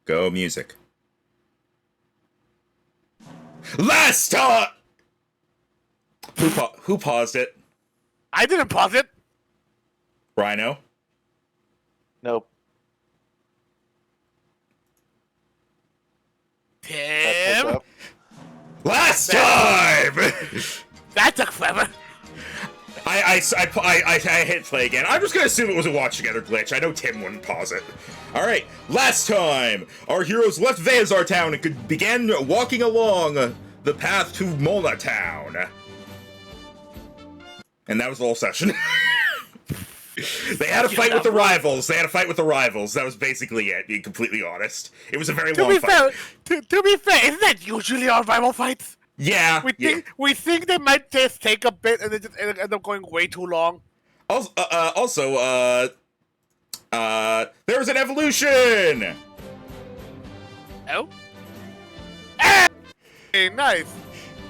Go music. Last time! Who paused it? I didn't pause it. Rhino? Nope. Tim. Last time! That took forever. I hit play again. I'm just gonna assume it was a watch together glitch. I know Tim wouldn't pause it. Alright, last time, our heroes left Vezar Town and began walking along the path to Molna Town. And that was the whole session. They had a fight with the rivals. That was basically it, being completely honest. It was a very long fight. To be fair, isn't that usually our rival fights? Yeah. We think they might just take a bit and then just end up going way too long. Also, there was an evolution! Oh? Hey, nice.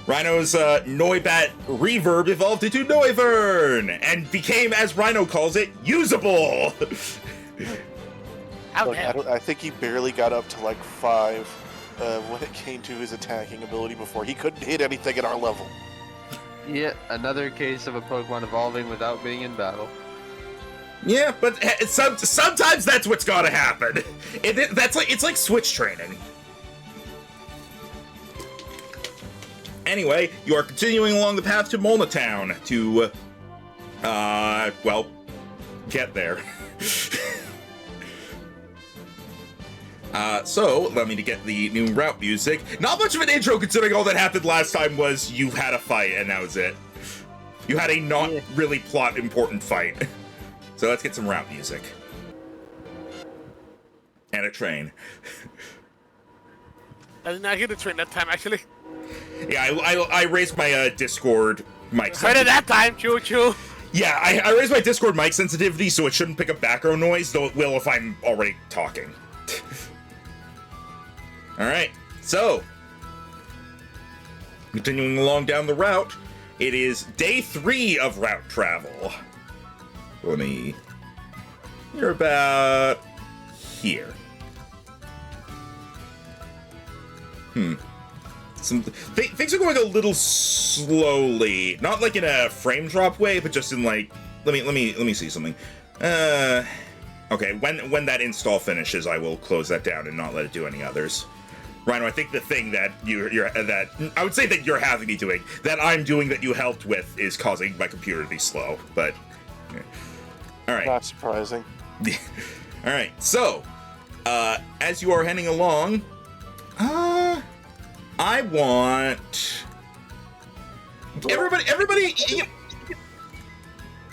Rhino's Noibat Reverb evolved into Noivern and became, as Rhino calls it, usable! Look, I think he barely got up to like 5 when it came to his attacking ability before. He couldn't hit anything at our level. Yet another case of a Pokemon evolving without being in battle. Yeah, but sometimes that's what's gotta happen. It's like switch training. Anyway, you are continuing along the path to Molna Town to, well, get there. So, let me get the new route music. Not much of an intro considering all that happened last time was you had a fight and that was it. You had a not really plot important fight. So let's get some route music. And a train. I did not hear the train that time, actually. Yeah, I raised my Discord mic Heard it that time, choo-choo. Yeah, I raised my Discord mic sensitivity so it shouldn't pick up background noise, though it will if I'm already talking. Alright, so, continuing along down the route, it is day 3 of route travel. You're about here. Things are going a little slowly, not like in a frame drop way, but just in like, let me see something. Okay, when that install finishes, I will close that down and not let it do any others. Rhino, I think the thing that that I would say that you're having me doing, that I'm doing that you helped with, is causing my computer to be slow, but... All right. Not surprising. All right, so, as you are heading along, I want... Everybody...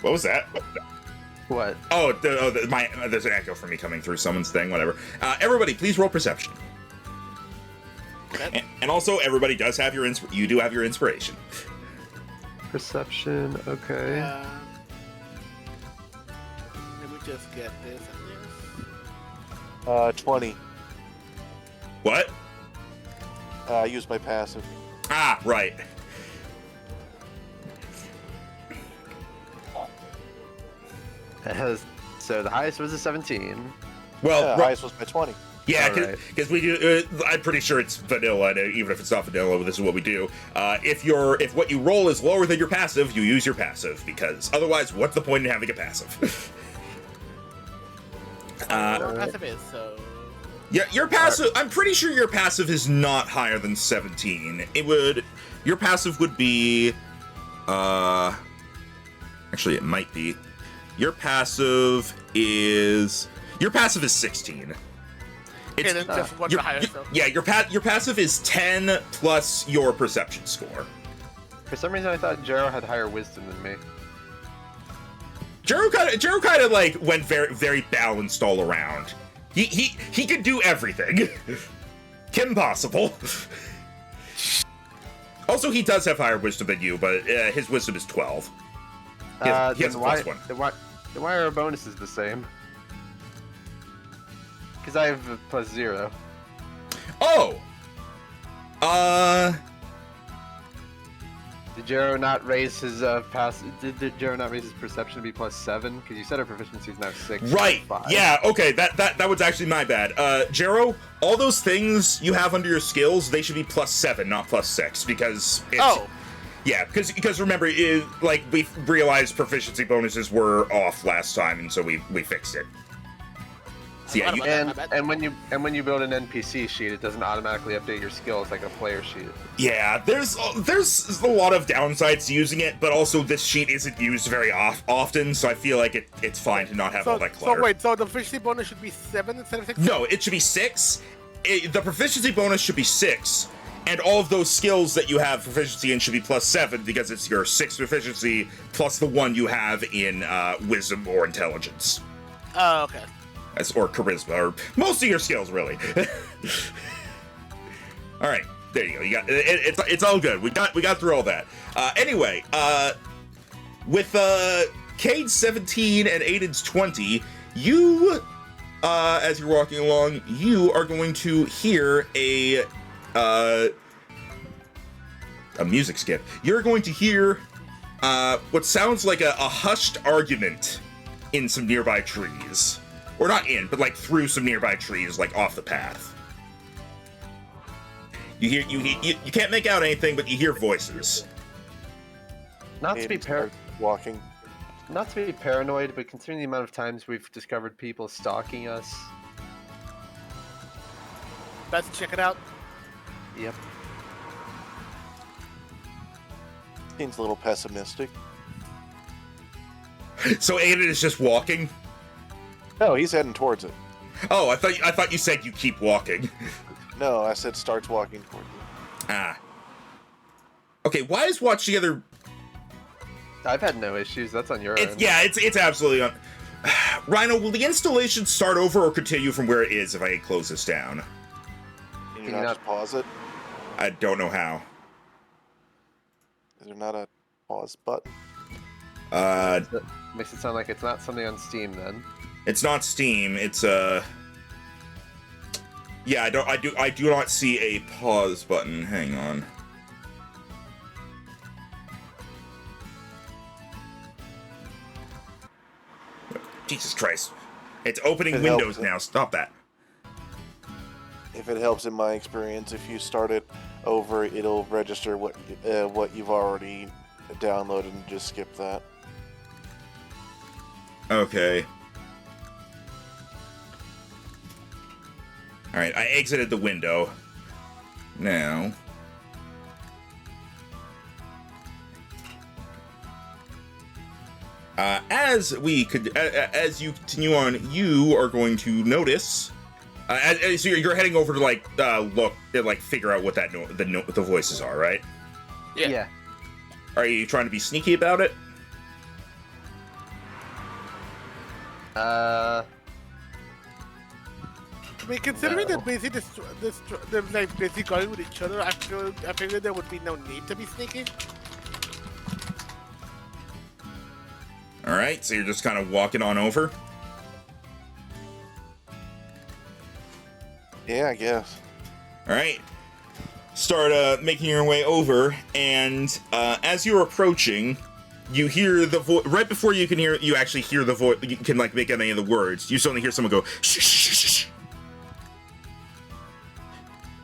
What was that? What? Oh, there's an echo from me coming through someone's thing, whatever. Everybody, please roll perception. And also, everybody does have your you do have your inspiration. Perception, okay. Let me just get this and this. 20. What? I used my passive. Ah, right. So the highest was a 17. Well, the highest was my 20. Yeah, because we do. I'm pretty sure it's vanilla, and even if it's not vanilla, this is what we do. If what you roll is lower than your passive, you use your passive, because otherwise, what's the point in having a passive? Passive is so. Yeah, your passive. I'm pretty sure your passive is not higher than 17. Your passive would be. Actually, it might be. Your passive is 16. Okay, then just one higher, so. Yeah, your passive is 10 plus your perception score. For some reason, I thought Jero had higher wisdom than me. Jero kind of like went very, very balanced all around. He could do everything. Kim possible. Also, he does have higher wisdom than you, but his wisdom is 12. He has a plus 1. Then why are our bonuses the same? Because I have a plus 0. Oh! Did Jero not raise his Did Jero not raise his perception to be +7? Because you said our proficiency is now 6. Right. 5. Yeah. Okay. That was actually my bad. Jero, all those things you have under your skills, they should be +7, not +6, because it's. Oh. Yeah, because remember, like we realized proficiency bonuses were off last time, and so we fixed it. So yeah, and when you build an NPC sheet, it doesn't automatically update your skills like a player sheet. yeah, there's a lot of downsides to using it, but also this sheet isn't used very often, so I feel like it's fine to not have all that clutter. So wait, so the proficiency bonus should be 7 instead of 6? No, it should be 6. The proficiency bonus should be 6. And all of those skills that you have proficiency in should be +7 because it's your 6 proficiency plus the one you have in wisdom or intelligence. Oh, okay. Or charisma, or most of your skills, really. All right, there you go. You got it's all good. We got through all that. Anyway, with Cade's 17 and Aiden's 20, you, as you're walking along, you are going to hear a music skip. You're going to hear what sounds like a hushed argument in some nearby trees. Or not in, but like through some nearby trees, like off the path. You can't make out anything, but you hear voices. Not to be walking. Not to be paranoid, but considering the amount of times we've discovered people stalking us. Let's check it out. Yep. Seems a little pessimistic. So Aiden is just walking? No, he's heading towards it. Oh, I thought you said you keep walking. No, I said starts walking towards it. Ah. Okay, why is Watch Together... I've had no issues. That's on your end. Yeah, it's absolutely on... Rhino, will the installation start over or continue from where it is if I close this down? Can you not just pause it? I don't know how. Is there not a pause button? Makes it sound like it's not something on Steam then. It's not Steam. It's yeah, I do not see a pause button. Hang on. Jesus Christ. It's opening Windows now. Stop that. If it helps, in my experience, if you start it over, it'll register what you've already downloaded and just skip that. Okay. Alright, I exited the window. Now... as you continue on, you are going to notice... so you're heading over to, like, look, and, like, figure out what that the voices are, right? Yeah. Are you trying to be sneaky about it? I mean, considering that basically they're like basically going with each other, I figured there would be no need to be sneaky. Alright, so you're just kind of walking on over? Yeah, I guess. Alright. Start making your way over, and as you're approaching, you hear the voice. Right before you actually hear the voice, you can like make out any of the words. You suddenly hear someone go, shh, shh, shh, shh.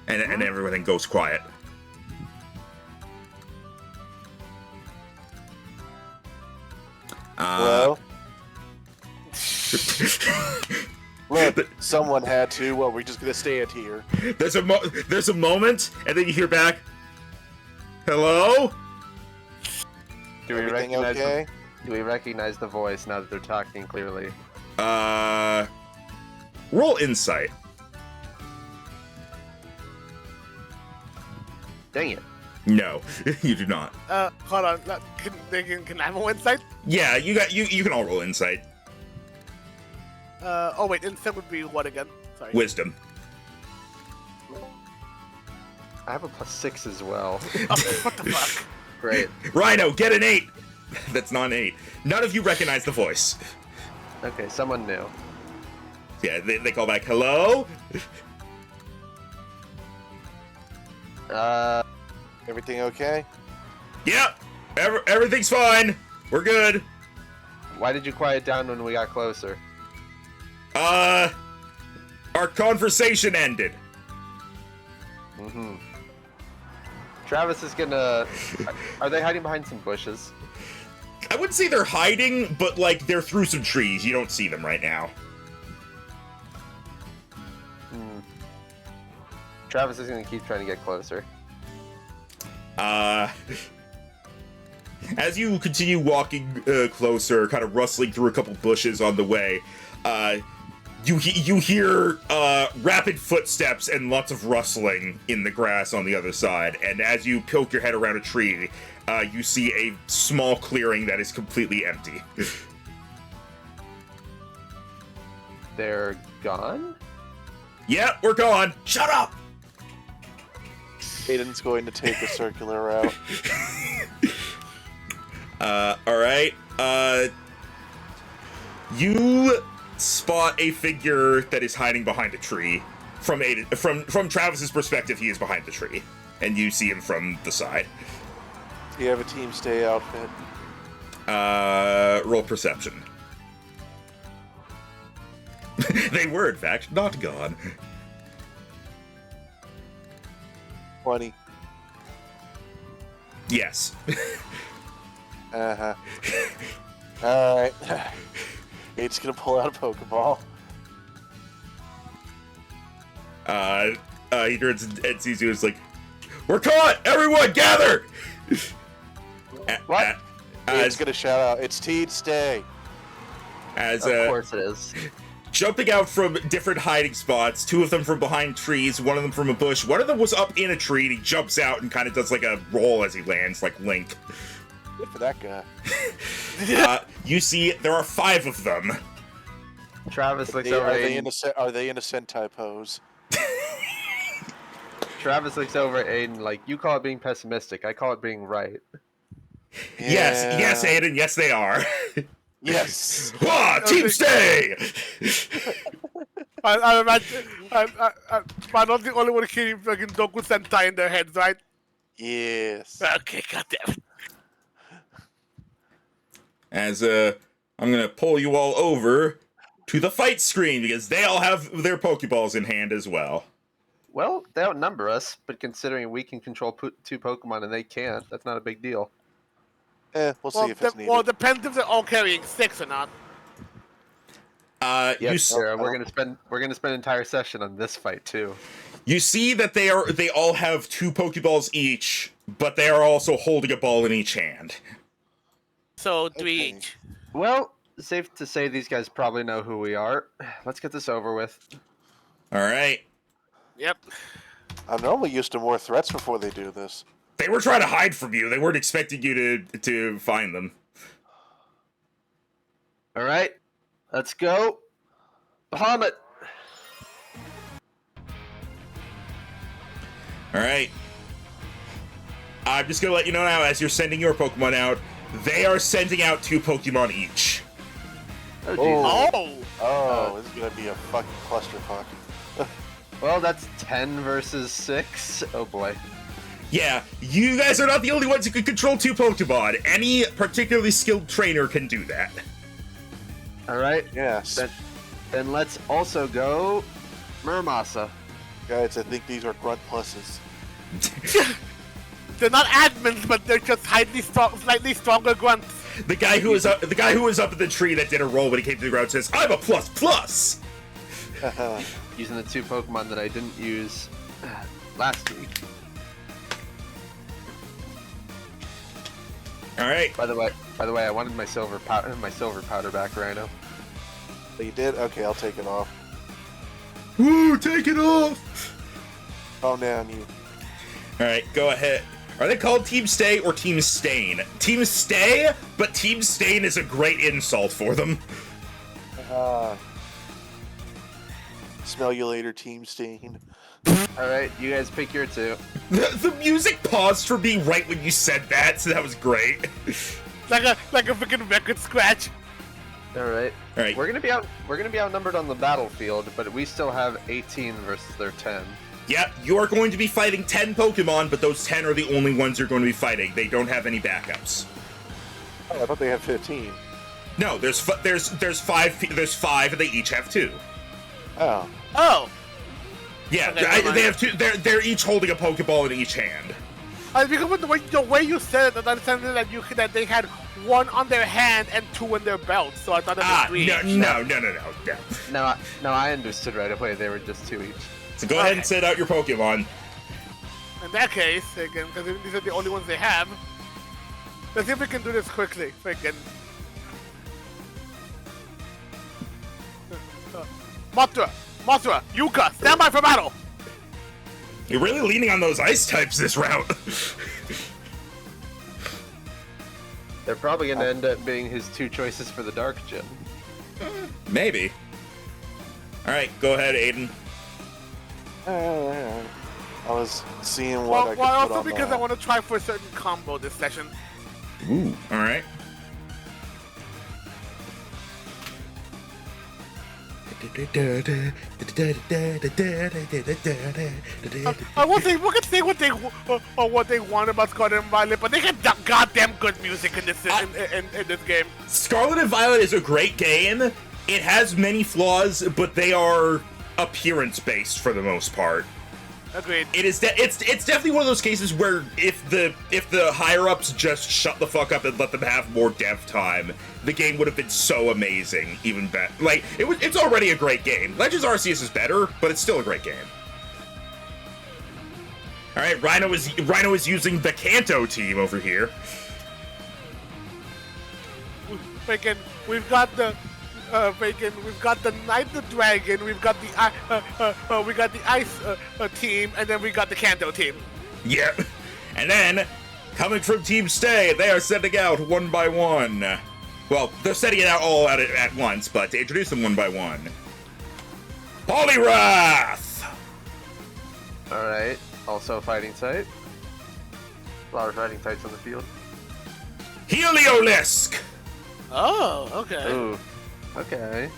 And everything goes quiet. Well, look, someone had to. Well, we're just gonna stand here. There's a moment, and then you hear back, "Hello." Do we Everything recognize? okay? Do we recognize the voice now that they're talking clearly? Roll insight. Dang it. No, you do not. Hold on. Can I have a insight? Yeah, you can all roll insight. Oh wait, insight would be what again? Sorry. Wisdom. I have a +6 as well. Oh, what the fuck? Great. Rhino, get an 8. That's not an 8. None of you recognize the voice. Okay, someone new. Yeah, they call back, "Hello." Everything okay? Yep. Everything's fine. We're good. Why did you quiet down when we got closer? Our conversation ended. Mm-hmm. Travis is gonna... Are they hiding behind some bushes? I wouldn't say they're hiding, but, like, they're through some trees. You don't see them right now. Travis is gonna keep trying to get closer. As you continue walking closer, kind of rustling through a couple bushes on the way, you hear rapid footsteps and lots of rustling in the grass on the other side. And as you poke your head around a tree, you see a small clearing that is completely empty. They're gone? Yeah, we're gone. Shut up! Aiden's going to take a circular route. Alright. You spot a figure that is hiding behind a tree. From Travis's perspective, he is behind the tree. And you see him from the side. Do you have a Team Stay outfit? Roll perception. They were, in fact, not gone. 20. Yes. Uh-huh. Alright. It's gonna pull out a Pokeball. He turns and sees you and is like, "We're caught! Everyone, gather!" What? It's gonna shout out, "It's Team Stay!" As, Of course it is. jumping out from different hiding spots, two of them from behind trees, one of them from a bush. One of them was up in a tree, and he jumps out and kind of does like a roll as he lands, like Link. Good for that guy. You see, there are 5 of them. Travis looks Are over they Aiden. are they in a Sentai pose? Travis looks over at Aiden like, you call it being pessimistic, I call it being right. Yes, Aiden, yes they are. Yes. Wah, Team Stay! I imagine I'm not the only one hearing fucking Doku Sentai in their heads, right? Yes. Okay, goddamn. As, I'm gonna pull you all over to the fight screen, because they all have their Pokeballs in hand as well. Well, they outnumber us, but considering we can control 2 Pokemon and they can't, that's not a big deal. We'll see if it's needed. Well, depends if they're all carrying 6 or not. Yes, Sarah, we're gonna spend an entire session on this fight too. You see that they all have 2 Pokeballs each, but they are also holding a ball in each hand. So 3 Okay. each. Well, safe to say these guys probably know who we are. Let's get this over with. Alright. Yep. I'm normally used to more threats before they do this. They were trying to hide from you. They weren't expecting you to find them. All right, let's go. Bahamut. Alright. I'm just gonna let you know now, as you're sending your Pokemon out, they are sending out 2 Pokemon each. Oh, Jesus. Oh! This is gonna be a fucking clusterfuck. Well, that's 10 versus 6. Oh boy. Yeah, you guys are not the only ones who can control 2 Pokemon. Any particularly skilled trainer can do that. All right. Yes. Then let's also go Muramasa. Guys, I think these are grunt pluses. They're not admins, but they're just slightly stronger grunts. The guy who was up in the tree that did a roll when he came to the ground says, "I'm a plus." Using the 2 Pokemon that I didn't use last week. All right. By the way, I wanted my silver powder back, Rhino. You did? Okay, I'll take it off. Woo! Take it off. Calm down, you. All right, go ahead. Are they called Team Stay or Team Stain? Team Stay, but Team Stain is a great insult for them. Smell you later, Team Stain. All right, you guys pick your 2. The music paused for me right when you said that, so that was great. Like a freaking record scratch. All right. All right. We're gonna be outnumbered on the battlefield, but we still have 18 versus their 10. Yep, you're going to be fighting 10 Pokemon, but those 10 are the only ones you're going to be fighting. They don't have any backups. Oh, I thought they had 15. No, there's five. There's 5, and they each have 2. Oh. Oh. Yeah, Okay, never mind. they have 2. They're each holding a Pokeball in each hand. Because with the way you said it, I understand that they had 1 on their hand and 2 in their belt. So I thought it was 3. No. No, I understood right away. They were just 2 each. So go ahead and set out your Pokemon. In that case, again, because these are the only ones they have. Let's see if we can do this quickly. Freaking. Mothra, Yuka, stand by for battle. You're really leaning on those ice types this route. They're probably going to end up being his 2 choices for the Dark Gym. Maybe. All right, go ahead, Aiden. I was seeing what I could put Also on because I want to try for a certain combo this session. Ooh. All right. I won't say we can say what they want about Scarlet and Violet, but they get goddamn good music in this in this game. Scarlet and Violet is a great game. It has many flaws, but they are appearance-based for the most part. Agreed. It's definitely one of those cases where if the higher-ups just shut the fuck up and let them have more dev time, the game would have been so amazing, even better. Like it's already a great game. Legends Arceus is better, but it's still a great game. All right, Rhino is using the Kanto team over here. Freaking, we've got the Knight the Dragon, we've got the Ice team, and then we got the Kanto team. Yep. And then, coming from Team Stay, they are sending out one by one. Well, they're sending it out all at once, but to introduce them one by one. Poliwrath! Alright, also a fighting type. A lot of fighting types on the field. Heliolisk! Oh, okay. Ooh, okay.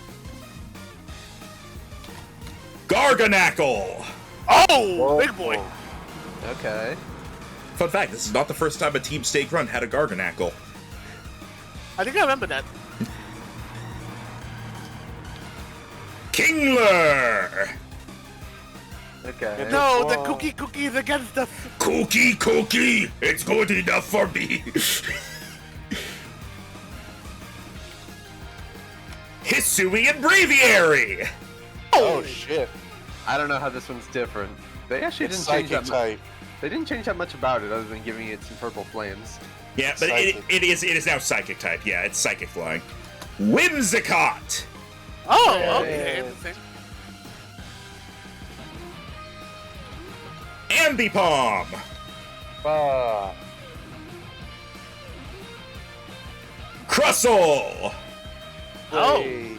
Garganackle! Oh, Whoa. big boy. Okay. Fun fact, this is not the first time a Team Stay grunt had a Garganackle. I think I remember that. Kingler! Okay. No, the cookie is against us. Cookie! It's good enough for me! Hisui and Braviary! Oh shit! I don't know how this one's different. They actually It's didn't change psychic that much. type. They didn't change that much about it other than giving it some purple flames. Yeah, but Psychic. it is now Psychic type. Yeah, it's Psychic flying. Whimsicott! Oh, Yeah. okay. Interesting. Ambipom! Ah. Crustle! Oh. Hey.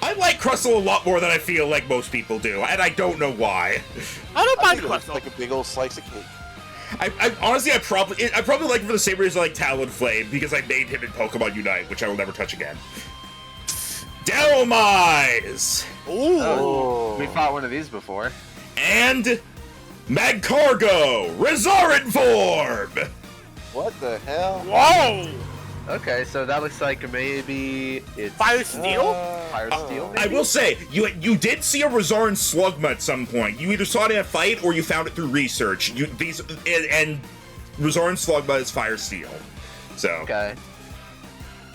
I like Crustle a lot more than I feel like most people do, and I don't know why. I don't I mind think it looks Crustle. like a big old slice of cake. I honestly, I probably like him for the same reason I like Talonflame, because I made him in Pokemon Unite, which I will never touch again. Delmise! Ooh. Oh. We fought one of these before. And Magcargo! Resarin form! What the hell? Whoa. Okay, so that looks like maybe it's Fire Steel? Fire Steel. I Maybe? will say, you did see a Resarin Slugma at some point. You either saw it in a fight or you found it through research. And Resarin Slugma is Fire Steel. So, Okay.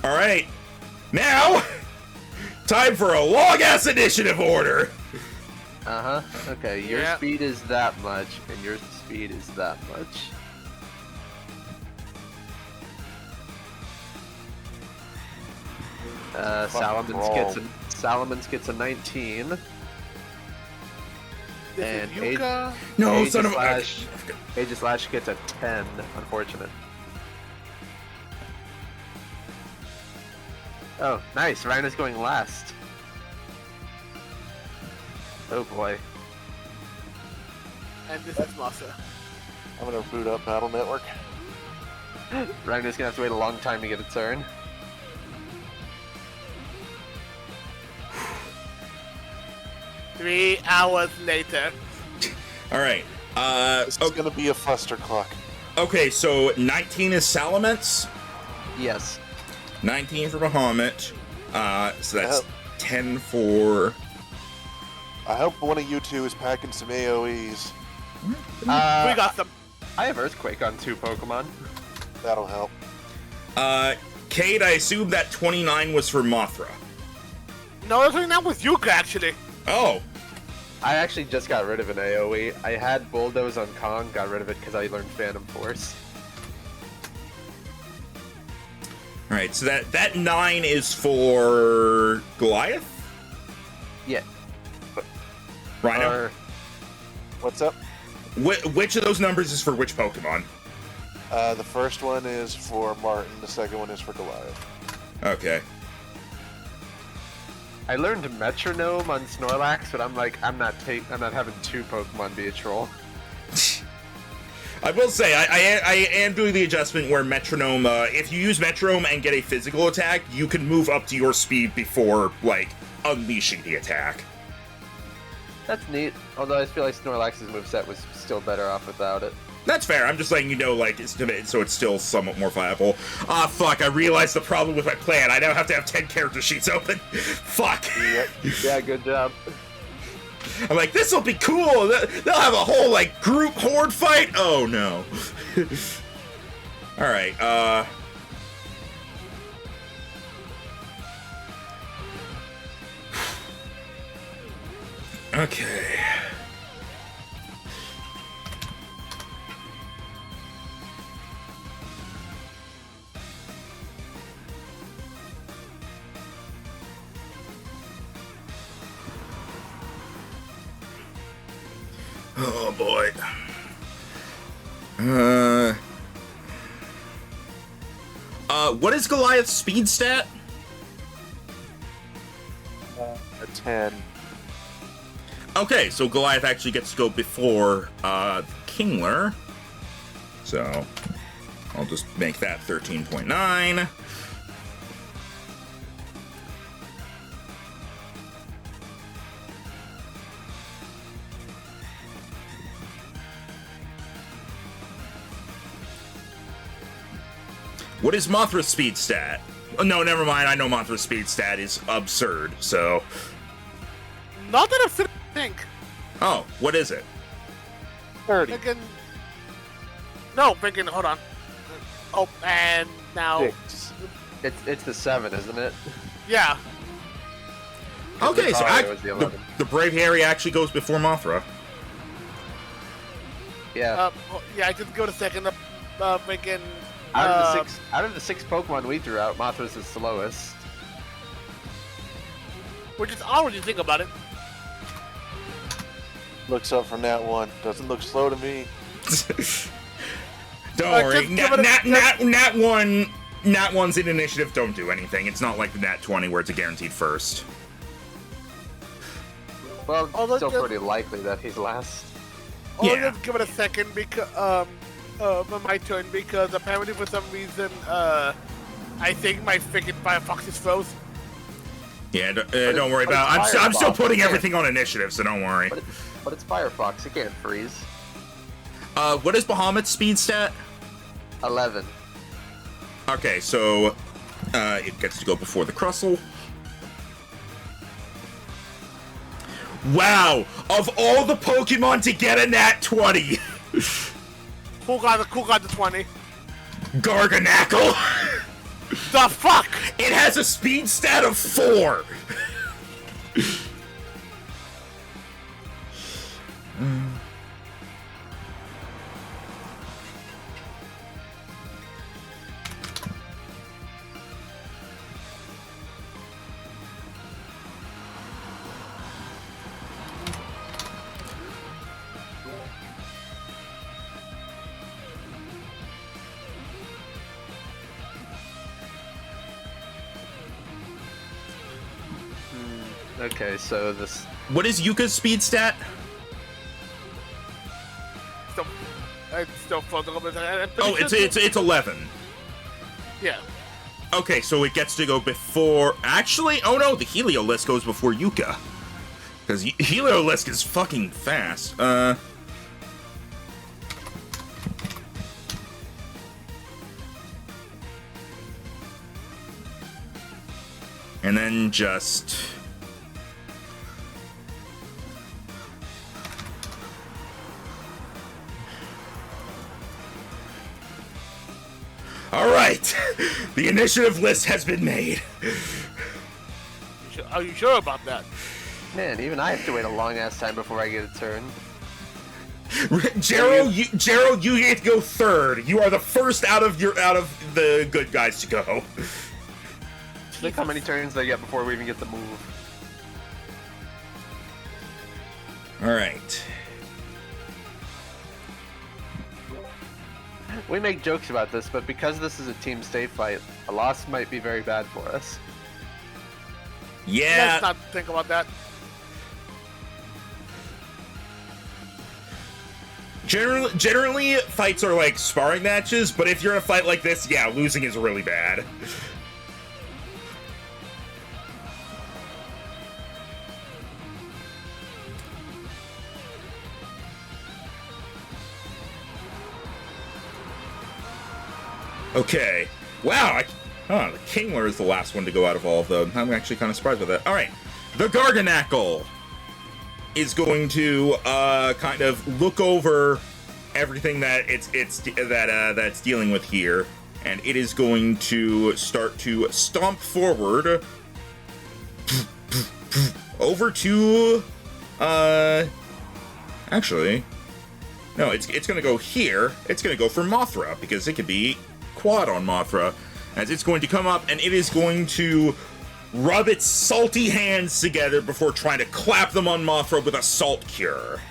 all right. Now, time for a long-ass initiative order. Uh-huh. Okay, your Yeah. speed is that much, and your speed is that much. Salamence gets a 19. This And is Yuka. No, son of a... Aegislash gets a 10, unfortunate. Oh, nice. Rhino's going last. Oh boy. And this is Masa. I'm gonna boot up Battle Network. Rhino's gonna have to wait a long time to get a turn. Three hours later. All right. This is gonna be a clustercluck. Okay, so 19 is Salamence. Yes. 19 for Bahamut. So that's 10 for... I hope one of you two is packing some AoEs. We got some. I have Earthquake on 2 Pokemon. That'll help. Cade, I assume that 29 was for Mothra. No, I think that was Yuka, actually. Oh. I actually just got rid of an AoE. I had Bulldoze on Kong, got rid of it because I learned Phantom Force. All right, so that 9 is for Goliath? Yeah. Rhino? Or, What's up? Which of those numbers is for which Pokemon? The first one is for Martin. The second one is for Goliath. Okay. I learned Metronome on Snorlax, but I'm like, I'm not having 2 Pokemon be a troll. I will say, I am doing the adjustment where Metronome, if you use Metronome and get a physical attack, you can move up to your speed before, like, unleashing the attack. That's neat. Although I feel like Snorlax's moveset was still better off without it. That's fair. I'm just letting you know, like, so it's still somewhat more viable. Ah, fuck, I realized the problem with my plan. I now have to have 10 character sheets open. Fuck. Yep. Yeah, good job. I'm like, this'll be cool. They'll have a whole, like, group horde fight. Oh, no. Alright, okay. Oh boy. What is Goliath's speed stat? A 10. Okay, so Goliath actually gets to go before Kingler. So I'll just make that 13.9. What is Mothra's speed stat? Oh, no, never mind. I know Mothra's speed stat is absurd, so... Not that I think. Oh, what is it? 30. Freaking. No, freaking. Hold on. Oh, and now. 6. It's the 7, isn't it? Yeah. Okay, so It was the 11. the Brave Harry actually goes before Mothra. Yeah. Yeah, I just go to second. Freaking. Out of the six Pokemon we threw out, Mothra's the slowest. Which is odd when you think about it. Looks up from that one. Doesn't look slow to me. Don't worry. just give it Nat 1's in initiative don't do anything. It's not like the Nat 20 where it's a guaranteed first. Well, Although still just- pretty likely that he's last. I'll Yeah. just give it a second because my turn because apparently for some reason I think my freaking Firefox is froze. Yeah, don't worry but about it. it's I'm still Firefox, putting yeah. everything on initiative, so don't worry. But it's Firefox, it can't freeze. What is Bahamut's speed stat? 11. Okay, so it gets to go before the Crustle. Wow! Of all the Pokemon to get a Nat 20, Who got the 20? Garganackle! The fuck? It has a speed stat of 4! Okay, so this... What is Yuka's speed stat? It's still frozen. Oh, it's 11. Yeah. Okay, so it gets to go before... Actually, oh no, the Heliolisk goes before Yuka. Because Heliolisk is fucking fast. And then just... All right, the initiative list has been made. Are you sure about that? Man, even I have to wait a long ass time before I get a turn. Gerald, you get to go third. You are the first out of the good guys to go. Look how many turns they get before we even get the move. All right. We make jokes about this, but because this is a team state fight, a loss might be very bad for us. Yeah. Let's not think about that. Generally, fights are like sparring matches, but if you're in a fight like this, yeah, losing is really bad. Okay. Wow. The Kingler is the last one to go out of all of them. I'm actually kind of surprised by that. All right. The Garganackle is going to kind of look over everything that it's dealing with here, and it is going to start to stomp forward over to actually no, it's going to go here. It's going to go for Mothra because it could be quad on Mothra, as it's going to come up and it is going to rub its salty hands together before trying to clap them on Mothra with a salt cure.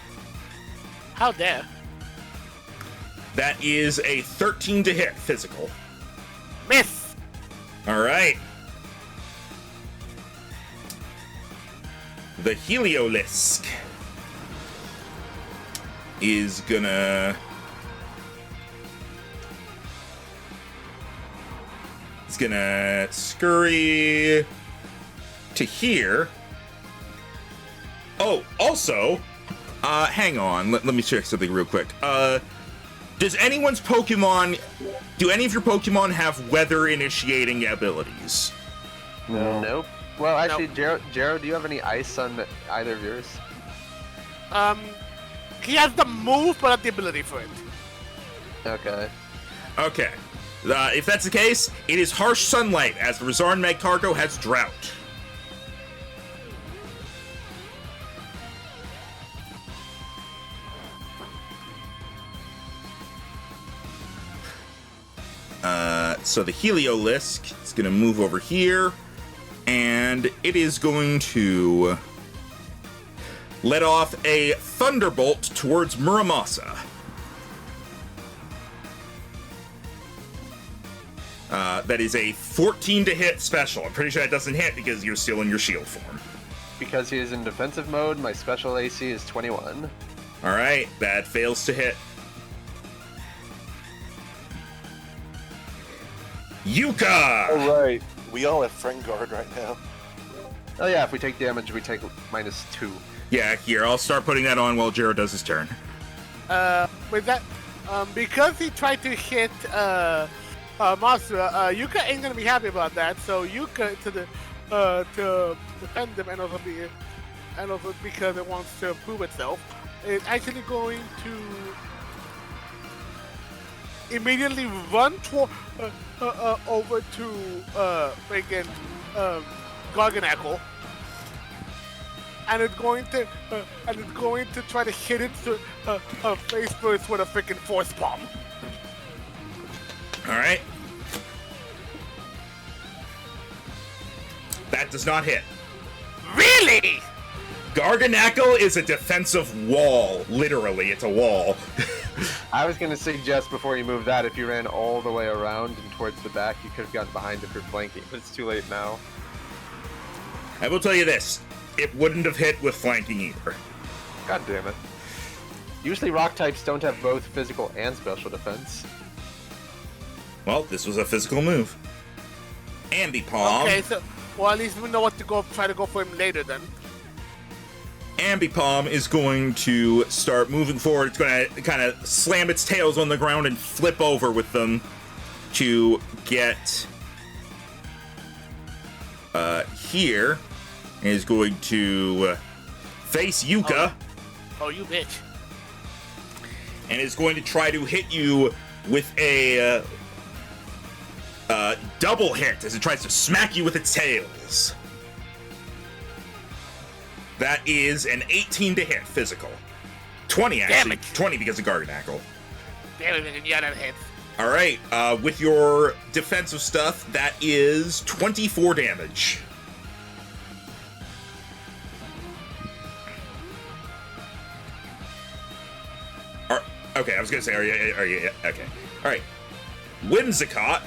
How dare? That is a 13 to hit physical. Miss! Alright. The Heliolisk is gonna... It's gonna scurry to here. Oh, also, hang on. Let me check something real quick. Does anyone's Pokemon... Do any of your Pokemon have weather initiating abilities? No. Nope. Well, actually, Jero, do you have any ice on either of yours? He has the move, but not the ability for it. Okay. Okay. If that's the case, it is Harsh Sunlight, as the Rezaran Magcargo has Drought. So the Heliolisk is going to move over here, and it is going to let off a Thunderbolt towards Muramasa. That is a 14 to hit special. I'm pretty sure that doesn't hit because you're still in your shield form. Because he is in defensive mode, my special AC is 21. Alright, that fails to hit. Yuka! Alright, we all have friend guard right now. Oh yeah, if we take damage, we take -2. Yeah, here, I'll start putting that on while Jero does his turn. With that, because he tried to hit, Masura, Yuka ain't gonna be happy about that, so Yuka to defend him and also because it wants to prove itself, is actually going to immediately run over to freaking Garganackle, and it's going to try to hit it to face first with a freaking force bomb. All right. That does not hit. Really? Garganackle is a defensive wall. Literally, it's a wall. I was going to suggest before you move that, if you ran all the way around and towards the back, you could have gotten behind if you're flanking, but it's too late now. I will tell you this. It wouldn't have hit with flanking either. God damn it. Usually rock types don't have both physical and special defense. Well, this was a physical move. Ambipom. Okay, so well, at least we know what to try to go for him later then. Ambipom is going to start moving forward. It's going to kind of slam its tails on the ground and flip over with them to get here and is going to face Yuka. Oh, you bitch. And is going to try to hit you with a double hit as it tries to smack you with its tails. That is an 18 to hit physical. 20 actually. Damage. 20 because of Garganackle. Damn it, yeah, that hits. All right, with your defensive stuff, that is 24 damage. Okay, I was gonna say, are you okay? All right, Whimsicott.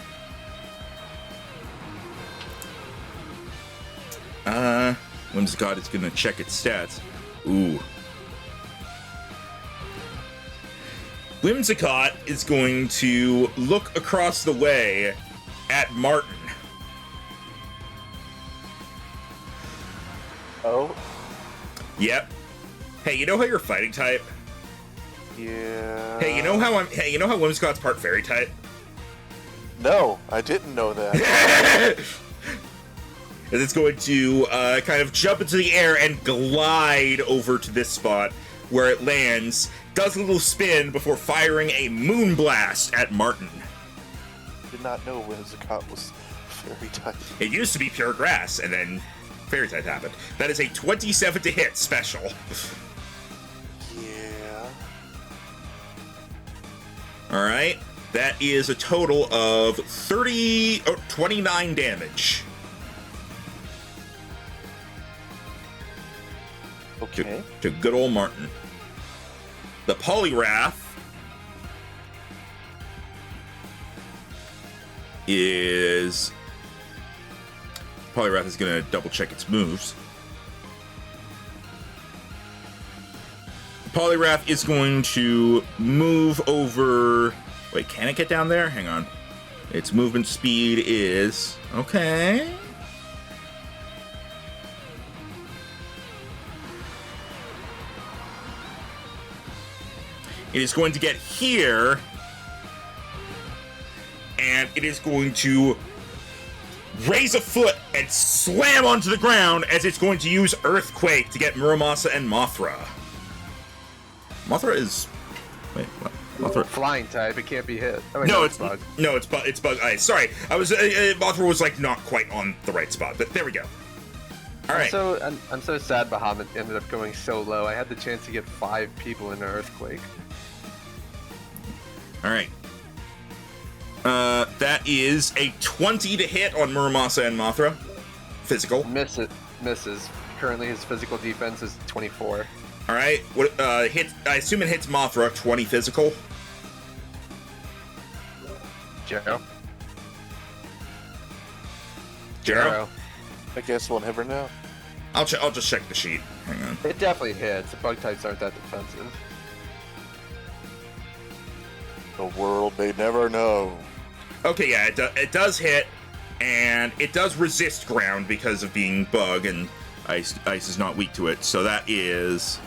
Whimsicott is gonna check its stats. Ooh. Whimsicott is going to look across the way at Martin. Oh? Yep. Hey, you know how you're fighting type? Yeah. Hey, you know how Whimsicott's part fairy type? No, I didn't know that. And it's going to kind of jump into the air and glide over to this spot where it lands, does a little spin before firing a moonblast at Martin. Did not know Whimsicott was fairy type. It used to be pure grass, and then fairy type happened. That is a 27 to hit special. Yeah. All right, that is a total of 29 damage. Okay. To good old Martin. The Poliwrath is gonna double check its moves. Poliwrath is going to move over. Wait, can it get down there? Hang on. Its movement speed is okay. It is going to get here, and it is going to raise a foot and slam onto the ground as it's going to use Earthquake to get Muramasa and Mothra. Mothra is... Wait, what? Mothra... Flying type, it can't be hit. Oh, wait, No, it's bug. No, it's bug ice. Sorry, I was Mothra was like not quite on the right spot, but there we go. All right. I'm so sad Bahamut ended up going so low. I had the chance to get 5 people in an earthquake. All right. That is a 20 to hit on Muramasa and Mothra. Physical. Misses. Currently, his physical defense is 24. All right. What hits? I assume it hits Mothra. 20 physical. Jero. Jero. I guess we'll never know. I'll just check the sheet. Hang on. It definitely hits. The bug types aren't that defensive. The world may never know. Okay, yeah, it does hit, and it does resist ground because of being bug, and ice is not weak to it. So that is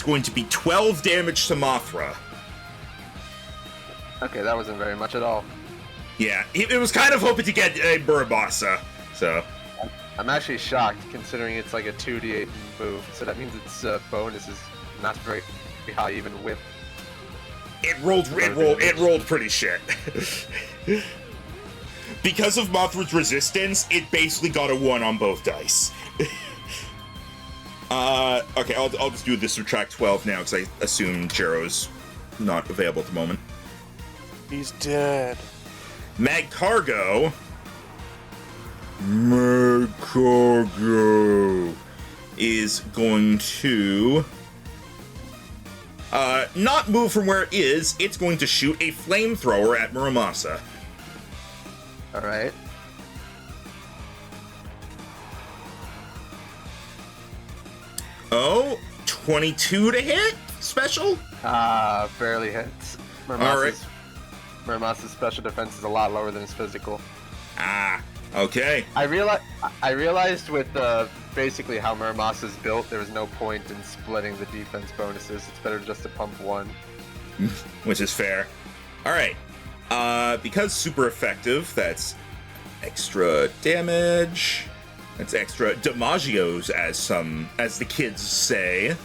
going to be 12 damage to Mothra. Okay, that wasn't very much at all. Yeah, it was kind of hoping to get a Muramasa, so... I'm actually shocked, considering it's like a 2d8 move, so that means its bonus is not very high, even with... It rolled pretty shit. Because of Mothra's resistance, it basically got a 1 on both dice. Okay, I'll just do this subtract 12 now, because I assume Jero's not available at the moment. He's dead. Magcargo is going to not move from where it is. It's going to shoot a flamethrower at Muramasa. Alright. Oh, 22 to hit? Special? Barely hits. Alright. Muramasa's special defense is a lot lower than his physical. Ah, okay. I realized with basically how Muramasa's built, there was no point in splitting the defense bonuses. It's better just to pump one. Which is fair. Alright. Because super effective, that's extra damage. That's extra damagios, as the kids say.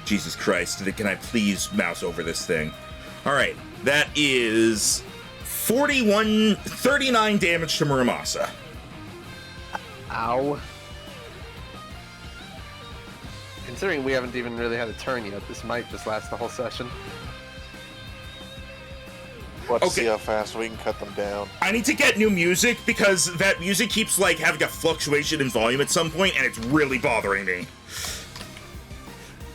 Jesus Christ, can I please mouse over this thing? Alright, that is 39 damage to Muramasa. Ow. Considering we haven't even really had a turn yet, this might just last the whole session. Let's Okay. see how fast we can cut them down. I need to get new music because that music keeps like having a fluctuation in volume at some point, and it's really bothering me.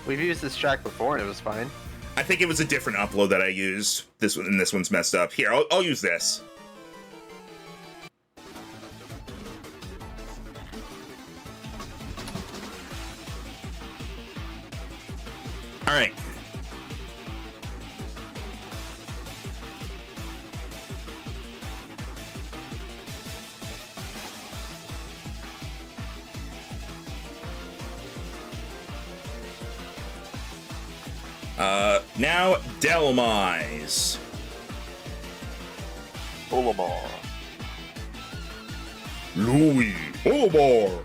We've used this track before and it was fine. I think it was a different upload that I used. This one and this one's messed up. Here, I'll use this. All right. Now Delmise. Olimar. Louis Olimar.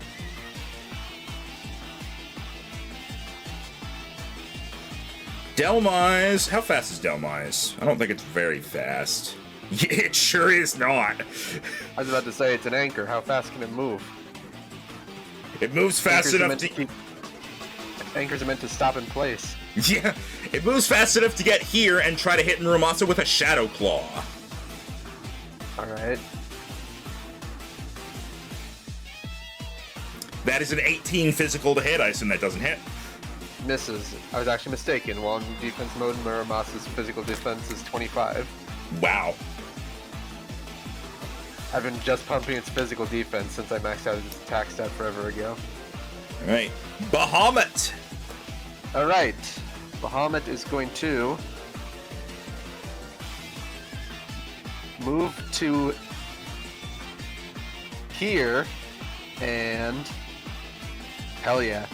Delmise. How fast is Delmise? I don't think it's very fast. It sure is not. I was about to say it's an anchor. How fast can it move? It moves fast enough Anchors are meant to stop in place. Yeah, it moves fast enough to get here and try to hit Muramasa with a Shadow Claw. Alright. That is an 18 physical to hit. I assume that doesn't hit. Misses. I was actually mistaken. While in defense mode, Muramasa's physical defense is 25. Wow. I've been just pumping its physical defense since I maxed out its attack stat forever ago. All right. Bahamut. Alright. Bahamut is going to move to here, and hell yeah.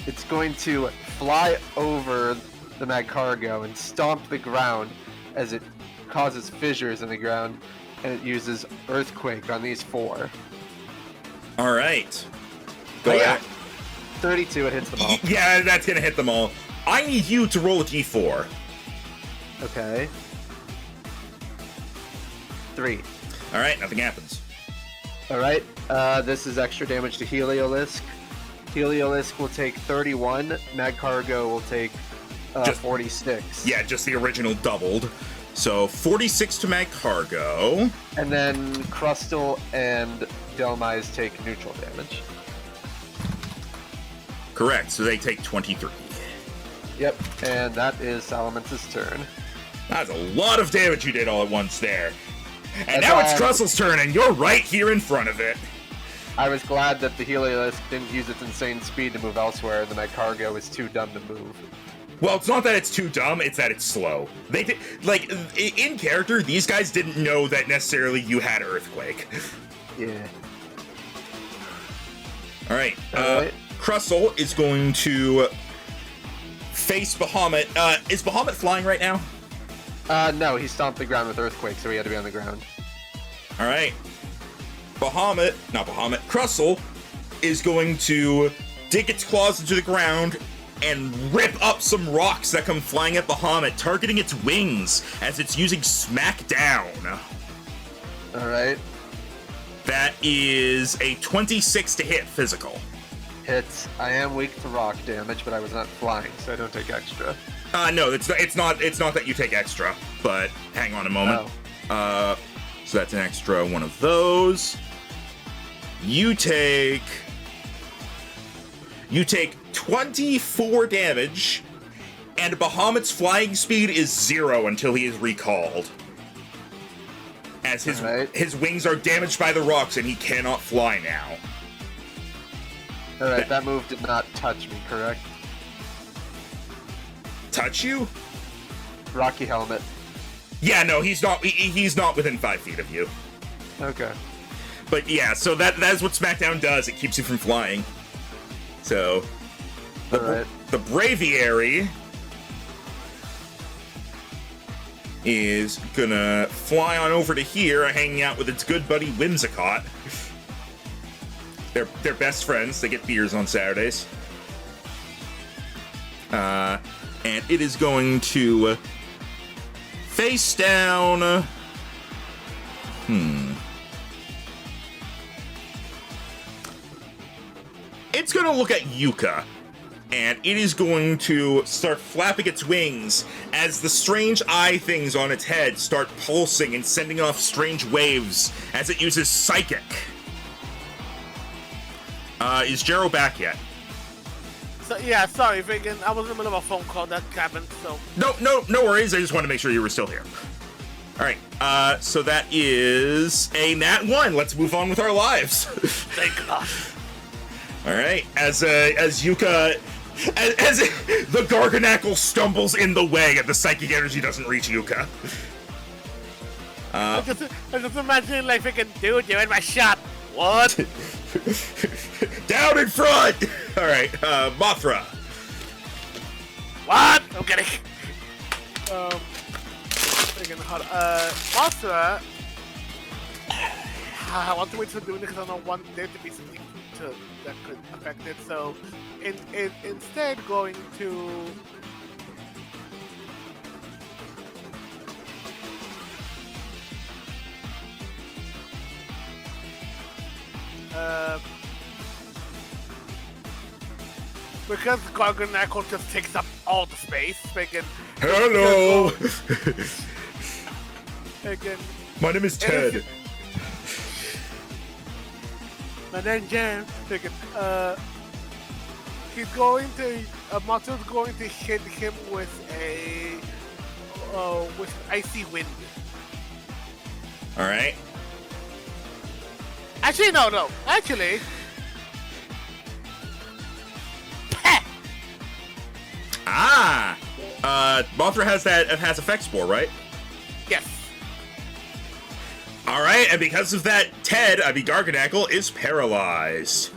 It's going to fly over the Magcargo and stomp the ground as it causes fissures in the ground, and it uses Earthquake on these 4. All right. Go Oh, yeah. ahead. 32, it hits them all. Yeah, that's gonna hit them all. I need you to roll a d4. Okay. 3. All right, nothing happens. Alright, this is extra damage to Heliolisk. Heliolisk will take 31, Magcargo will take Just- 46. Yeah, just the original doubled. So 46 to Magcargo. And then Crustal and Delmise take neutral damage. Correct. So they take 23. Yep, and that is Salamance's turn. That's a lot of damage you did all at once there. And That's now it's all. Trustle's turn, and you're right here in front of it. I was glad that the Heliolisk didn't use its insane speed to move elsewhere, and the Magcargo is too dumb to move. Well, it's not that it's too dumb, it's that it's slow. They did, like, in character, these guys didn't know that necessarily you had Earthquake. Yeah. Alright, Alright. Crustle is going to face Bahamut. Is Bahamut flying right now? No, he stomped the ground with Earthquake, so he had to be on the ground. Alright. Crustle is going to dig its claws into the ground and rip up some rocks that come flying at Bahamut, targeting its wings as it's using Smackdown. Alright. That is a 26 to hit physical. Hits. I am weak to rock damage, but I was not flying, so I don't take extra. No, it's not that you take extra, but hang on a moment. Oh. So that's an extra one of those. You take 24 damage, and Bahamut's flying speed is 0 until he is recalled. As Alright. his wings are damaged by the rocks and he cannot fly now. Alright, that move did not touch me, correct? Touch you? Rocky Helmet. Yeah, no, he's not within 5 feet of you. Okay. But yeah, so that is what Smackdown does. It keeps you from flying. So Alright. The Braviary is gonna fly on over to here, hanging out with its good buddy Whimsicott. They're best friends. They get beers on Saturdays. And it is going to face down. It's gonna look at Yuka, and it is going to start flapping its wings as the strange eye things on its head start pulsing and sending off strange waves as it uses Psychic. Is Jero back yet? So, yeah, sorry, Vegan. I was in the middle of a phone call that happened, so. No worries. I just wanted to make sure you were still here. All right, so that is a nat 1. Let's move on with our lives. Thank God. All right, as Yuka, as the Garganackle stumbles in the way and the psychic energy doesn't reach Yuka. I just imagine like freaking dude, you're in my shop. What? Down in front. All right, Mothra. What? I'm kidding. Freaking hard. Mothra. I want to wait for doing it because I don't want there to be something that could affect it. So, instead, going to. Because Garganackle just takes up all the space, freaking. Hello. Freaking. My name is Ted. My name's Jam. He's going to. Mothra's going to hit him with with icy wind. All right. Actually, no. Actually. Mothra has effect spore, right? Yes. All right, and because of that, Garganackle is paralyzed.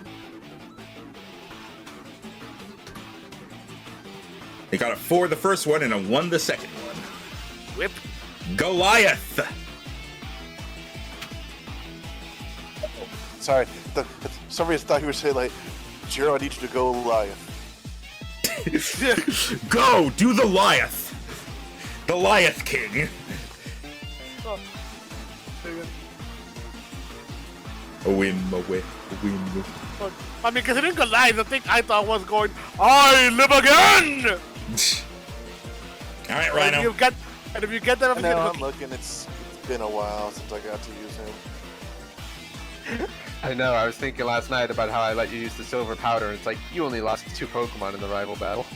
He got a 4 the first one and a 1 the second one. Whip. Goliath. Sorry, for some reason I thought you were saying like, Jiro, I need you to go Goliath. Go, do the Goliath. The Goliath King. Oh. A win. I mean, considering Goliath, the thing I thought was going, I live again! All right, Rhino. And if you get that, No, I'm looking. It's been a while since I got to use him. I know, I was thinking last night about how I let you use the silver powder, and it's like, you only lost 2 Pokemon in the rival battle.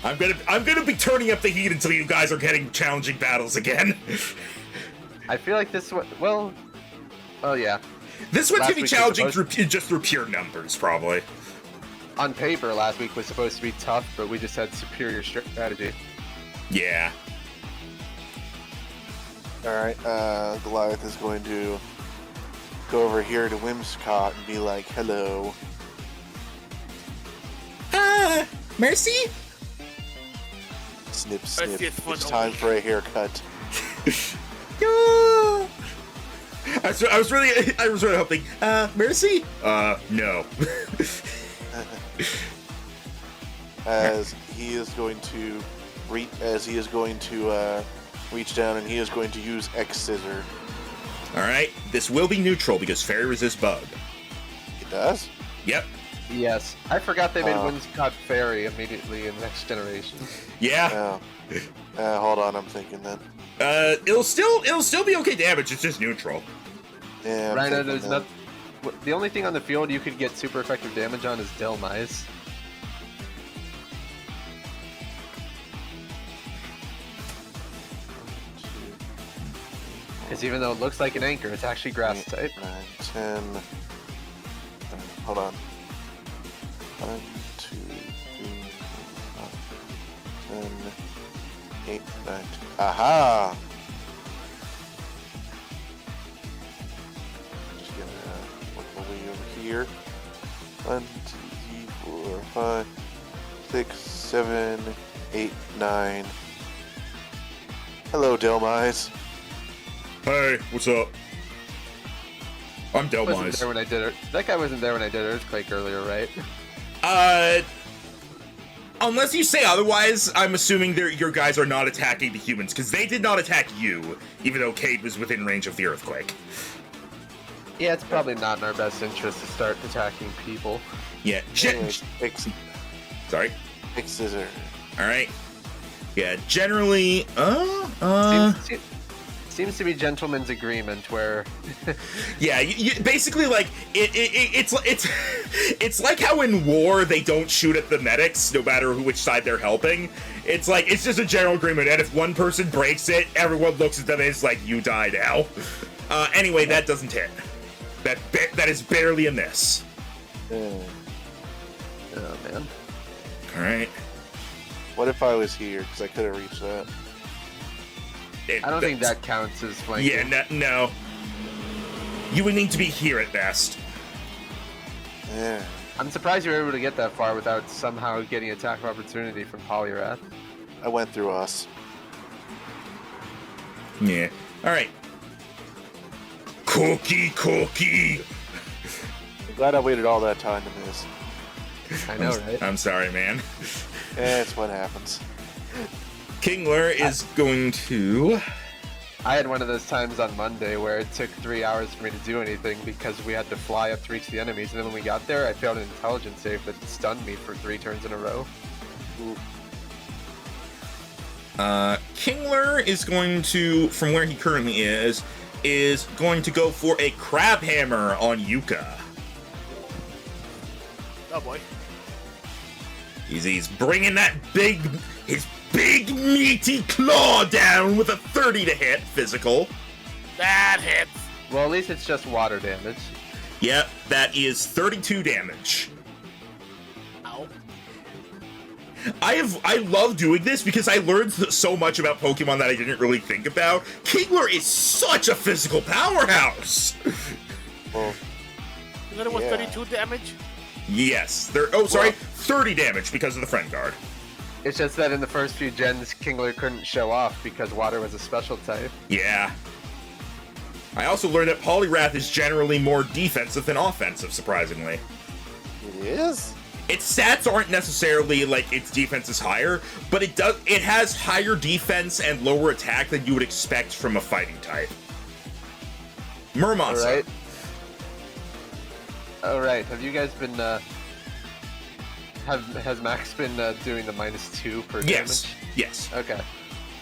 I'm gonna be turning up the heat until you guys are getting challenging battles again. I feel like this one, well, yeah. This one's Last gonna be week was challenging supposed- just through pure numbers, probably. On paper, last week was supposed to be tough, but we just had superior strategy. Yeah. Alright, Goliath is going to go over here to Whimsicott and be like, hello. Mercy? Snip, snip. Mercy is fun It's time only. for a haircut. No. I was really hoping. Mercy? No. As he is going to reach down and he is going to use X Scissor. All right. This will be neutral because Fairy resists bug. It does? Yep. Yes, I forgot they made Whimsicott Fairy immediately in Next Generation. Yeah. Hold on, I'm thinking then. It'll still be okay damage. It's just neutral. Yeah, I'm Rhino, thinking there's then. not. The only thing on the field you could get super effective damage on is Delmise. Because even though it looks like an anchor, it's actually grass type. 9, 10. Hold on. 1, 2, 3, 4, 5, 10, 8, 9. Aha! Just gonna work my way over here. 1, 2, 3, 4, 5, 6, 7, 8, 9. Hello, Delmise. Hey, what's up? I'm Wasn't Delmise. there when I did it. That guy wasn't there when I did Earthquake earlier, right? Unless you say otherwise, I'm assuming your guys are not attacking the humans, because they did not attack you, even though Cade was within range of the earthquake. Yeah, it's probably not in our best interest to start attacking people. Yeah, Anyways, sorry. pick scissor. Alright. Yeah, generally, Seems to be gentleman's agreement where yeah, you basically, like, it's like how in war they don't shoot at the medics, no matter which side they're helping. It's like, it's just a general agreement, and if one person breaks it, everyone looks at them and it's like, you die now. Anyway, that doesn't hit. That is barely a miss. oh man. Alright. What if I was here? Because I could have reached that. I don't think that counts as flanking. Yeah, no. You would need to be here at best. Yeah. I'm surprised you were able to get that far without somehow getting attack of opportunity from Polyrath. I went through us. Yeah. Alright. Cookie. I'm glad I waited all that time to miss. I know, right? I'm sorry, man. That's what happens. Kingler is going to... I had one of those times on Monday where it took 3 hours for me to do anything because we had to fly up to reach the enemies, and then when we got there, I failed an intelligence save that stunned me for 3 turns in a row. Kingler is going to, from where he currently is going to go for a crab hammer on Yuka. Oh boy. He's bringing his big meaty claw down with a 30 to hit physical. That hits. Well, at least it's just water damage. Yep, that is 32 damage. Ow. I love doing this because I learned so much about Pokemon that I didn't really think about. Kingler is such a physical powerhouse. Well, You know it was Yeah. 32 damage? Yes, 30 damage because of the friend guard. It's just that in the first few gens, Kingler couldn't show off because water was a special type. Yeah. I also learned that Poliwrath is generally more defensive than offensive, surprisingly. it is? Its stats aren't necessarily like its defense is higher, but it has higher defense and lower attack than you would expect from a fighting type. Murmasa. Alright, have you guys been, has Max been doing the -2 per Yes. damage? Yes. Okay.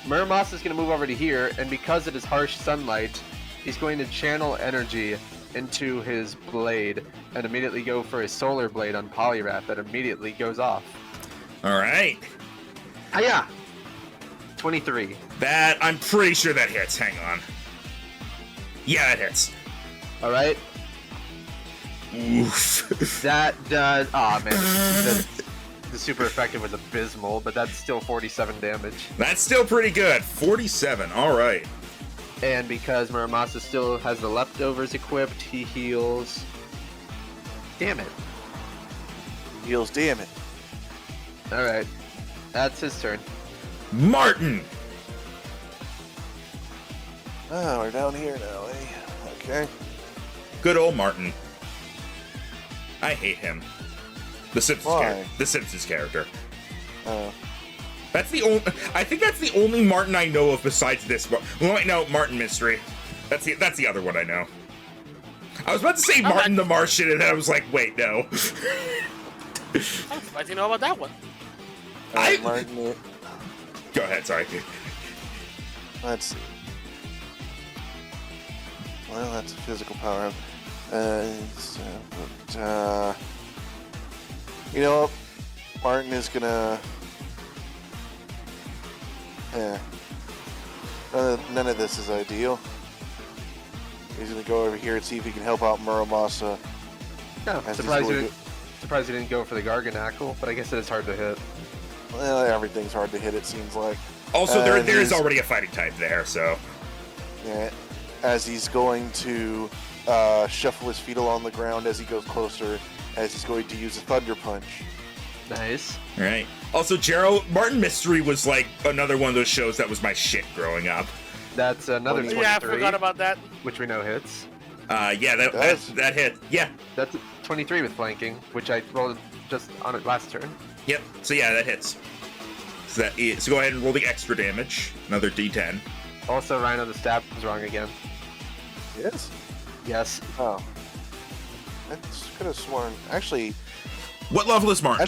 Murmasa is going to move over to here, and because it is harsh sunlight, he's going to channel energy into his blade and immediately go for his solar blade on Poliwrath that immediately goes off. All right. Hiya! 23. That, I'm pretty sure that hits. Hang on. Yeah, it hits. Alright. Oof. That does... Aw, man. The super effective was abysmal, but that's still 47 damage. That's still pretty good. 47. All right. And because Muramasa still has the leftovers equipped, he heals... Damn it. Heals, damn it. Alright. That's his turn. Martin. Oh, we're down here now, eh? Okay. Good old Martin. I hate him. The Why? Simpsons character. Oh. That's the only. I think that's the only Martin I know of besides this one. Well, wait, no, Martin Mystery. That's the other one I know. I was about to say Martin the Martian, and then I was like, wait, no. I'm surprised you know about that one. Martin, Go ahead, sorry. let's see. Well, that's a physical power. You know what? Martin is gonna. None of this is ideal. He's gonna go over here and see if he can help out Muramasa. Yeah, As he's surprised going you didn't go for the Garganackle, but I guess it is hard to hit. Well, everything's hard to hit, it seems like. Also, there is he's- already a fighting type there, so. Yeah, as he's going to shuffle his feet along the ground as he goes closer, as he's going to use a Thunder Punch. Nice. All right. Also, Jero, Martin Mystery was like another one of those shows that was my shit growing up. That's another 23, Yeah, I forgot about that. which we know hits. Yeah, that hit. Yeah. That's 23 with flanking, which I rolled just on it last turn. Yep. So yeah, that hits. So go ahead and roll the extra damage. Another D10. Also, Rhino, the stab was wrong again. Yes. Yes. Oh. I could have sworn. Actually, What level is Martin?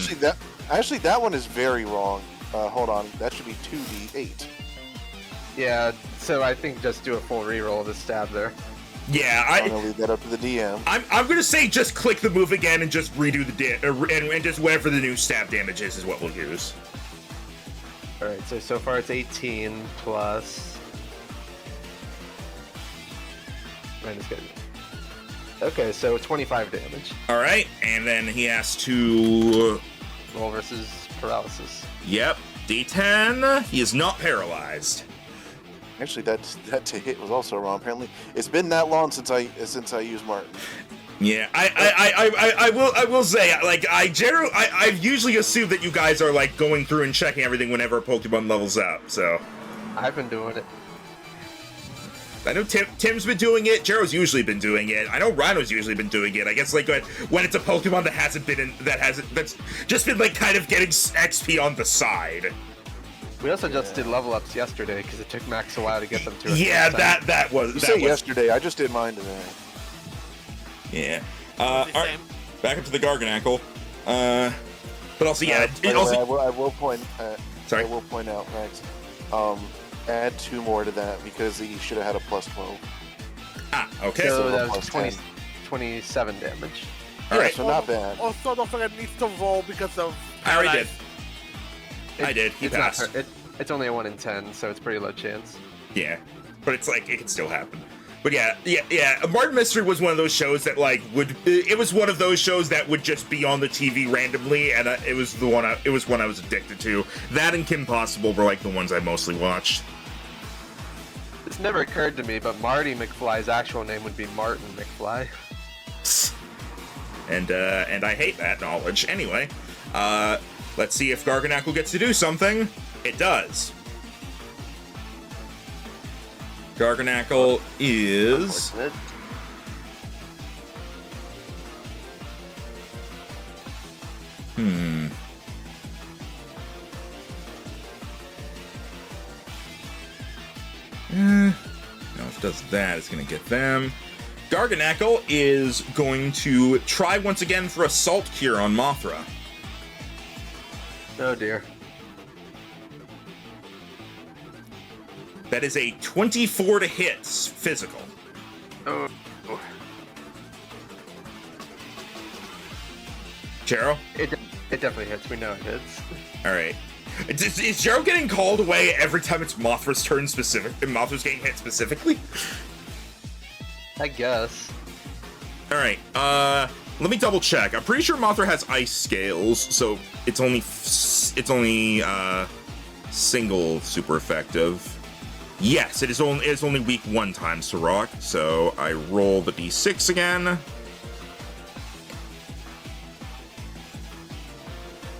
Actually, that one is very wrong. Hold on. That should be 2d8. Yeah, so I think just do a full reroll of the stab there. Yeah, I'm gonna leave that up to the DM. I'm gonna say just click the move again and just redo the and just whatever the new stab damage is what we'll use. Alright, so far it's 18 plus... Minus good. Okay, so 25 damage. All right, and then he has to. Roll versus paralysis. Yep, D10. He is not paralyzed. Actually, that to hit was also wrong. Apparently, it's been that long since I used Martin. Yeah, I will say, like, I've usually assumed that you guys are like going through and checking everything whenever a Pokemon levels up. So I've been doing it. I know Tim's been doing it. Jero's usually been doing it. I know Rhino's usually been doing it. I guess like when it's a Pokemon that hasn't been that's just been like kind of getting XP on the side. We also just did level ups yesterday because it took Max a while to get them to us. Yeah, that was. You that said was, yesterday. I just did mine today. Yeah. the All right, same. back up to the Garganackle. But also, yeah. By It the way, also, I will point. Sorry. I will point out, Max. Add 2 more to that because he should have had a plus 12. okay. So that was plus 20, 10. 27 damage. All right. So not bad. Also, don't forget needs to roll because of. I already did. Paralyzed. I did. He It's not passed. it's only a 1 in 10, so it's pretty low chance. Yeah, but it's like it can still happen. But yeah. Martin Mystery was one of those shows that like would. It was one of those shows that would just be on the TV randomly, and it was the one. It was one I was addicted to. That and Kim Possible were like the ones I mostly watched. This never occurred to me, but Marty McFly's actual name would be Martin McFly. And I hate that knowledge. Anyway, let's see if Garganackle gets to do something. It does. Garganackle is. Unfortunate. Now if it does that, it's gonna get them. Garganackle is going to try once again for a Salt Cure on Mothra. Oh dear. That is a 24 to hit physical. Oh. Jero? It definitely hits. We know it hits. All right. Is Jero getting called away every time it's Mothra's turn Mothra's getting hit specifically? I guess. All right. Let me double check. I'm pretty sure Mothra has ice scales, so it's only single super effective. Yes, it is only weak 1 times to rock. So I roll the d6 again.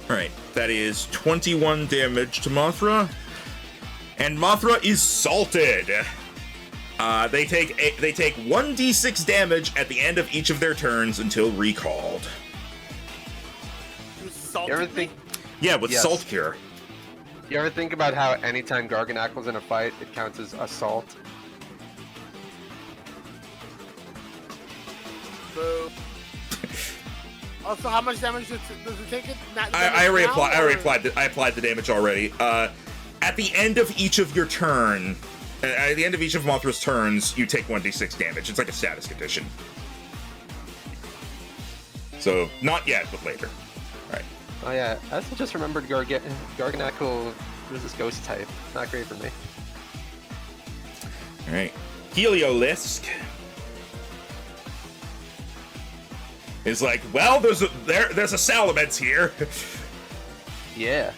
All right, that is 21 damage to Mothra, and Mothra is salted. They take 1d6 damage at the end of each of their turns until recalled. You salted You ever me? think? Yeah, with Yes. Salt Cure. You ever think about how anytime Garganackle's in a fight, it counts as assault? Boo. Also, how much damage does it take? I applied the damage already. At the end of each of your turn, at the end of each of Mothra's turns, you take 1d6 damage. It's like a status condition. So, not yet, but later. Alright. Oh yeah, I also just remembered Garganackle was this ghost type. Not great for me. Alright. Heliolisk is like, well, there's a Salamence here. Yeah.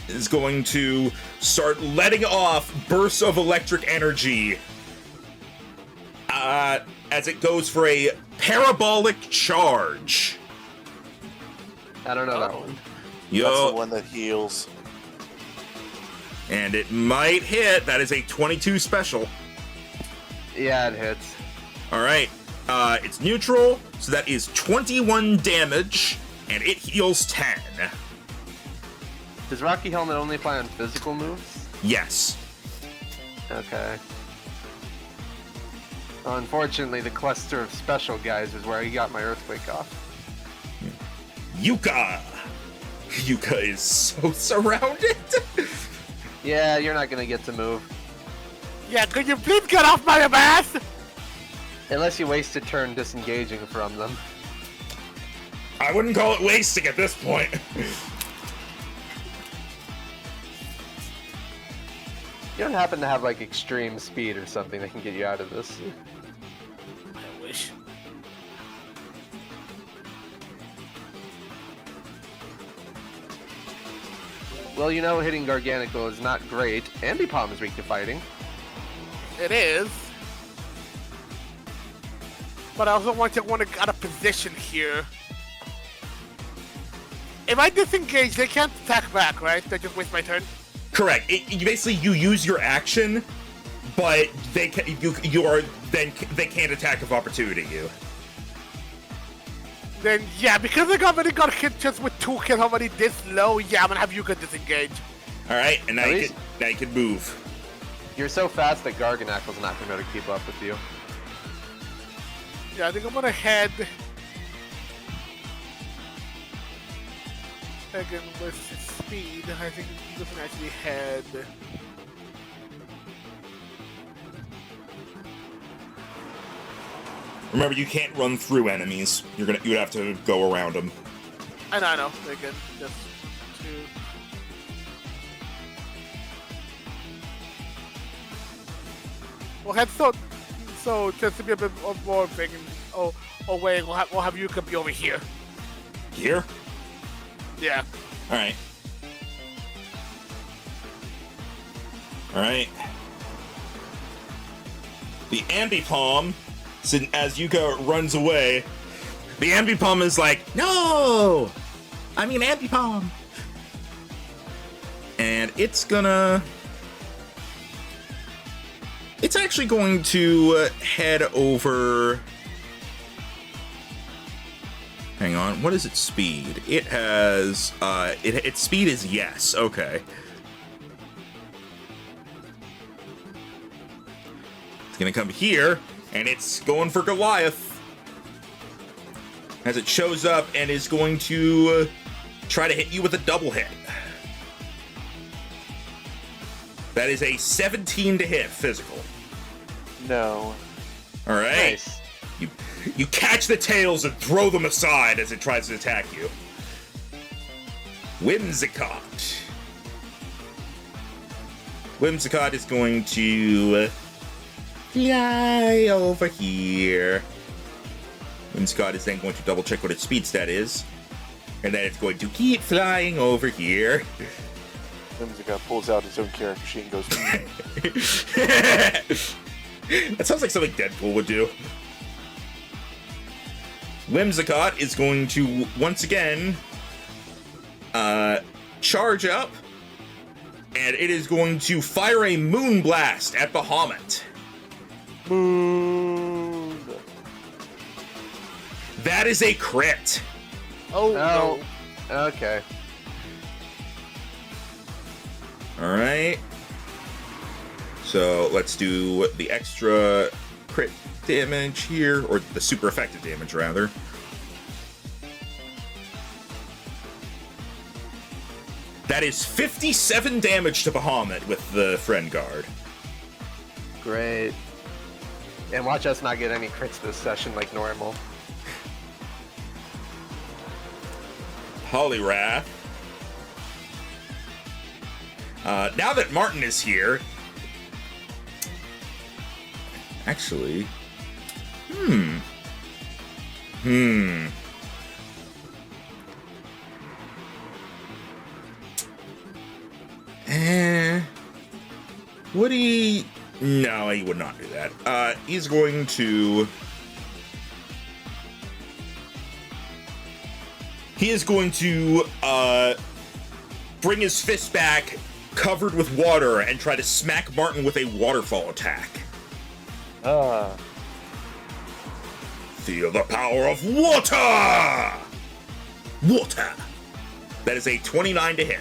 is going to start letting off bursts of electric energy as it goes for a parabolic charge. I don't know that one. That's the one that heals. And it might hit. That is a 22 special. Yeah, it hits. All right. It's neutral, so that is 21 damage, and it heals 10. Does Rocky Helmet only apply on physical moves? Yes. Okay. Unfortunately, the cluster of special guys is where he got my earthquake off. Yuka! Yuka is so surrounded. Yeah, you're not gonna get to move. Yeah, could you please get off my ass? Unless you waste a turn disengaging from them. I wouldn't call it wasting at this point. You don't happen to have like extreme speed or something that can get you out of this? I wish. Well, you know hitting Garganical is not great. Ambipom is weak to fighting. It is. But I also want to get out of position here. If I disengage, they can't attack back, right? They just waste my turn. Correct. Basically, you use your action, but they can't attack of opportunity you. Then yeah, because I already got hit just with 2 kills already this low. Yeah, I'm gonna have Yuka disengage. All right, and now At you least- can move. You're so fast that Garganacle's not gonna be able to keep up with you. Yeah, I think I'm gonna head again with speed. I think you can actually head. Remember, you can't run through enemies. You would have to go around them. I know. Again, just to. Well, head so just to be a bit more big and wait, we'll have Yuka be over here. Here? Yeah. All right. All right. The Ambipom, as Yuka runs away, the Ambipom is like, no! I mean Ambipom! And it's gonna... It's actually going to head over... Hang on, what is its speed? It has, its speed is yes, okay. It's gonna come here, and it's going for Goliath. As it shows up and is going to try to hit you with a double hit. That is a 17 to hit physical. No. All right. Nice. You catch the tails and throw them aside as it tries to attack you. Whimsicott. Whimsicott is going to fly over here. Whimsicott is then going to double check what its speed stat is. And then it's going to keep flying over here. Whimsicott pulls out his own character sheet and goes, That sounds like something Deadpool would do. Whimsicott is going to, once again, charge up, and it is going to fire a Moonblast at Bahamut. Moon. That is a crit. Oh no. Okay. All right. So let's do the extra crit damage here, or the super effective damage, rather. That is 57 damage to Bahamut with the Friend Guard. Great. And watch us not get any crits this session like normal. Poliwrath. Now that Martin is here... Actually... Would he? No, he would not do that. He's going to... He is going to, bring his fist back, covered with water, and try to smack Martin with a waterfall attack. Feel the power of water! Water! That is a 29 to hit.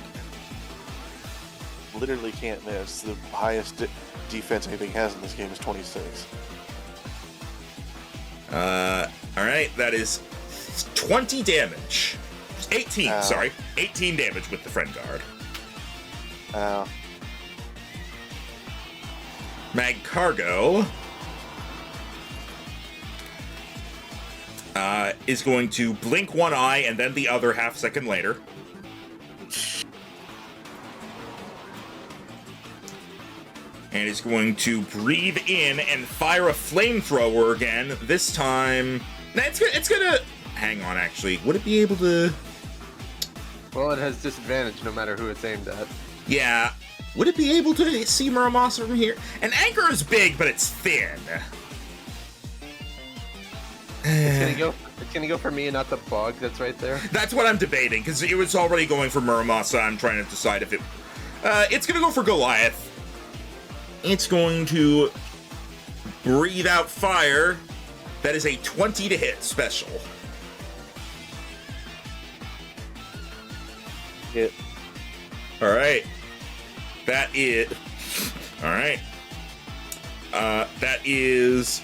Literally can't miss. The highest defense anything has in this game is 26. Alright, that is 20 damage. 18, Ow. sorry. 18 damage with the friend guard. Mag Cargo is going to blink one eye and then the other half second later. And is going to breathe in and fire a flamethrower again. This time... Nah, it's gonna... Hang on, actually. Would it be able to... Well, it has disadvantage no matter who it's aimed at. Yeah. Would it be able to see Muramasa from here? An anchor is big, but it's thin. It's gonna go for me and not the bug that's right there. That's what I'm debating, because it was already going for Muramasa. I'm trying to decide if it... it's gonna go for Goliath. It's going to breathe out fire. That is a 20 to hit special. Hit. All right. That is... All right. That is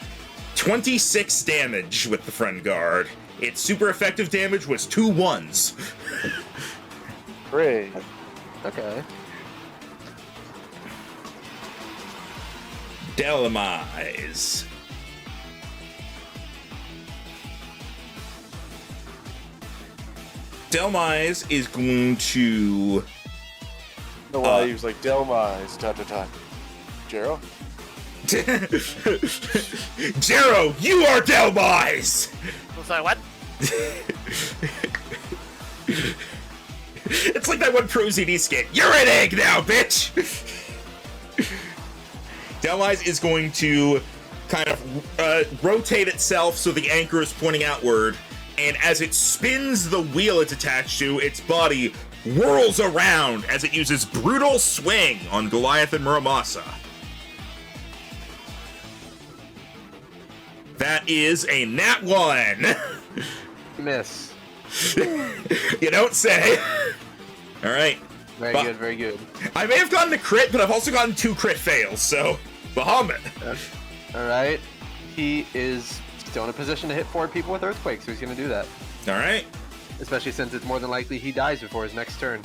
26 damage with the friend guard. Its super effective damage was 2 1s. Great. Okay. Delamise. Delamise is going to... No, why he was like, Delmise, dot. Jero? Jero, you are Delamise! I'm sorry, what? It's like that one Pro ZD skit. You're an egg now, bitch! Delamise is going to kind of rotate itself so the anchor is pointing outward, and as it spins the wheel it's attached to, its body whirls around as it uses Brutal Swing on Goliath and Muramasa. That is a nat 1. Miss. You don't say. All right. Very good, very good. I may have gotten a crit, but I've also gotten 2 crit fails, so Bahamut. Alright. He is still in a position to hit 4 people with Earthquake, so he's going to do that. All right. Especially since it's more than likely he dies before his next turn.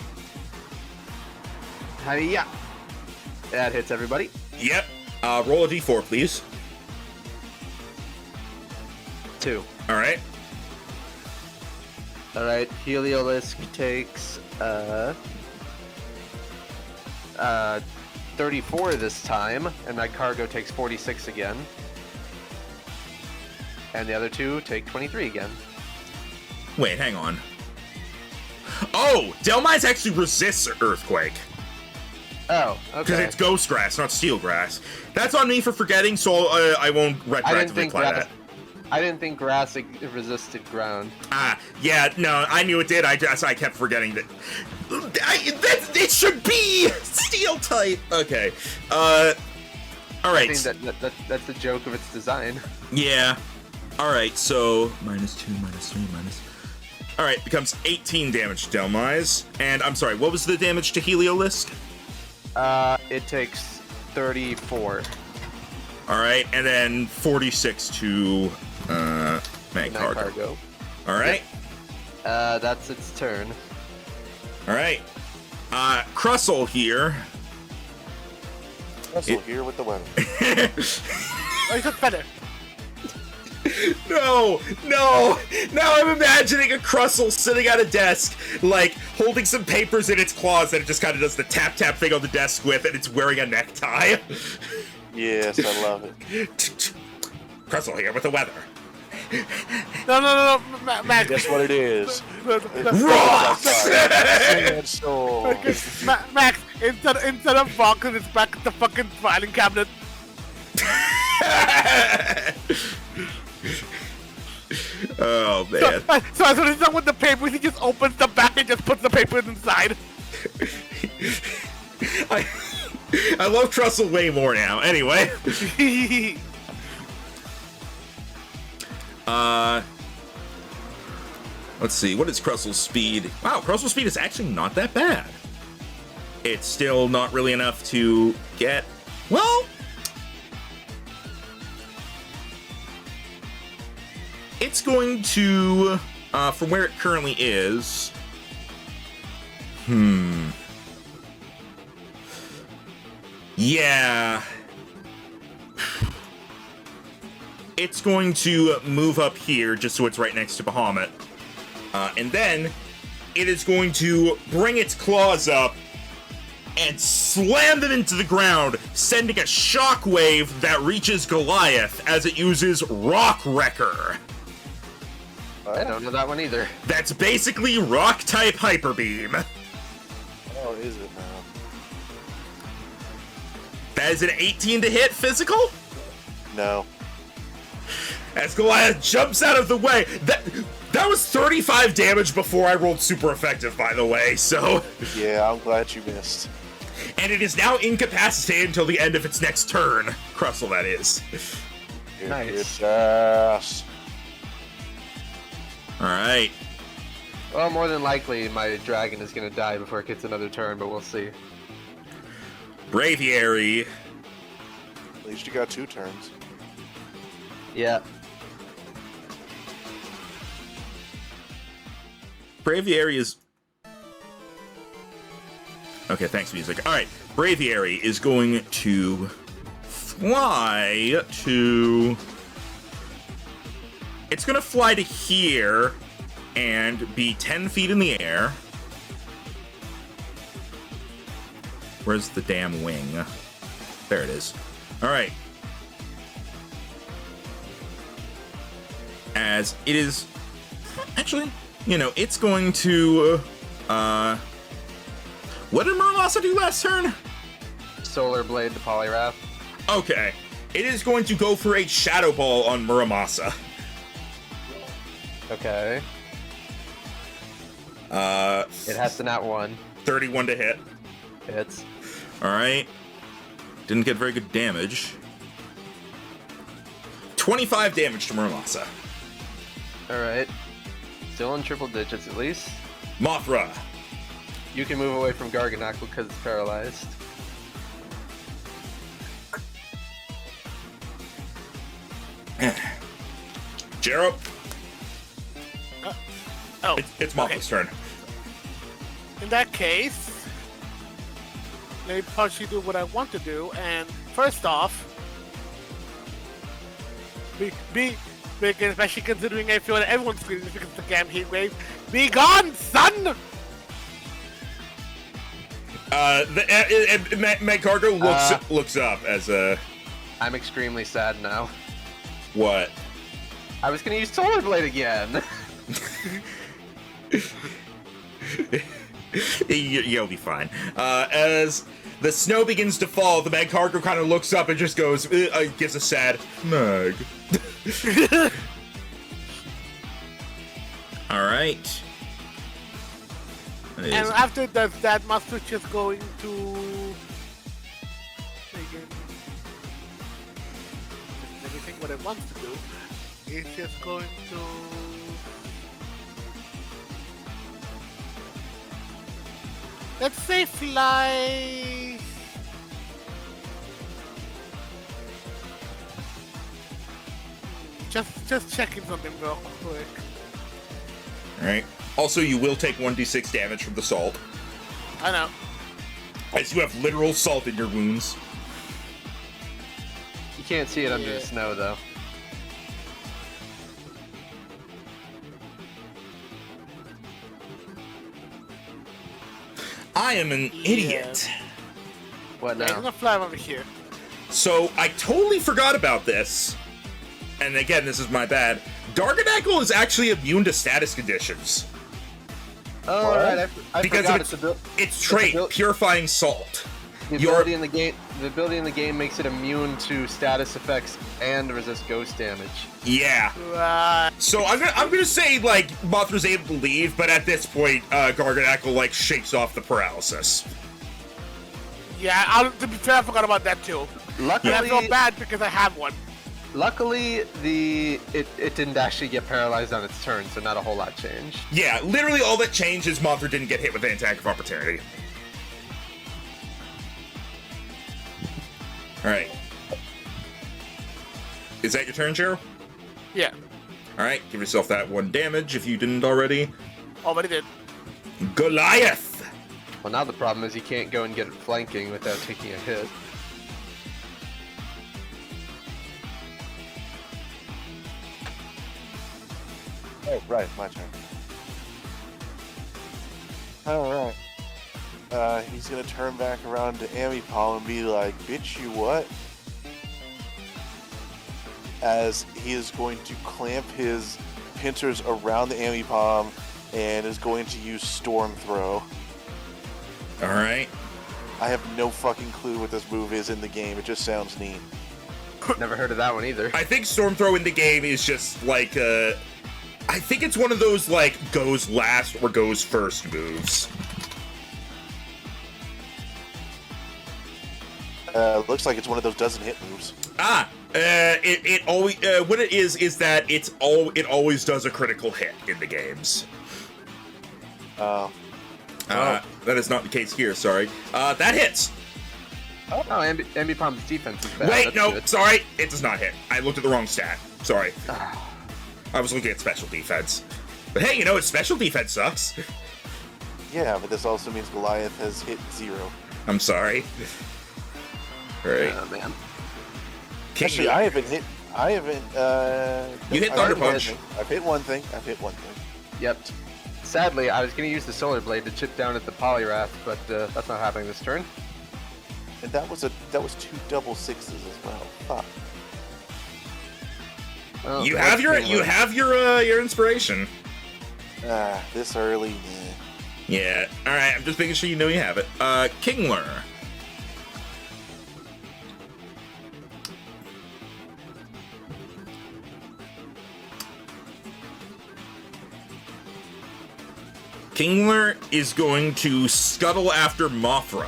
Hiya! That hits everybody. Yep. Roll a d4, please. 2. All right. Alright, Heliolisk takes 34 this time, and my cargo takes 46 again. And the other 2 take 23 again. Wait, hang on. Oh, Delamise actually resists Earthquake. Oh, okay. Because it's Ghost Grass, not Steel Grass. That's on me for forgetting, so I won't retroactively apply that. I didn't think grass resisted ground. Yeah, no, I knew it did. I kept forgetting that. It should be Steel type. Okay. All right. I think that's the joke of its design. Yeah. All right. So -2, -3, minus. All right, becomes 18 damage to Delamise. And I'm sorry, what was the damage to Heliolisk? It takes 34. All right, and then 46 to Mag Cargo. All right. Yep. That's its turn. All right. Crustle here. Russell here with the weapon. Oh, you took better. No! Now I'm imagining a Crustle sitting at a desk, like, holding some papers in its claws that it just kind of does the tap-tap thing on the desk with, and it's wearing a necktie. Yes, I love it. Crustle here with the weather. No, Max. Guess what it is? Rocks! Sand sword. Max, instead of boxing, it's back at the fucking filing cabinet. Oh man. So as soon as he's done with the papers, he just opens the back and just puts the papers inside. I love Trussell way more now. Anyway. Let's see. What is Crussel's speed? Wow, Crussel's speed is actually not that bad. It's still not really enough to get... Well... It's going to... from where it currently is... Yeah... It's going to move up here just so it's right next to Bahamut. And then it is going to bring its claws up and slam them into the ground, sending a shockwave that reaches Goliath as it uses Rock Wrecker. I don't know that one either. That's basically Rock-type Hyper Beam. Oh, is it now? That is an 18 to hit physical? No. As Goliath jumps out of the way. That was 35 damage before I rolled super effective, by the way, so... Yeah, I'm glad you missed. And it is now incapacitated until the end of its next turn. Crussell, that is. Nice. Yes. Alright. Well, more than likely, my dragon is going to die before it gets another turn, but we'll see. Braviary. At least you got 2 turns. Yeah. Braviary is... Okay, thanks, music. Alright, Braviary is going to fly to... It's going to fly to here and be 10 feet in the air. Where's the damn wing? There it is. Alright. As it is... Actually... You know, it's going to, what did Muramasa do last turn? Solar Blade to Poliwrath. Okay. It is going to go for a Shadow Ball on Muramasa. Okay. It has to not 1. 31 to hit. Hits. Alright. Didn't get very good damage. 25 damage to Muramasa. Alright. Still in triple digits at least. Mothra. You can move away from Garganackle because it's paralyzed. Jero. Oh, It's Mothra's turn. in that case, let me partially do what I want to do. And first off, especially considering I feel that everyone's screaming because of the damn heat wave. Be gone, son! Magcargo looks up as a... I'm extremely sad now. What? I was gonna use Solar Blade again. You'll be fine. As the snow begins to fall, the Magcargo kind of looks up and just goes, gives a sad Mag. Alright. And after that, Master just going to... Let me think what it wants to do. It's just going to... Let's say fly... Just checking something real quick. Alright. Also, you will take 1d6 damage from the salt, I know. as you have literal salt in your wounds. You can't see it under the snow though. I am an idiot. What Yeah, I'm now? gonna fly over here. So, I totally forgot about this. And again, this is my bad. Garganackle is actually immune to status conditions. Oh, right. I Because forgot it's trait, abil- purifying salt. the ability in the game. The ability in the game makes it immune to status effects and resist ghost damage. Yeah. Right. So I'm gonna say like Mothra's able to leave, but at this point, Garganackle like shakes off the paralysis. Yeah, to be fair, I forgot about that too. Luckily, And I feel bad because I have one. luckily it didn't actually get paralyzed on its turn, so not a whole lot changed. Yeah, literally all that changed is Mothra didn't get hit with an attack of opportunity. All right. Is that your turn, Cheryl? Yeah, All right, give yourself that 1 damage if you didn't already. already did. Goliath! Well, now the problem is you can't go and get it flanking without taking a hit. Oh, right, my turn. Alright. He's gonna turn back around to Amipal and be like, bitch, you what? As he is going to clamp his pincers around the Amipalm and is going to use Storm Throw. All right. I have no fucking clue what this move is in the game. It just sounds neat. Never heard of that one either. I think Storm Throw in the game is just like, I think it's one of those like goes last or goes first moves. Looks like it's one of those doesn't hit moves. It always what it is that it always does a critical hit in the games. That is not the case here. Sorry. That hits. Oh, Ambipom's defense is bad. Wait, That's no, good. sorry, it does not hit. I looked at the wrong stat. Sorry. I was looking at special defense. But hey, you know what? Special defense sucks. Yeah, but this also means Goliath has hit 0. I'm sorry. All right. Oh, man. Actually, I haven't. You hit I've Thunder one Punch. thing. I've hit one thing. Yep. Sadly, I was going to use the Solar Blade to chip down at the Polyrath, but that's not happening this turn. And that was 2 double 6s as well. Fuck. Well, You that's have your inspiration. This early. Yeah. All right. I'm just making sure you know you have it. Kingler. Kingler is going to scuttle after Mothra.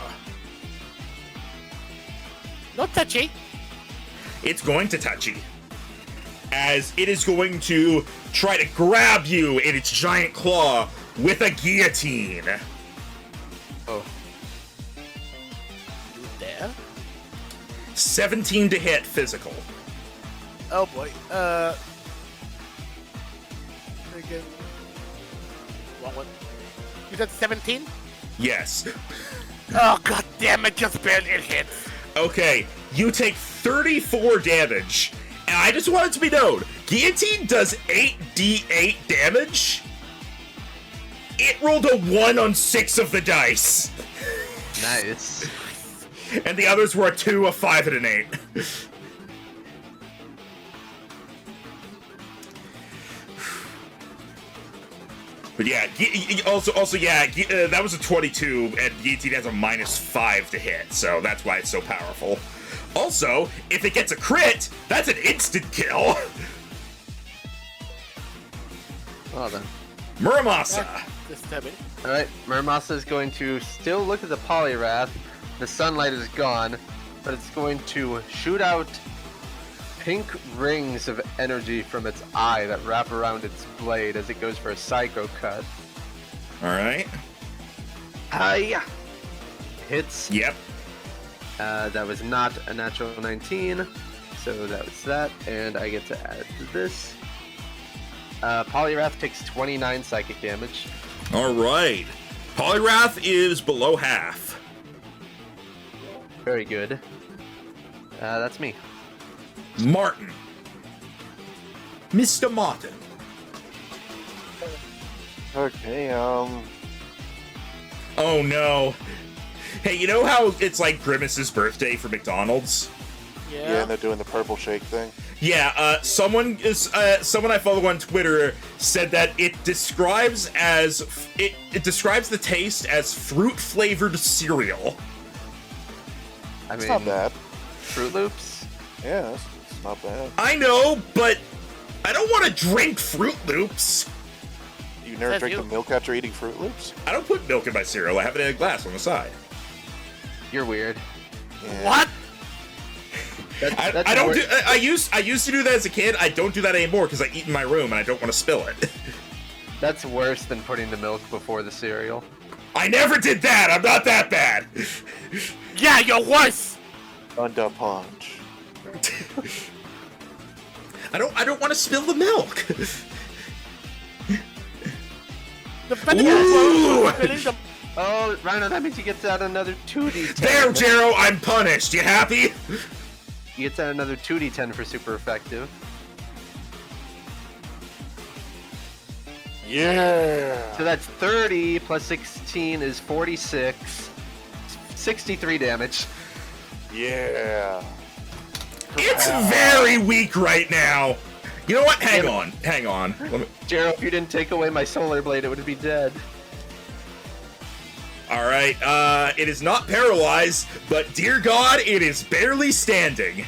No touchy. It's going to touchy. As it is going to try to grab you in its giant claw with a guillotine. Oh. You there? 17 to hit physical. Oh boy. Again. Wrong one. You said 17? Yes. Oh god damn it! Just barely it hits. Okay, you take 34 damage. And I just want it to be known, guillotine does 8d8 damage. It rolled a 1 on 6 of the dice. Nice. And the others were a 2, a 5, and an 8. But yeah, also yeah, that was a 22, and guillotine has a -5 to hit, so that's why it's so powerful. Also, if it gets a crit, that's an instant kill. Well then. Muramasa. Disturbing. Alright, Muramasa is going to still look at the Polyrath. The sunlight is gone, but it's going to shoot out pink rings of energy from its eye that wrap around its blade as it goes for a Psycho Cut. Alright. Hiya! Hits. Yep. That was not a natural 19, so that was that, and I get to add to this. Polyrath takes 29 psychic damage. Alright. Polyrath is below half. Very good. That's me. Martin. Mr. Martin. Okay, Oh no. Hey, you know how it's like Grimace's birthday for McDonald's? yeah, and they're doing the purple shake thing. Someone I follow on Twitter said that it describes the taste as fruit flavored cereal. I mean, It's not bad. Fruit Loops. Yeah, it's not bad. I know, but I don't want to drink Fruit Loops. You never Says drink you. the milk after eating Fruit Loops? I don't put milk in my cereal. I have it in a glass on the side. You're weird. Yeah. What? That's I don't wor- do. I used to do that as a kid. I don't do that anymore because I eat in my room and I don't want to spill it. That's worse than putting the milk before the cereal. I never did that. I'm not that bad. Yeah, you're worse. Under punch. I don't want to spill the milk. Depending Ooh. on spilling the Oh, Rhino, that means he gets out another 2d10. There, Jero. I'm punished. You happy? He gets out another 2d10 for super effective. Yeah. So that's 30 plus 16 is 46. 63 damage. Yeah. It's very weak right now. You know what? Hang on. Let me... Jero, if you didn't take away my solar blade, it would be dead. All right. It is not paralyzed, but dear God, it is barely standing.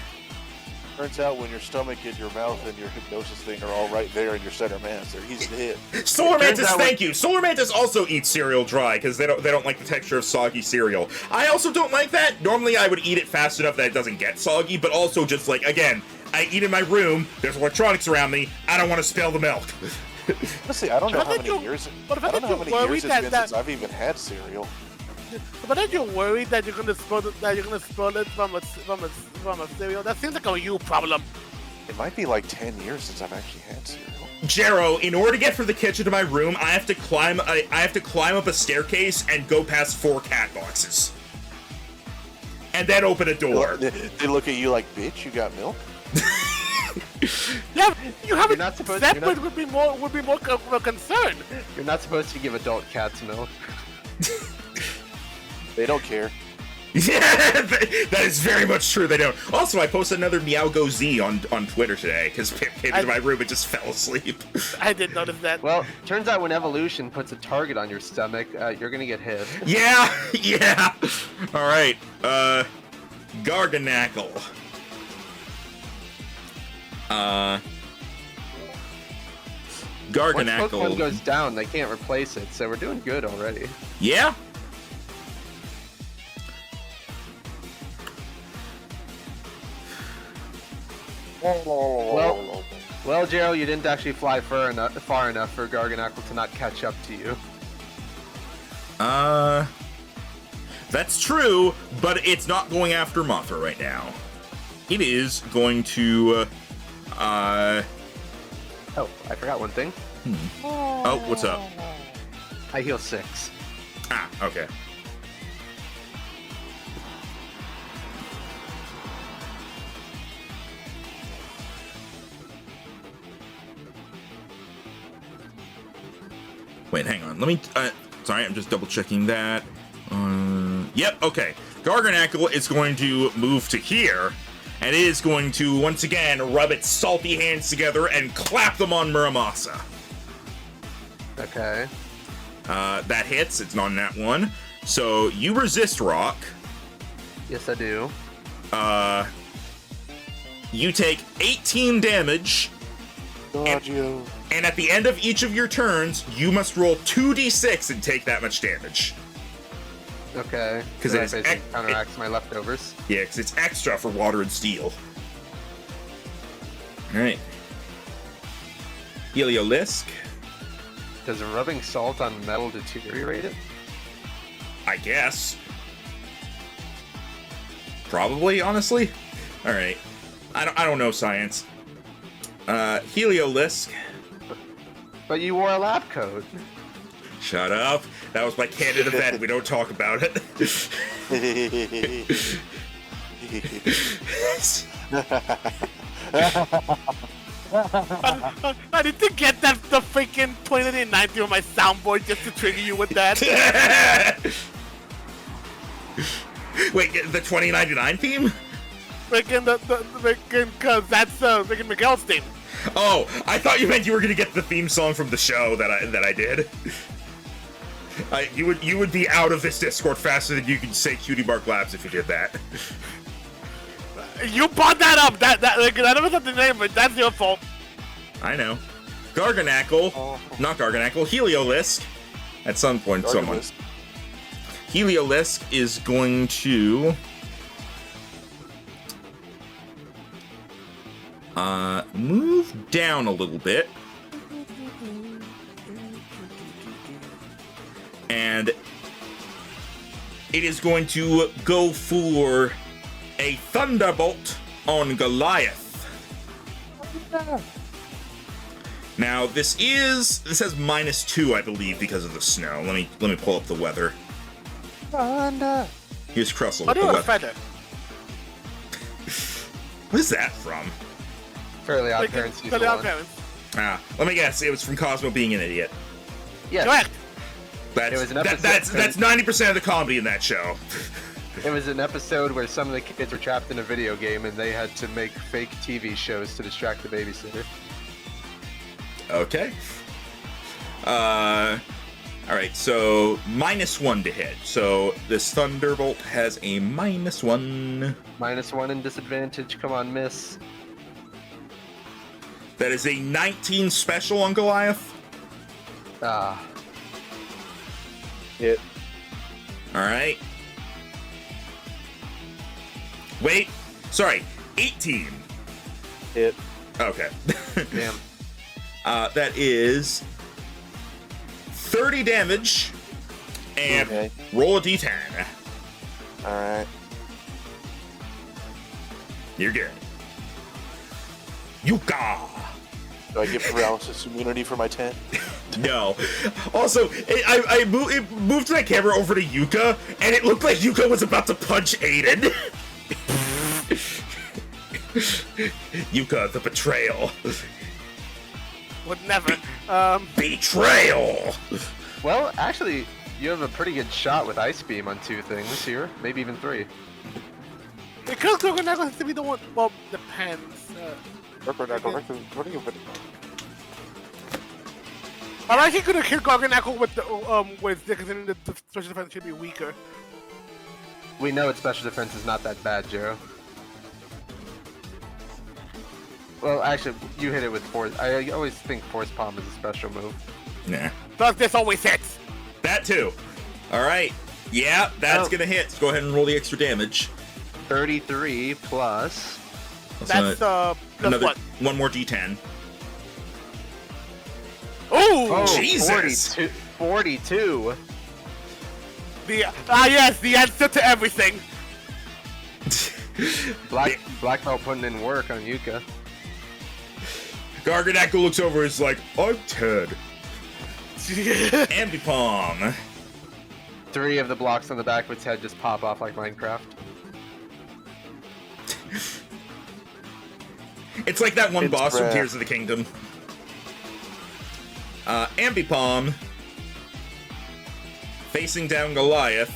Turns out when your stomach and your mouth and your hypnosis thing are all right there in your center mass, they're easy to hit. Solar Turns Mantis, out thank you. Solar Mantis also eats cereal dry because they don't like the texture of soggy cereal. I also don't like that. Normally, I would eat it fast enough that it doesn't get soggy, but also just like again, I eat in my room. There's electronics around me. I don't want to spill the milk. Honestly, I don't know But how then many you- years. but I don't know how then many you worry years it's that- been that- since I've even had cereal. But then you're worried that you're gonna spoil it from a cereal. That seems like a you problem. It might be like 10 years since I've actually had cereal. Jero, in order to get from the kitchen to my room, I have to climb up a staircase and go past 4 cat boxes, and then open a door. They look at you like, bitch, you got milk? Yeah, you haven't. not supposed- That you're not- would be more of a concern. You're not supposed to give adult cats milk. They don't care. Yeah, that is very much true. They don't. Also, I posted another Meow Go Z on Twitter today because Pip came into my room and just fell asleep. I did notice that. Well, turns out when evolution puts a target on your stomach, you're gonna get hit. Yeah. All right. Garganackle. Once Garganackle. Pokemon goes down, they can't replace it, so we're doing good already. Yeah. Well, Jero, you didn't actually fly far enough for Garganackle to not catch up to you. That's true, but it's not going after Mothra right now. It is going to, Oh, I forgot one thing. Oh, what's up? I heal 6. Ah, okay. Wait, hang on. Let me, sorry, I'm just double checking that. Yep, okay. Garganackle is going to move to here, and it is going to, once again, rub its salty hands together and clap them on Muramasa. Okay. That hits. It's not in that one. So you resist rock. Yes, I do. You take 18 damage, God, you. and at the end of each of your turns, you must roll 2d6 and take that much damage. Okay. 'Cause So it that is basically counteracts my leftovers. Yeah, because it's extra for water and steel. Alright. Heliolisk, Does rubbing salt on metal deteriorate it? I guess. Probably, honestly. Alright. I don't know science. Heliolisk. But you wore a lab coat. Shut up. That was my canon event. We don't talk about it. I need to get the freaking 2090 on my soundboard just to trigger you with that. Wait, the 2099 theme? because that's freaking Miguel's team. Oh, I thought you meant you were gonna get the theme song from the show that I did. You would be out of this Discord faster than you could say Cutie Bark Labs if you did that. You brought that up. That never said the name, but that's your fault. I know. Garganackle, not Garganackle, Heliolisk. At some point, someone. Heliolisk is going to move down a little bit. And it is going to go for a Thunderbolt on Goliath. Now this has -2, I believe, because of the snow. Let me pull up the weather. Thunder. Here's Crustle What with the do a weather. feather? What is that from? Fairly Odd Parents season Fairly Odd 1. Parents. Let me guess. It was from Cosmo being an idiot. Yes. Correct. That's It was an episode- that's 90% of the comedy in that show. It was an episode where some of the kids were trapped in a video game and they had to make fake TV shows to distract the babysitter. Okay. All right. So -1 to hit. So this Thunderbolt has a -1. -1 in disadvantage. Come on, miss. That is a 19 special on Goliath. Ah. Hit. All right. Wait. Sorry. 18. Hit. Okay. Damn. That is 30 damage. And Okay. roll a d10. Alright. You're good. Yuka! Do I get paralysis immunity for my 10? No. Also, it moved my camera over to Yuka, and it looked like Yuka was about to punch Aiden. Yuka, the betrayal. Would never. Betrayal! Well, actually, you have a pretty good shot with Ice Beam on 2 things here. Maybe even 3. Because Gorgonagle has to be the one. Well, depends. I like he could have killed Gorgonagle with the considering the special defense should be weaker. We know its special defense is not that bad, Jero. Well, actually, you hit it with Force. I always think Force Palm is a special move. Nah. Plus, this always hits. That too. Alright. Yeah, that's Oh. gonna hit. So go ahead and roll the extra damage. 33 plus... That's plus another what? one more d10. Ooh! Oh, Jesus. 42. Yes, the answer to everything. Black Belt putting in work on Yuka. Garganackle looks over and is like, I'm Ted. Ambipom. 3 of the blocks on the back of its head just pop off like Minecraft. It's like that one It's boss from rare. Tears of the Kingdom. Ambipom. Facing down Goliath.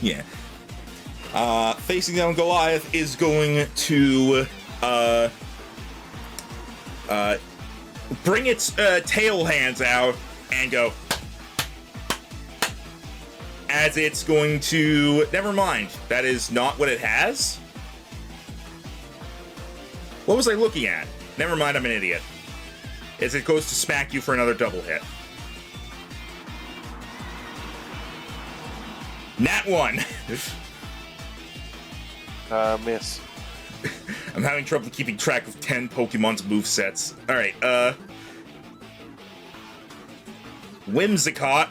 Yeah. Facing down Goliath is going to bring its tail hands out and go. As it's going to... Never mind. That is not what it has. What was I looking at? Never mind, I'm an idiot. As it goes to smack you for another double hit. Nat 1. Miss. I'm having trouble keeping track of 10 Pokemon's movesets. Alright, Whimsicott.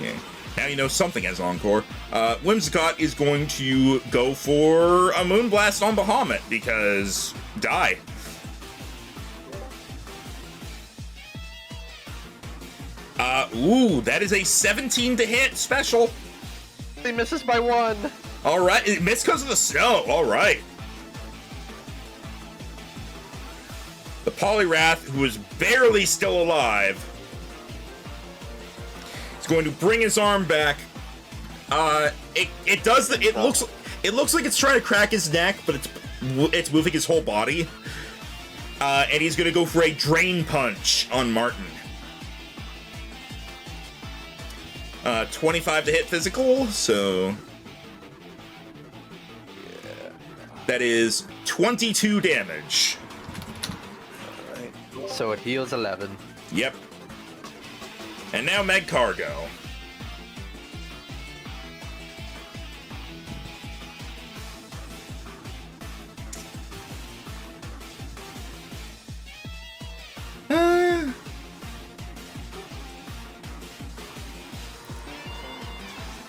Yeah. Now you know something has Encore. Whimsicott is going to go for a Moonblast on Bahamut, because die. Ooh, that is a 17 to hit special. He misses by 1. Alright, it missed because of the snow. Alright. The Polyrath, who is barely still alive, is going to bring his arm back. It does the. It looks like it's trying to crack his neck, but it's moving his whole body. And he's gonna go for a drain punch on Martin. 25 to hit physical, so that is 22 damage. So it heals 11. Yep. And now Meg Cargo.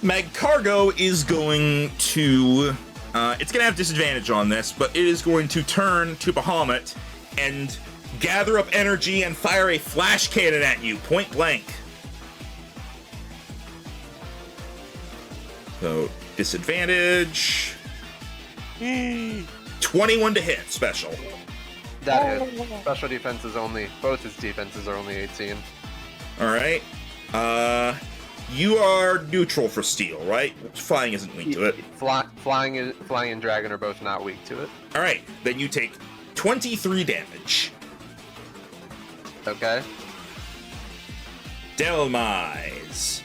Meg Cargo is going to... it's going to have disadvantage on this, but it is going to turn to Bahamut and gather up energy and fire a flash cannon at you, point blank. So, disadvantage. 21 to hit, special. That hit. Special defense is only... Both his defenses are only 18. Alright. You are neutral for steel, right? Flying isn't weak to it. Flying and dragon are both not weak to it. Alright, then you take 23 damage. Okay. Delmise.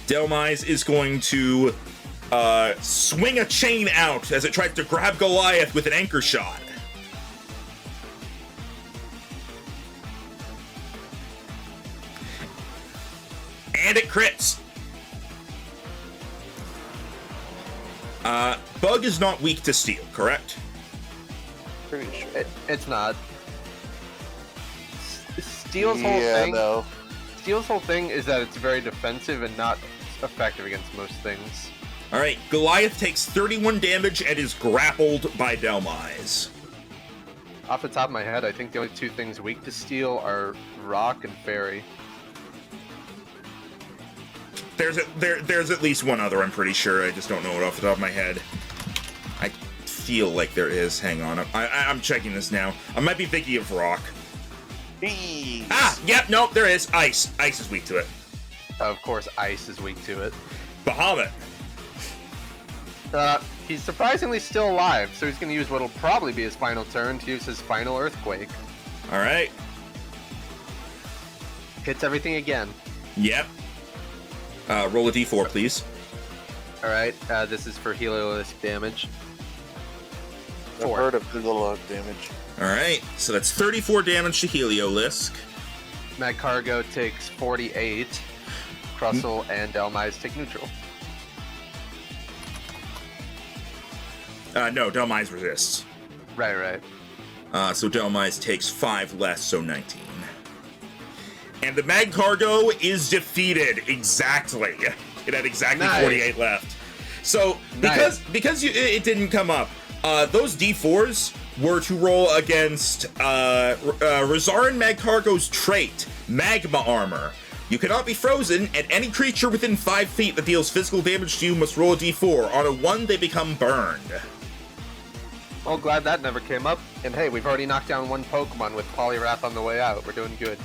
Delmise is going to swing a chain out as it tries to grab Goliath with an anchor shot. And it crits. Bug is not weak to steel, correct? Pretty sure. It's not. Steel's whole Yeah, thing. no. Steel's whole thing is that it's very defensive and not effective against most things. Alright, Goliath takes 31 damage and is grappled by Delmise. Off the top of my head, I think the only two things weak to steel are rock and fairy. There's at least one other, I'm pretty sure. I just don't know it off the top of my head. I feel like there is. Hang on. I'm checking this now. I might be thinking of rock. Bees. Ah! Yep, nope, there is. Ice. Ice is weak to it. Of course, ice is weak to it. Bahamut. He's surprisingly still alive, so he's going to use what'll probably be his final turn to use his final earthquake. Alright. Hits everything again. Yep. Roll a d4, please. Alright, this is for Heliolisk damage. I've heard of little damage. Alright, so that's 34 damage to Heliolisk. Mad Cargo takes 48. Crustle and Delmise take neutral. No, Delmise resists. Right. So Delmise takes 5 less, so 19. And the Mag Cargo is defeated. Exactly. It had exactly Nice. 48 left. So because it didn't come up, those D4s were to roll against Resara and Mag Cargo's trait, Magma Armor. You cannot be frozen, and any creature within 5 feet that deals physical damage to you must roll a D4. On a 1, they become burned. Well, glad that never came up. And hey, we've already knocked down one Pokemon with Poliwrath on the way out. We're doing good.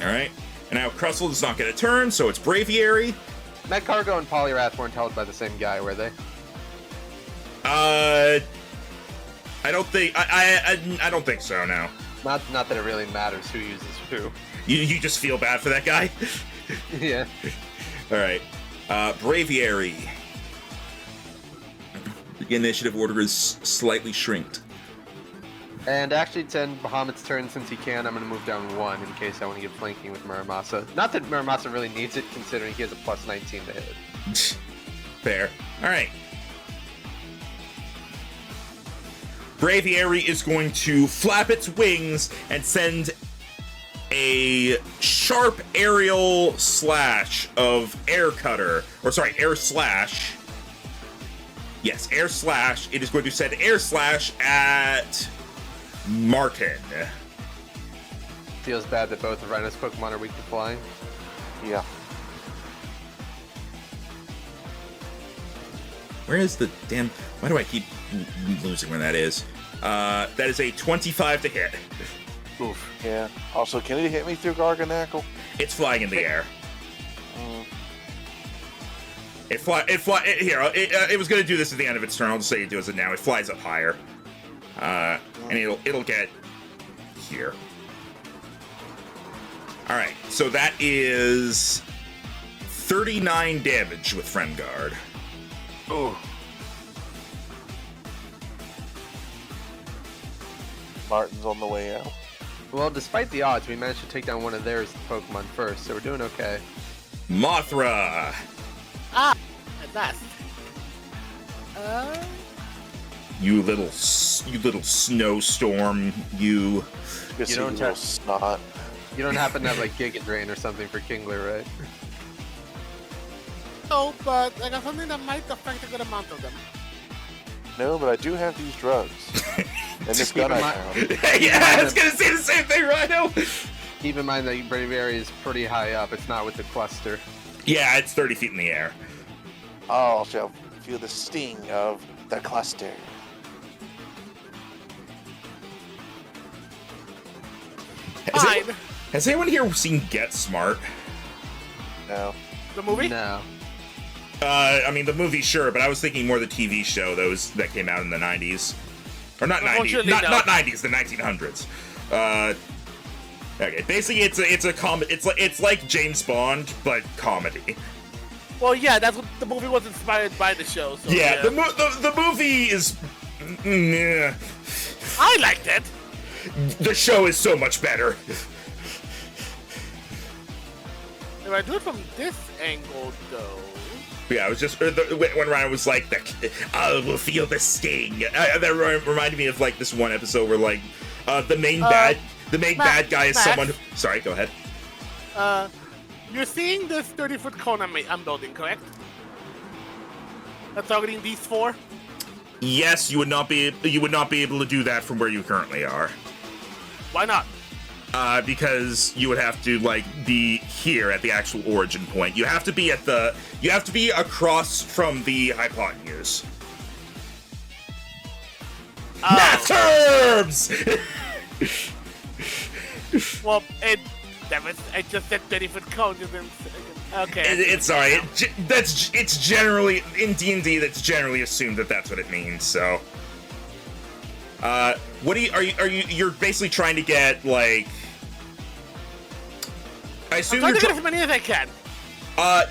Alright. And now Crustle does not get a turn, so it's Braviary. Mad Cargo and Poliwrath weren't held by the same guy, were they? I don't think I don't think so. No. Not that it really matters who uses who. You just feel bad for that guy. Yeah. All right. Braviary. The initiative order is slightly shrinked. And actually, to end Bahamut's turn, since he can, I'm going to move down 1 in case I want to get flanking with Muramasa. Not that Muramasa really needs it, considering he has a plus 19 to hit. Fair. All right. Braviary is going to flap its wings and send a sharp aerial slash of air cutter, or sorry, air slash. Yes, air slash. It is going to send air slash at Martin. Feels bad that both of Rhino's Pokemon are weak to flying. Yeah. Where is the damn... Why do I keep losing where that is? That is a 25 to hit. Oof. Yeah. Also, can it hit me through Garganackle? It's flying in the air. Mm. It was gonna do this at the end of its turn. I'll just say it does it now. It flies up higher. And it'll get here. Alright, so that is 39 damage with Friend Guard. Oh. Martin's on the way out. Well, despite the odds, we managed to take down one of theirs Pokemon first, so we're doing okay. Mothra! At last. You little snowstorm, you. You don't little have- snot. You don't happen to have like Giga Drain or something for Kingler, right? No, but I got something that might affect a good amount of them. No, but I do have these drugs. And this Keep gun in I mind- found. Yeah, I was gonna say the same thing, Rhino! Keep in mind that Braviary is pretty high up. It's not with the cluster. Yeah, it's 30 feet in the air. All shall feel the sting of the cluster. Fine. Has anyone here seen Get Smart? No. The movie? No. I mean, the movie, sure, but I was thinking more the TV show that came out in the 90s. Or not 90s, Unfortunately, not no. 90s, the 1900s. Okay, basically it's a comedy. It's like James Bond, but comedy. Well, yeah, that's what the movie was inspired by the show. So, Yeah, the movie is. Meh. I liked it. The show is so much better. If I do it from this angle, though. Yeah, I was just when Ryan was like, "I will feel the sting." That reminded me of like this one episode where like the main bad Max, guy is Max. someone. Sorry, go ahead. You're seeing this 30-foot cone I'm building, correct? That's targeting these four. Yes, you would not be able to do that from where you currently are. Why not? Because you would have to like be here at the actual origin point. You have to be across from the hypotenuse. Math terms. Well, I just said 30-foot cone. Okay. It's sorry. It's generally in D&D. That's generally assumed that that's what it means. So, what are you? You're basically trying to get like. I assume I'm you're trying to get as many as I can.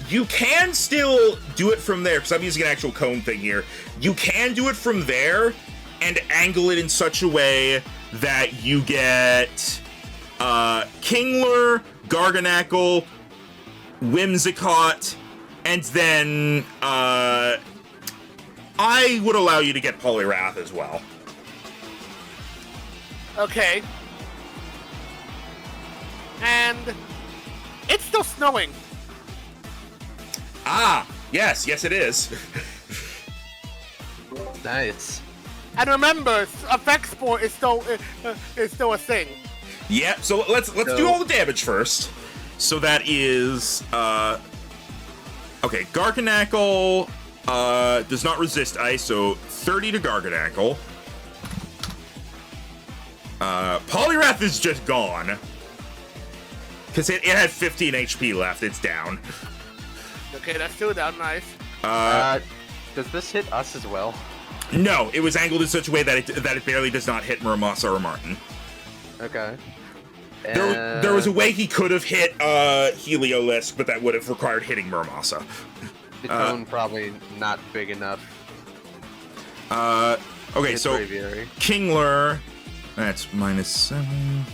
You can still do it from there because I'm using an actual cone thing here. You can do it from there and angle it in such a way that you get Kingler, Garganackle, Whimsicott, and then I would allow you to get Poliwrath as well. Okay. And it's still snowing. Ah, yes, it is. Nice. And remember, effect sport is still a thing. Yep. So let's do all the damage first. So that is okay. Garganackle does not resist ice, so 30 to Garganackle. Poliwrath is just gone because it had 15 HP left. It's down. Okay, that's still down. Nice. Does this hit us as well? No, it was angled in such a way that it barely does not hit Muramasa or Martin. Okay. There was a way he could have hit Heliolisk, but that would have required hitting Muramasa. The cone probably not big enough. Okay, Hit so Braviary. Kingler, that's -7.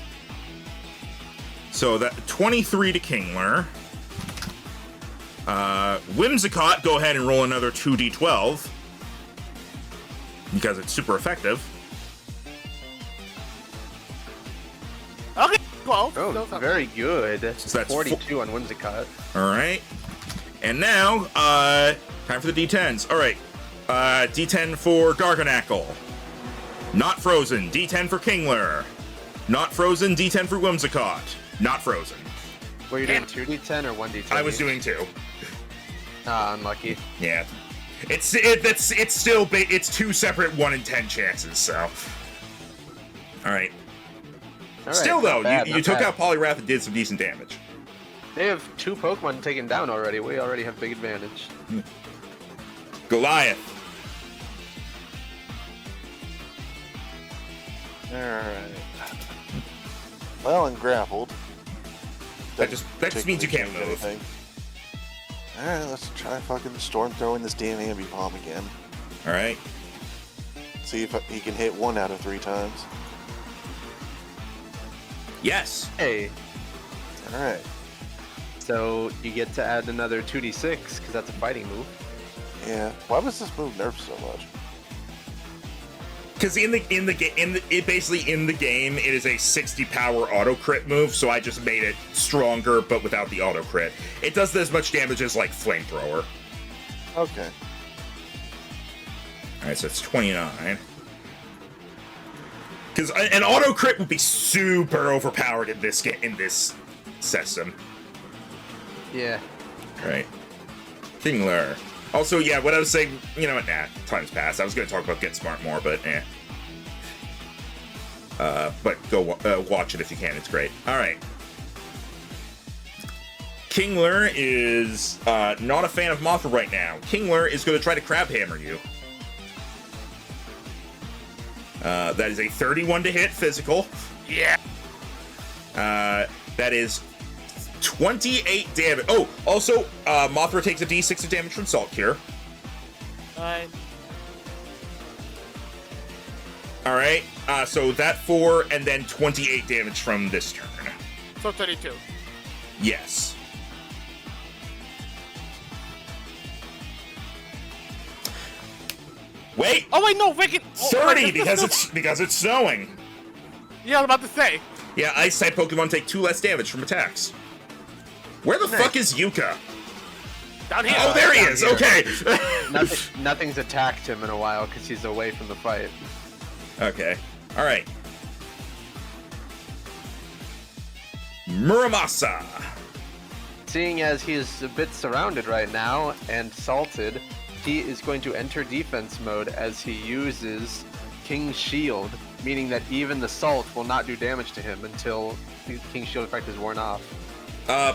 So that 23 to Kingler. Whimsicott, go ahead and roll another 2d12 because it's super effective. Okay, 12. Oh, Still something. very good. So that's 42 on Whimsicott. All right, and now time for the d10s. All right, d10 for Garganackle, not frozen. D10 for Kingler, not frozen. D10 for Whimsicott, not frozen. Were you doing 2d10 or 1d10? I was doing 2. Ah, unlucky. Yeah. It's still it's 2 separate 1 in 10 chances. So, all right. All right, Still though, bad, you took bad. out Poliwrath and did some decent damage. They have 2 Pokemon taken down already. We already have big advantage. Goliath. Alright. Well, and grappled. That just means you can't move. Alright, let's try fucking storm throwing this damn Ambi Bomb again. All right. See if he can hit 1 out of 3 times. Yes. Hey, Alright. so you get to add another 2d6 because that's a fighting move. Yeah. Why was this move nerfed so much? Because in the game, it is a 60 power auto crit move, so I just made it stronger, but without the auto crit. It does as much damage as like flamethrower. Okay. All right, so it's 29. Because an auto crit would be super overpowered in this system. Yeah. Right. King Lure. Also, yeah, what I was saying, you know what, nah, time's passed. I was going to talk about Get Smart more, but eh. But go watch it if you can, it's great. Alright. King Lure is not a fan of Mothra right now. King Lure is going to try to Crab Hammer you. That is a 31 to hit physical. Yeah. That is 28 damage. Oh, also, Mothra takes a d6 of damage from Salt Cure. Alright. Alright, so that 4, and then 28 damage from this turn. So 32. Yes. Wait! Oh wait, no, Rick. 30 because it's snowing. Yeah, I was about to say. Yeah, ice type Pokemon take 2 less damage from attacks. Where the fuck is Yuka? Down here. Oh, there he down is. here. Okay. Nothing's attacked him in a while because he's away from the fight. Okay. All right. Muramasa. Seeing as he is a bit surrounded right now and salted, he is going to enter defense mode as he uses King's Shield, meaning that even the salt will not do damage to him until the King's Shield effect is worn off.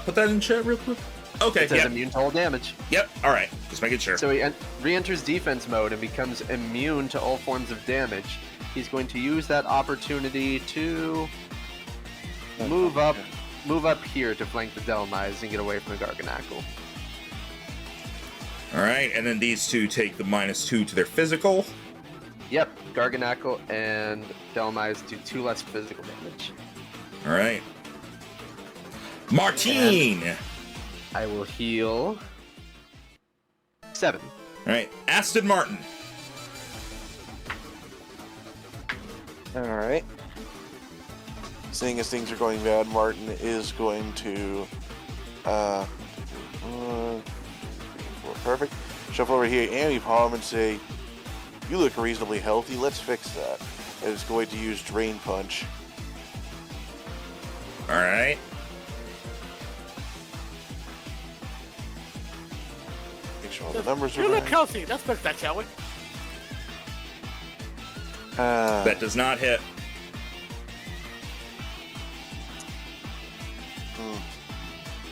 Put that in chat real quick. Okay, It says yep. immune to all damage. Yep, alright. Just making sure. So he re-enters defense mode and becomes immune to all forms of damage. He's going to use that opportunity to move up here to flank the Delmise and get away from the Garganackle. Alright, and then these two take the -2 to their physical. Yep, Garganackle and Delmise do 2 less physical damage. Alright. Martine! I will heal 7. Alright, Aston Martin. Alright. Seeing as things are going bad, Martin is going to perfect. Shuffle over here, Amy Palm, and say, "You look reasonably healthy. Let's fix that." And it's going to use Drain Punch. Alright. Make sure all the numbers are You look right. healthy. Let's fix that, shall we? That does not hit.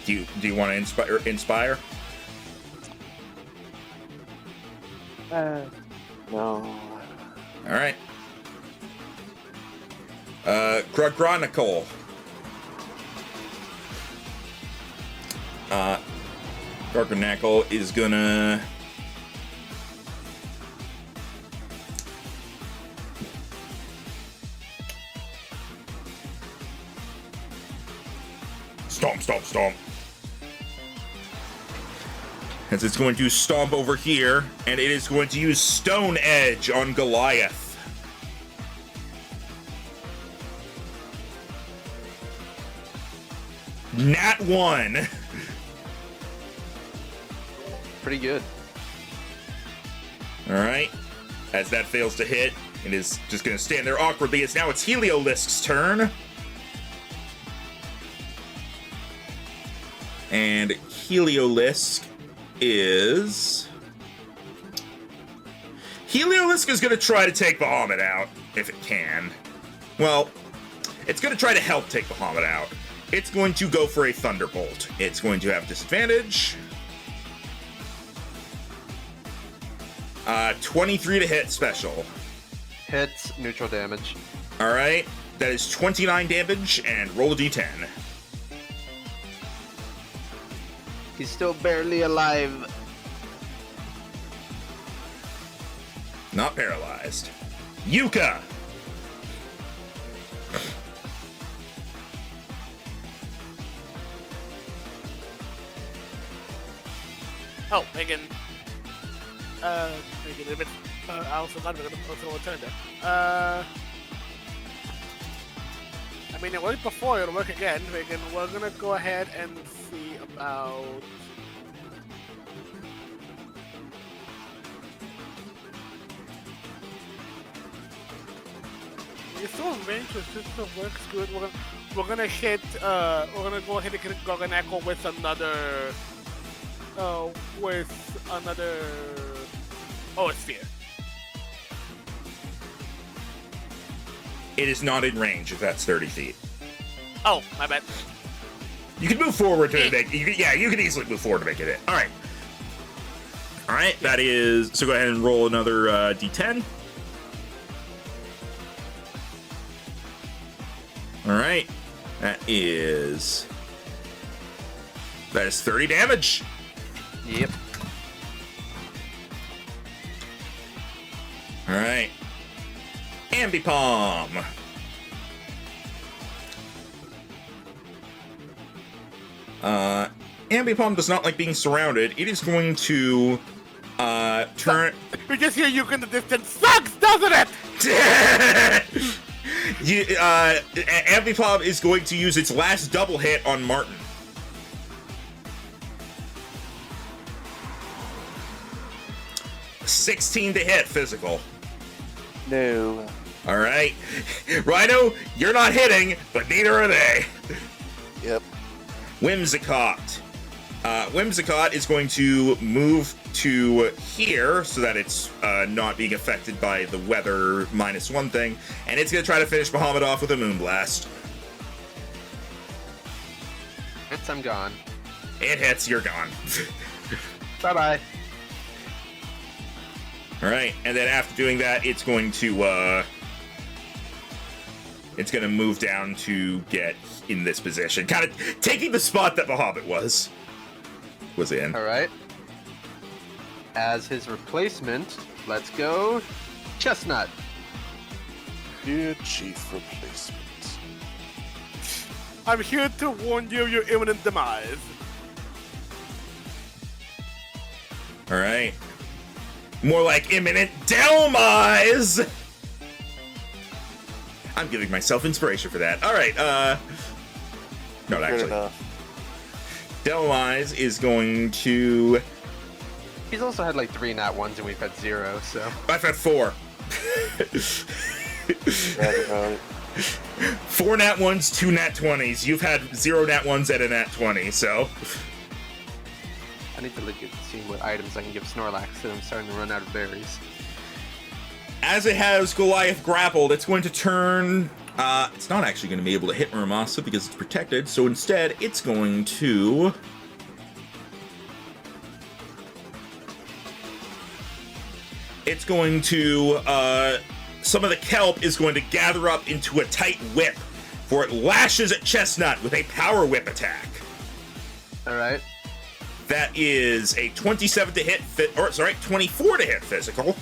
Do you want to inspire? No. Alright. Grogronicle. Garganackle is gonna... Stomp, stomp, stomp. As it's going to stomp over here, and it is going to use Stone Edge on Goliath. Nat 1. Pretty good. Alright. As that fails to hit, it is just going to stand there awkwardly. Now it's Heliolisk's turn. And Heliolisk is Heliolisk is going to try to take Bahamut out, if it can. Well, it's going to try to help take Bahamut out. It's going to go for a Thunderbolt. It's going to have disadvantage. 23 to hit special. Hits, neutral damage. All right, that is 29 damage, and roll a d10. He's still barely alive. Not paralyzed. Yuka! Oh, Megan. Megan, a bit. I also thought we were going to turn there. I mean, it worked before, it'll work again. Megan, we're going to go ahead and see about. You're still in range, so this still works good. We're gonna hit. We're gonna go ahead and hit Gorgonako with another. Oh, a sphere. It is not in range if that's 30 feet. Oh, my bad. You can move forward to make. You can easily move forward to make it hit. All right. All right. That is. So go ahead and roll another d10. All right. That is 30 damage. Yep. All right. Ambipom. Ambipom does not like being surrounded. It is going to turn. We just hear you in the distance. Sucks, doesn't it? Ambipom is going to use its last double hit on Martin. $16 to hit physical. No. All right. Rhino, you're not hitting, but neither are they. Yep. Whimsicott. Whimsicott is going to move to here so that it's not being affected by the weather -1 thing, and it's going to try to finish Bahamut off with a Moonblast. Hits, I'm gone. It hits, you're gone. Bye-bye. All right, and then after doing that, it's going to move down to get in this position, kind of taking the spot that Bahamut was in. All right. As his replacement, let's go Chestnut. Dear Chief Replacement. I'm here to warn you of your imminent demise. All right. More like imminent demise. I'm giving myself inspiration for that. All right. No, Good actually, enough. demise is going to. He's also had like 3 nat 1s and we've had 0, so. I've had 4. Brag about it. 4 nat 1s, 2 nat 20s. You've had 0 nat 1s and a nat 20, so. I need to look at see what items I can give Snorlax because I'm starting to run out of berries. As it has Goliath grappled, it's going to turn. It's not actually going to be able to hit Muramasa because it's protected, so instead it's going to. It's going to. Some of the kelp is going to gather up into a tight whip, for it lashes at Chestnut with a power whip attack. Alright. That is a 27 to hit, 24 to hit physical.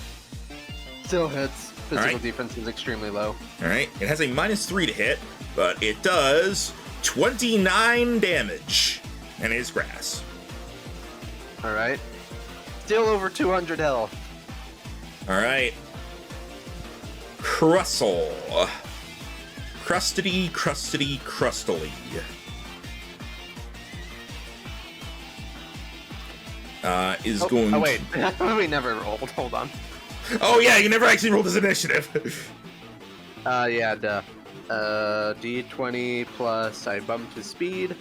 Still hits. Physical right. defense is extremely low. All right, it has a -3 to hit, but it does 29 damage and is grass. Alright. Still over 200 health. All right, Crustle. Crustity, crustily. Is going. Oh wait, we never rolled. Hold on. Oh yeah, you never actually rolled his initiative. Yeah, duh. D20 plus I bumped his speed.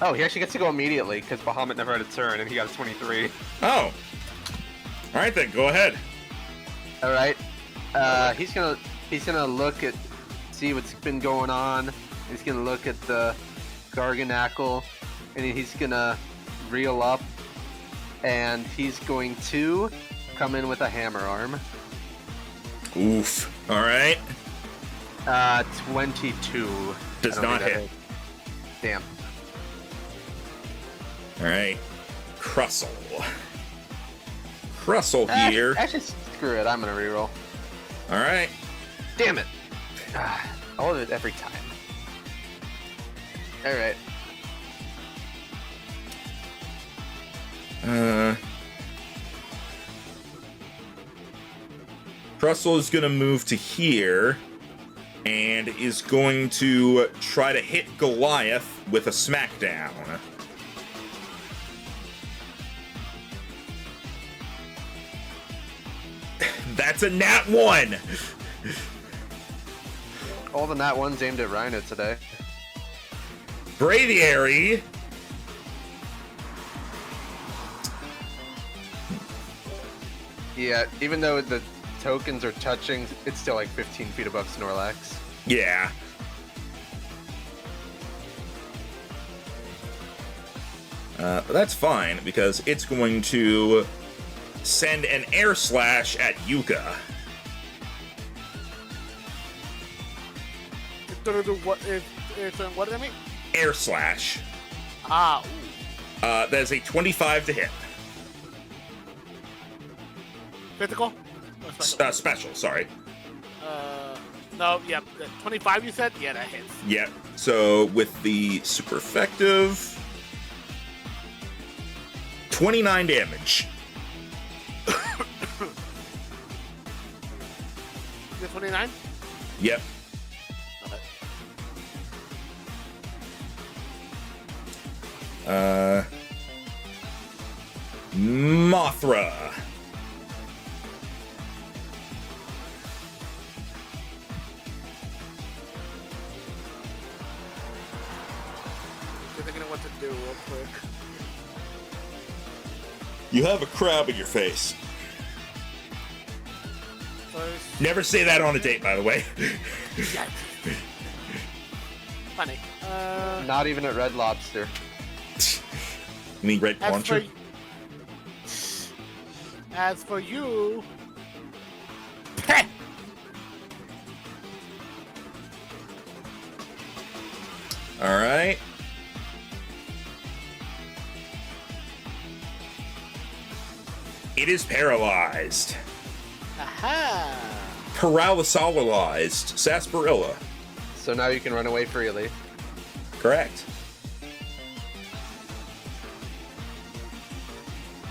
Oh, he actually gets to go immediately because Bahamut never had a turn and he got a 23. Oh. All right then, go ahead. All right. He's gonna look at, see what's been going on. He's gonna look at the Garganackle, and he's gonna reel up, and he's going to come in with a hammer arm. Oof. All right. 22. Does I don't not think that hit. hits. Damn. All right. Crustle. Crustle here. Actually, screw it. I'm gonna reroll. All right. Damn it. I'll do it every time. All right. Crustle is going to move to here and is going to try to hit Goliath with a smackdown. That's a nat 1! All the nat ones aimed at Rhino today. Braviary. Yeah, even though the tokens are touching, it's still like 15 feet above Snorlax. Yeah. But that's fine, because it's going to send an air slash at Yuka. It's gonna do what? What does that mean? Air slash. Ah, ooh. That is a 25 to hit. Physical? Or special? Special, sorry. No, yeah, 25 you said? Yeah, that hits. Yep. So with the super effective, 29 damage. Is it 29? Yep. Okay. Mothra. You're thinking of what to do real quick. You have a crab in your face. First, Never say that on a date, by the way. yeah. Funny. Not even at Red Lobster. You mean red As puncher? as for you, All right. It is paralyzed. aha! Paralysolized. Sarsaparilla. So now you can run away freely. Correct.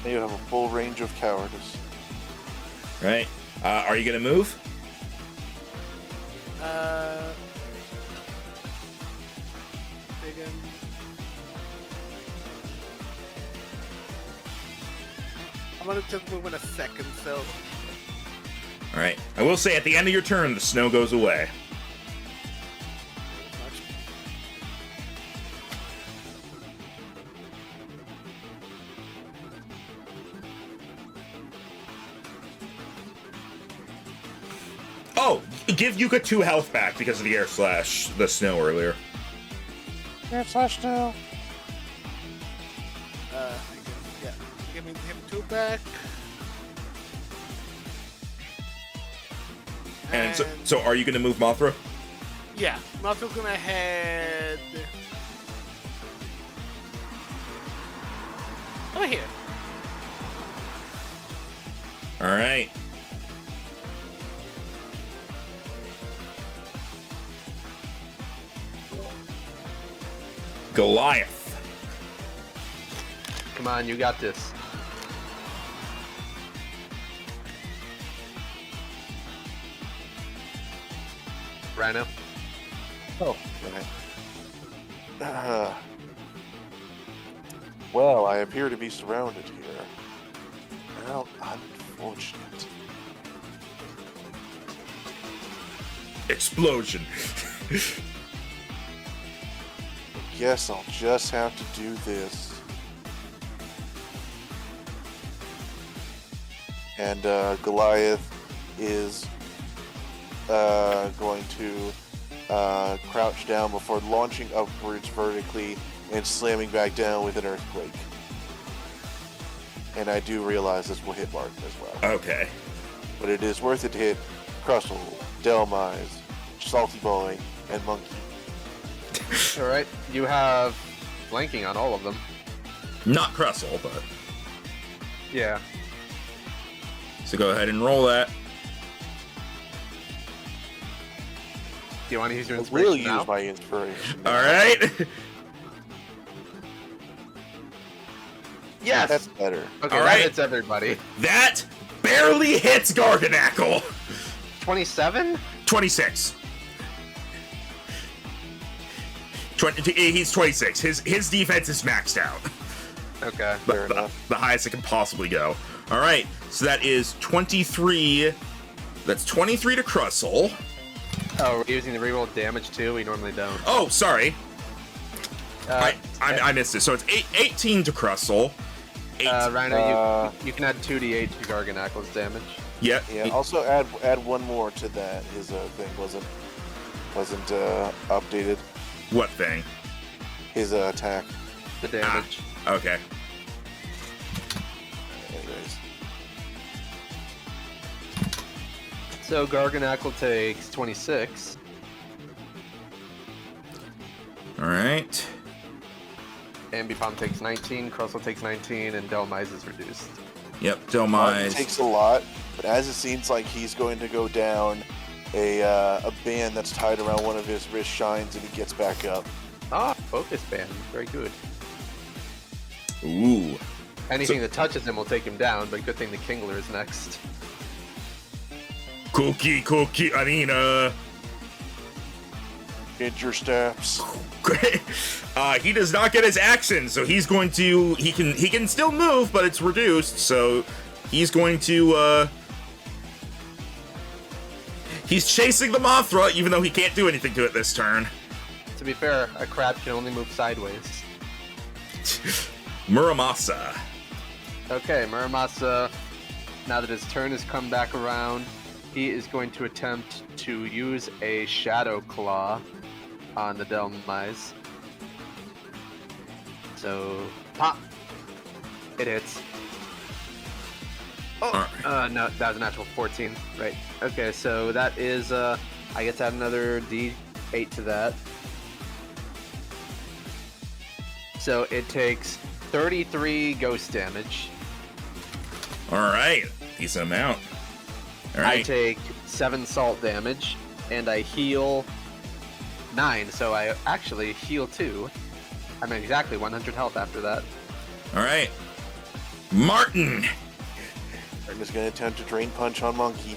You have a full range of cowardice. Right. Are you going to move? Again. I'm gonna just move in a second, so All right. I will say at the end of your turn, the snow goes away. Oh, give Yuka 2 health back because of the air slash, the snow earlier. Air slash now. yeah, give him 2 back. And so are you going to move Mothra? Yeah, I'm also gonna head over here. All right. Goliath. Come on, you got this. Rhino. Oh, right. Well, I appear to be surrounded here. How unfortunate. Explosion. Guess I'll just have to do this. And Goliath is going to crouch down before launching upwards vertically and slamming back down with an earthquake. And I do realize this will hit Martin as well. Okay. But it is worth it to hit Crustle, Delmise, Salty Boy, and Monkey. All right, you have flanking on all of them. Not Crustle, but... Yeah. So go ahead and roll that. Do you want to use your I inspiration will now? use my inspiration. Alright. Yes. That's better. Okay, All that right. hits everybody. That barely hits Garganackle. 27. 26. He's 26. His defense is maxed out. Okay. Fair enough. The highest it can possibly go. All right, so that is 23. That's 23 to Crustle. Oh, we're using the reroll damage too. We normally don't. Oh, sorry, Uh, I missed it. So it's 18 to Crustle. 8. Rhino, you can add 2d8 to Garganackle's damage. Yep. Yeah. Also, add one more to that. His thing wasn't updated. What thing? His attack. The damage. Okay. Anyways, So Garganackle takes 26. All right. Ambipom takes 19, Crustle takes 19, and Delmise is reduced. Yep. It Delmise. takes a lot, but as it seems like he's going to go down, a band that's tied around one of his wrist shines and he gets back up. Ah, focus band. Very good. Ooh. Anything that touches him will take him down, but good thing the Kingler is next. Cookie. I mean, Ninja steps. he does not get his action, so he's going to. He can still move, but it's reduced. So he's going to. He's chasing the Mothra, even though he can't do anything to it this turn. To be fair, a crab can only move sideways. Muramasa. Okay, Muramasa, now that his turn has come back around, he is going to attempt to use a Shadow Claw on the Delmise. So, pop! It hits. Oh, no, that was a natural 14. Right. Okay, so that is, I get to add another D8 to that. So it takes 33 ghost damage. All right, decent amount. All I right. take 7 salt damage, and I heal 9, so I actually heal 2. I'm at exactly 100 health after that. All right. Martin. I'm just going to attempt to drain punch on Monkey.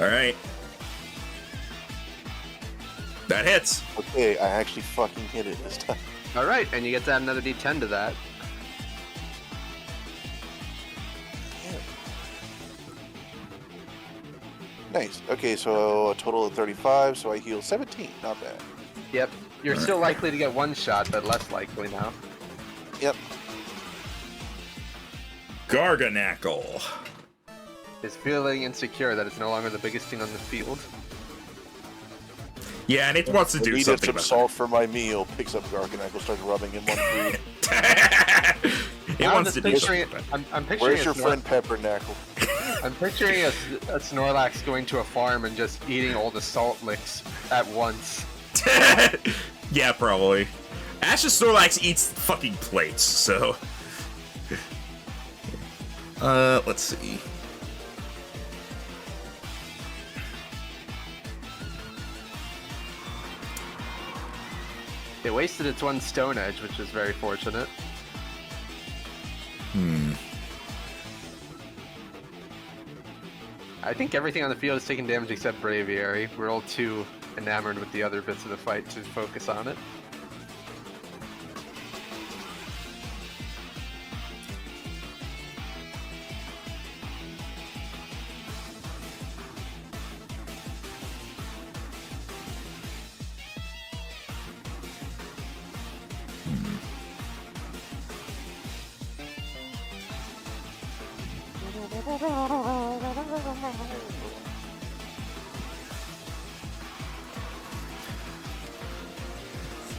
All right. That hits. Okay, I actually fucking hit it this time. Alright, and you get to add another d10 to that. Nice. Okay, so a total of 35, so I heal 17. Not bad. Yep. You're still likely to get one shot, but less likely now. Yep. Garganackle. Is feeling insecure that it's no longer the biggest thing on the field. Yeah, and it wants to I do needed something some about salt for my meal. Picks up Garganackle, starts rubbing him on food. that. It I'm wants to just do picturing, something. I'm picturing Where's your friend Peppernackle? I'm picturing a Snorlax going to a farm and just eating all the salt licks at once. Yeah, probably. Ash's Snorlax eats fucking plates, so. Let's see. It wasted its one Stone Edge, which is very fortunate. I think everything on the field is taking damage except Braviary. We're all too enamored with the other bits of the fight to focus on it.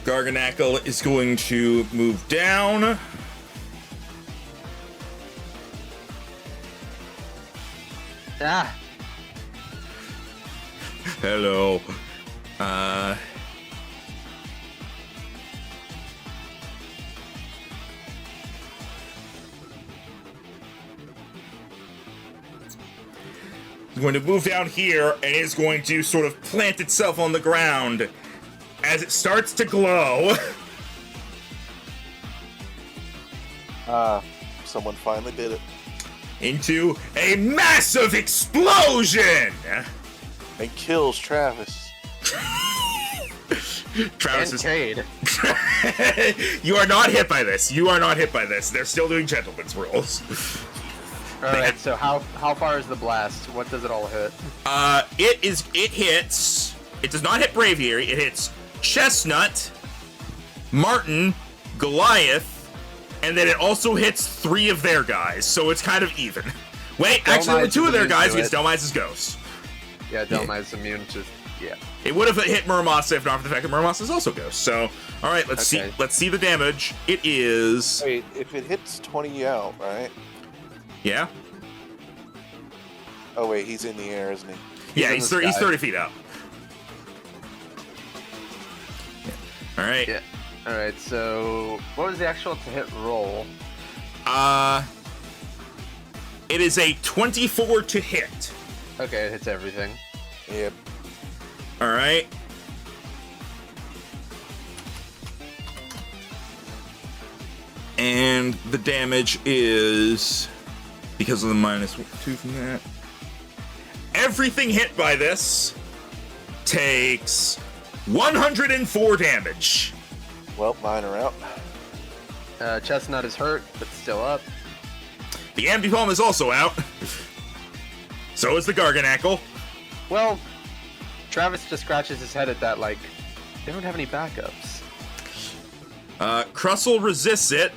Garganackle is going to move down. Ah, Hello. It's going to move down here and is going to sort of plant itself on the ground as it starts to glow. Someone finally did it. Into a massive explosion! And kills Travis. Travis and is... Cade. You are not hit by this. You are not hit by this. They're still doing gentleman's rules. All right. So how far is the blast? What does it all hit? It hits. It does not hit Braviary. It hits Chestnut, Martin, Goliath, and then it also hits 3 of their guys. So it's kind of even. Wait, actually, only 2 of their guys against Delmize's ghost. Yeah, Delmize is immune to. Yeah. It would have hit Muramasa if not for the fact that Muramasa is also ghost. So, all right, let's see. Let's see the damage. It is. Wait, if it hits 20 out, right? Yeah. Oh wait, he's in the air, isn't he? Yeah, he's 30 feet up. All right. Yeah. All right. So what was the actual to hit roll? It is a 24 to hit. Okay, it hits everything. Yep. All right. And the damage is, because of the -2 from that, everything hit by this takes 104 damage. Well, mine are out. Chestnut is hurt, but still up. The Ambipalm is also out. So is the Garganackle. Well, Travis just scratches his head at that, like, they don't have any backups. Crustle resists it.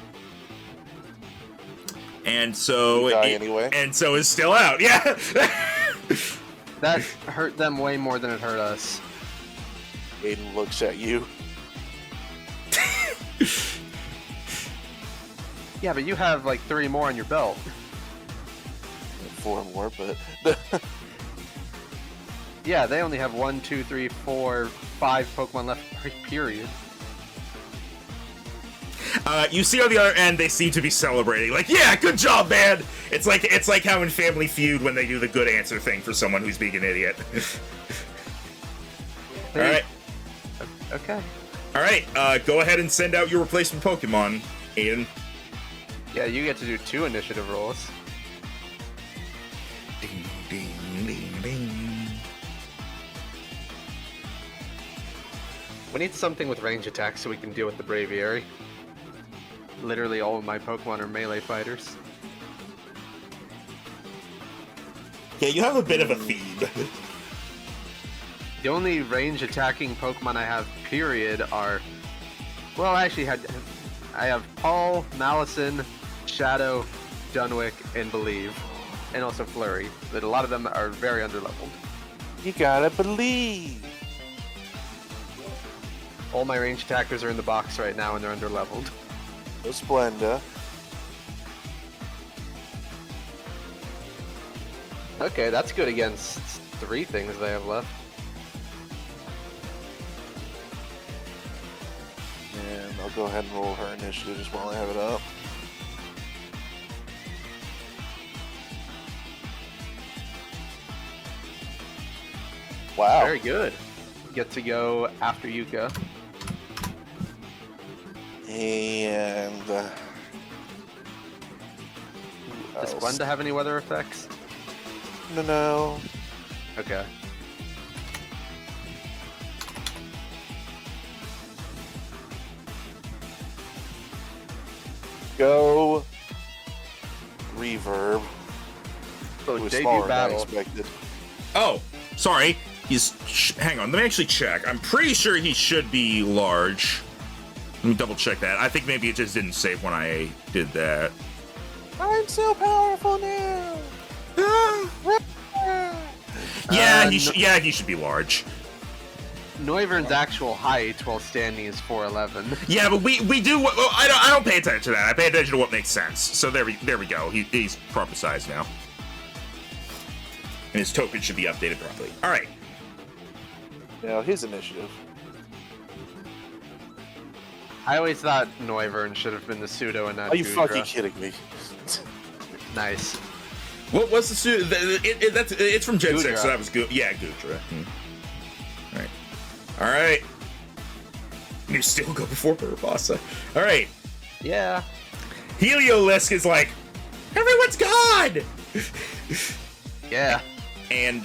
And so You die anyway. And so is still out. Yeah. That hurt them way more than it hurt us. Aiden looks at you. Yeah, but you have like 3 more on your belt. 4 more, but Yeah, they only have 1, 2, 3, 4, 5 Pokemon left, period. You see on the other end, they seem to be celebrating. Like, yeah, good job, man. It's like how in Family Feud when they do the good answer thing for someone who's being an idiot. All right. Okay. All right. Go ahead and send out your replacement Pokemon, Aiden. Yeah, you get to do 2 initiative rolls. Ding, ding, ding, ding. We need something with range attack so we can deal with the Braviary. Literally all of my Pokemon are melee fighters. Yeah, you have a bit of a theme. The only range attacking Pokemon I have, period, are... Well, I actually I have Paul, Malison, Shadow, Dunwick, and Believe. And also Flurry. But a lot of them are very underleveled. you gotta believe. All my range attackers are in the box right now and they're underleveled. No Splenda. Okay, that's good against 3 things they have left. And I'll go ahead and roll her initiative just while I have it up. Wow. Very good. Get to go after Yuka. And Does Splenda have any weather effects? No. Okay. Go reverb. So It was debut smaller than I battle. expected. Oh, sorry. Hang on. Let me actually check. I'm pretty sure he should be large. Let me double check that. I think maybe it just didn't save when I did that. I'm so powerful now. Yeah, he should be large. Noivern's actual height while standing is 4'11". Yeah, but we do. Well, I don't pay attention to that. I pay attention to what makes sense. So there we go. He's proper size now, and his token should be updated properly. All right. Now his initiative. I always thought Noivern should have been the pseudo and not Are you Gudra. fucking kidding me? Nice. What was the suit? It's from Gen 6, Gudra. so that was good. Yeah, Gudra. All right. You still go before Barbossa. All right. Yeah. Heliolisk is like, everyone's gone! Yeah. And,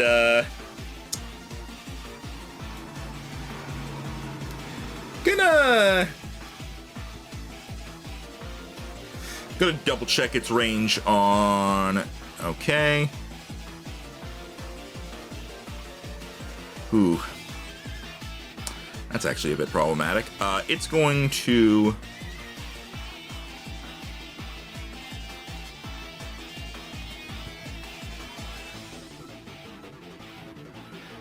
gonna double check its range on, okay. Ooh. That's actually a bit problematic. It's going to...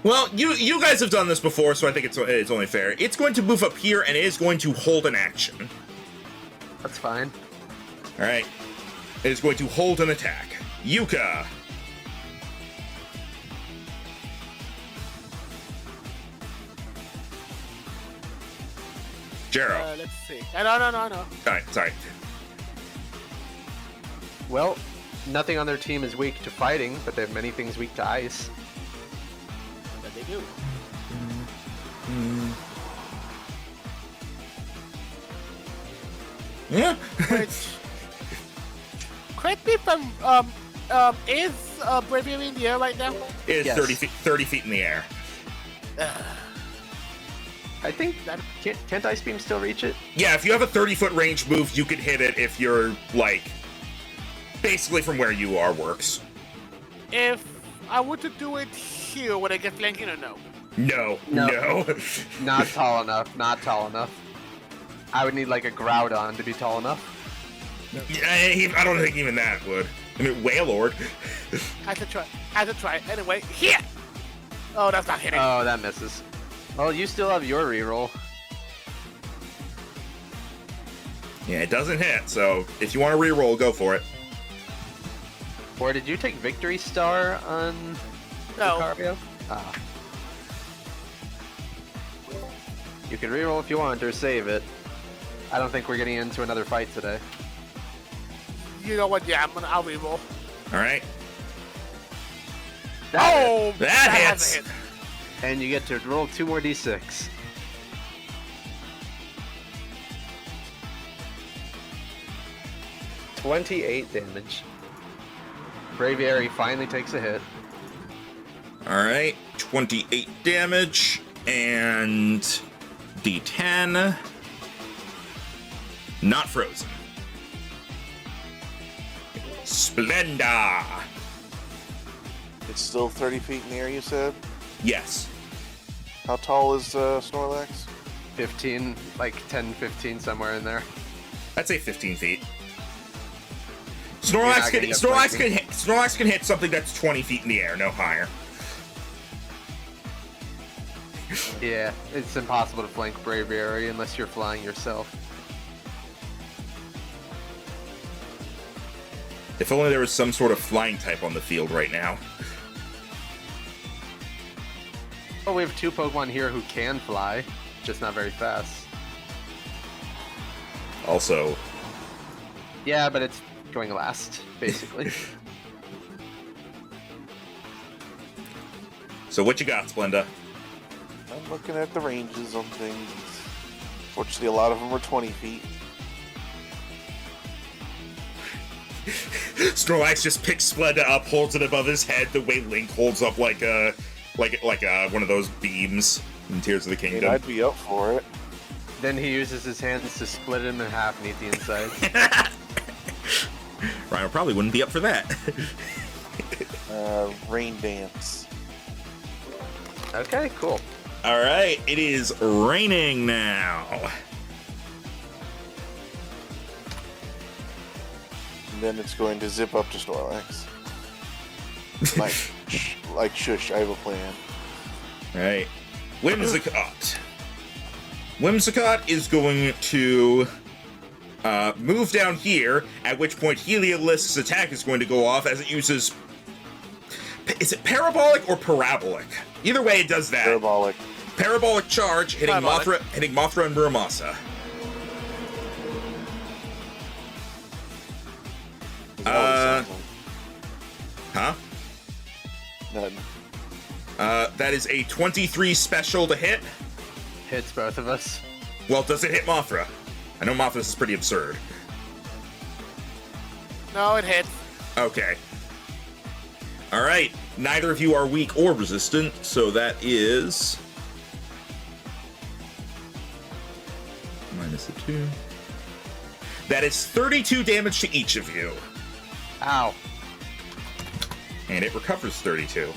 Well, you guys have done this before, so I think it's only fair. It's going to move up here, and it is going to hold an action. That's fine. All right. It is going to hold an attack. Yuka. Jero. Let's see. No. All right, sorry. Well, nothing on their team is weak to fighting, but they have many things weak to ice. That they do. Yeah. Which, correct me if is Braviary in the air right now? It is Yes. 30 feet in the air. I think that can't Ice Beam still reach it? Yeah, if you have a 30-foot range move, you can hit it if you're, like, basically from where you are works. If I were to do it here, would I get flanking or no? No. Not tall enough. Not tall enough. I would need like a Groudon to be tall enough. I don't think even that would. I mean, Wailord. Had to try. Anyway, here! Oh, that's not hitting. Oh, that misses. Well, you still have your reroll. Yeah, it doesn't hit, so if you want to reroll, go for it. Or did you take Victory Star on No. Lucario? Ah. You can reroll if you want or save it. I don't think we're getting into another fight today. You know what? Yeah, I'll reroll. All right. Oh, That has hits. a hit. And you get to roll 2 more d6. $28 damage. Braviary finally takes a hit. All right. 28 damage and D10. Not frozen. Splenda. It's still 30 feet in the air, you said? Yes. How tall is Snorlax? 15, like 10, 15, somewhere in there. I'd say 15 feet. You're Snorlax not can gonna get Snorlax can hit something that's 20 feet in the air, no higher. Yeah, it's impossible to flank Braviary unless you're flying yourself. If only there was some sort of flying type on the field right now. Oh, we have 2 Pokemon here who can fly, just not very fast. Also, Yeah, but it's going last, basically. so what you got, Splenda? I'm looking at the ranges on things. Fortunately, a lot of them are 20 feet. Snorlax just picks Splenda up, holds it above his head the way Link holds up like a one of those beams in Tears of the I mean, Kingdom. I'd be up for it. Then he uses his hands to split him in half and eat the insides. Ryan probably wouldn't be up for that. Rain Dance. Okay, cool. All right, it is raining now. And then it's going to zip up to Snorlax. Like shush, I have a plan. All right. Whimsicott. Whimsicott is going to move down here, at which point Heliolisk's attack is going to go off as it uses... Is it parabolic or parabolic? Either way, it does that. Parabolic. Parabolic charge, hitting Parabolic. Mothra and Muramasa. Huh? None. That is a 23 special to hit. Hits both of us. Well, does it hit Mothra? I know Mothra's is pretty absurd. No, it hits. Okay. Alright. Neither of you are weak or resistant, so that is... minus a 2. That is 32 damage to each of you. Ow. And it recovers 32.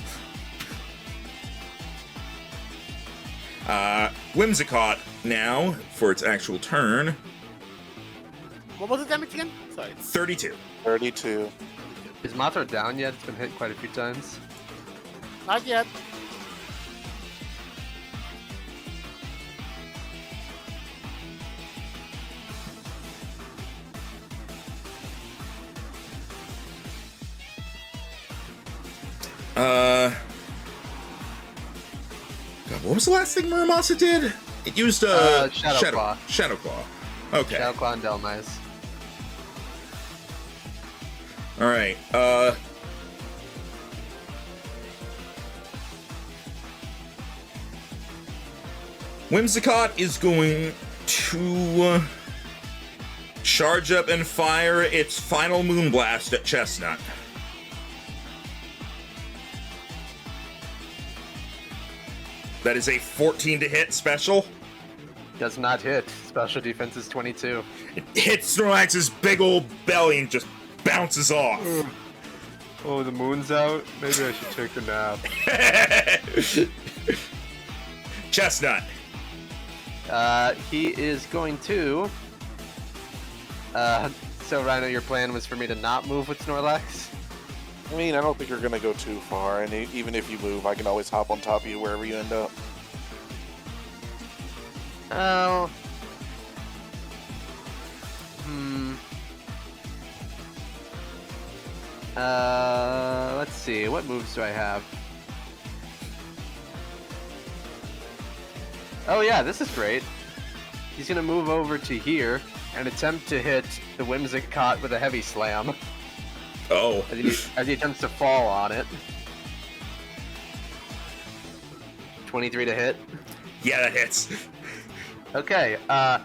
Whimsicott now, for its actual turn, What was the damage again? Sorry. 32. 32. Is Mothra down yet? It's been hit quite a few times. Not yet. God, what was the last thing Muramasa did? It used Shadow Claw. Shadow Claw. Okay. Shadow Claw and Delmise. Alright, Whimsicott is going to charge up and fire its final Moonblast at Chestnut. That is a 14 to hit special. Does not hit. Special defense is 22. It hits Snorlax's big old belly and just bounces off. Oh, the moon's out? Maybe I should take a nap. Chestnut. He is going to... so Rhino, your plan was for me to not move with Snorlax? I mean, I don't think you're gonna go too far, and even if you move, I can always hop on top of you wherever you end up. Oh. Let's see. What moves do I have? Oh yeah, this is great. He's gonna move over to here and attempt to hit the Whimsicott with a heavy slam. Oh. As he attempts to fall on it. 23 to hit. Yeah, that hits. Okay, I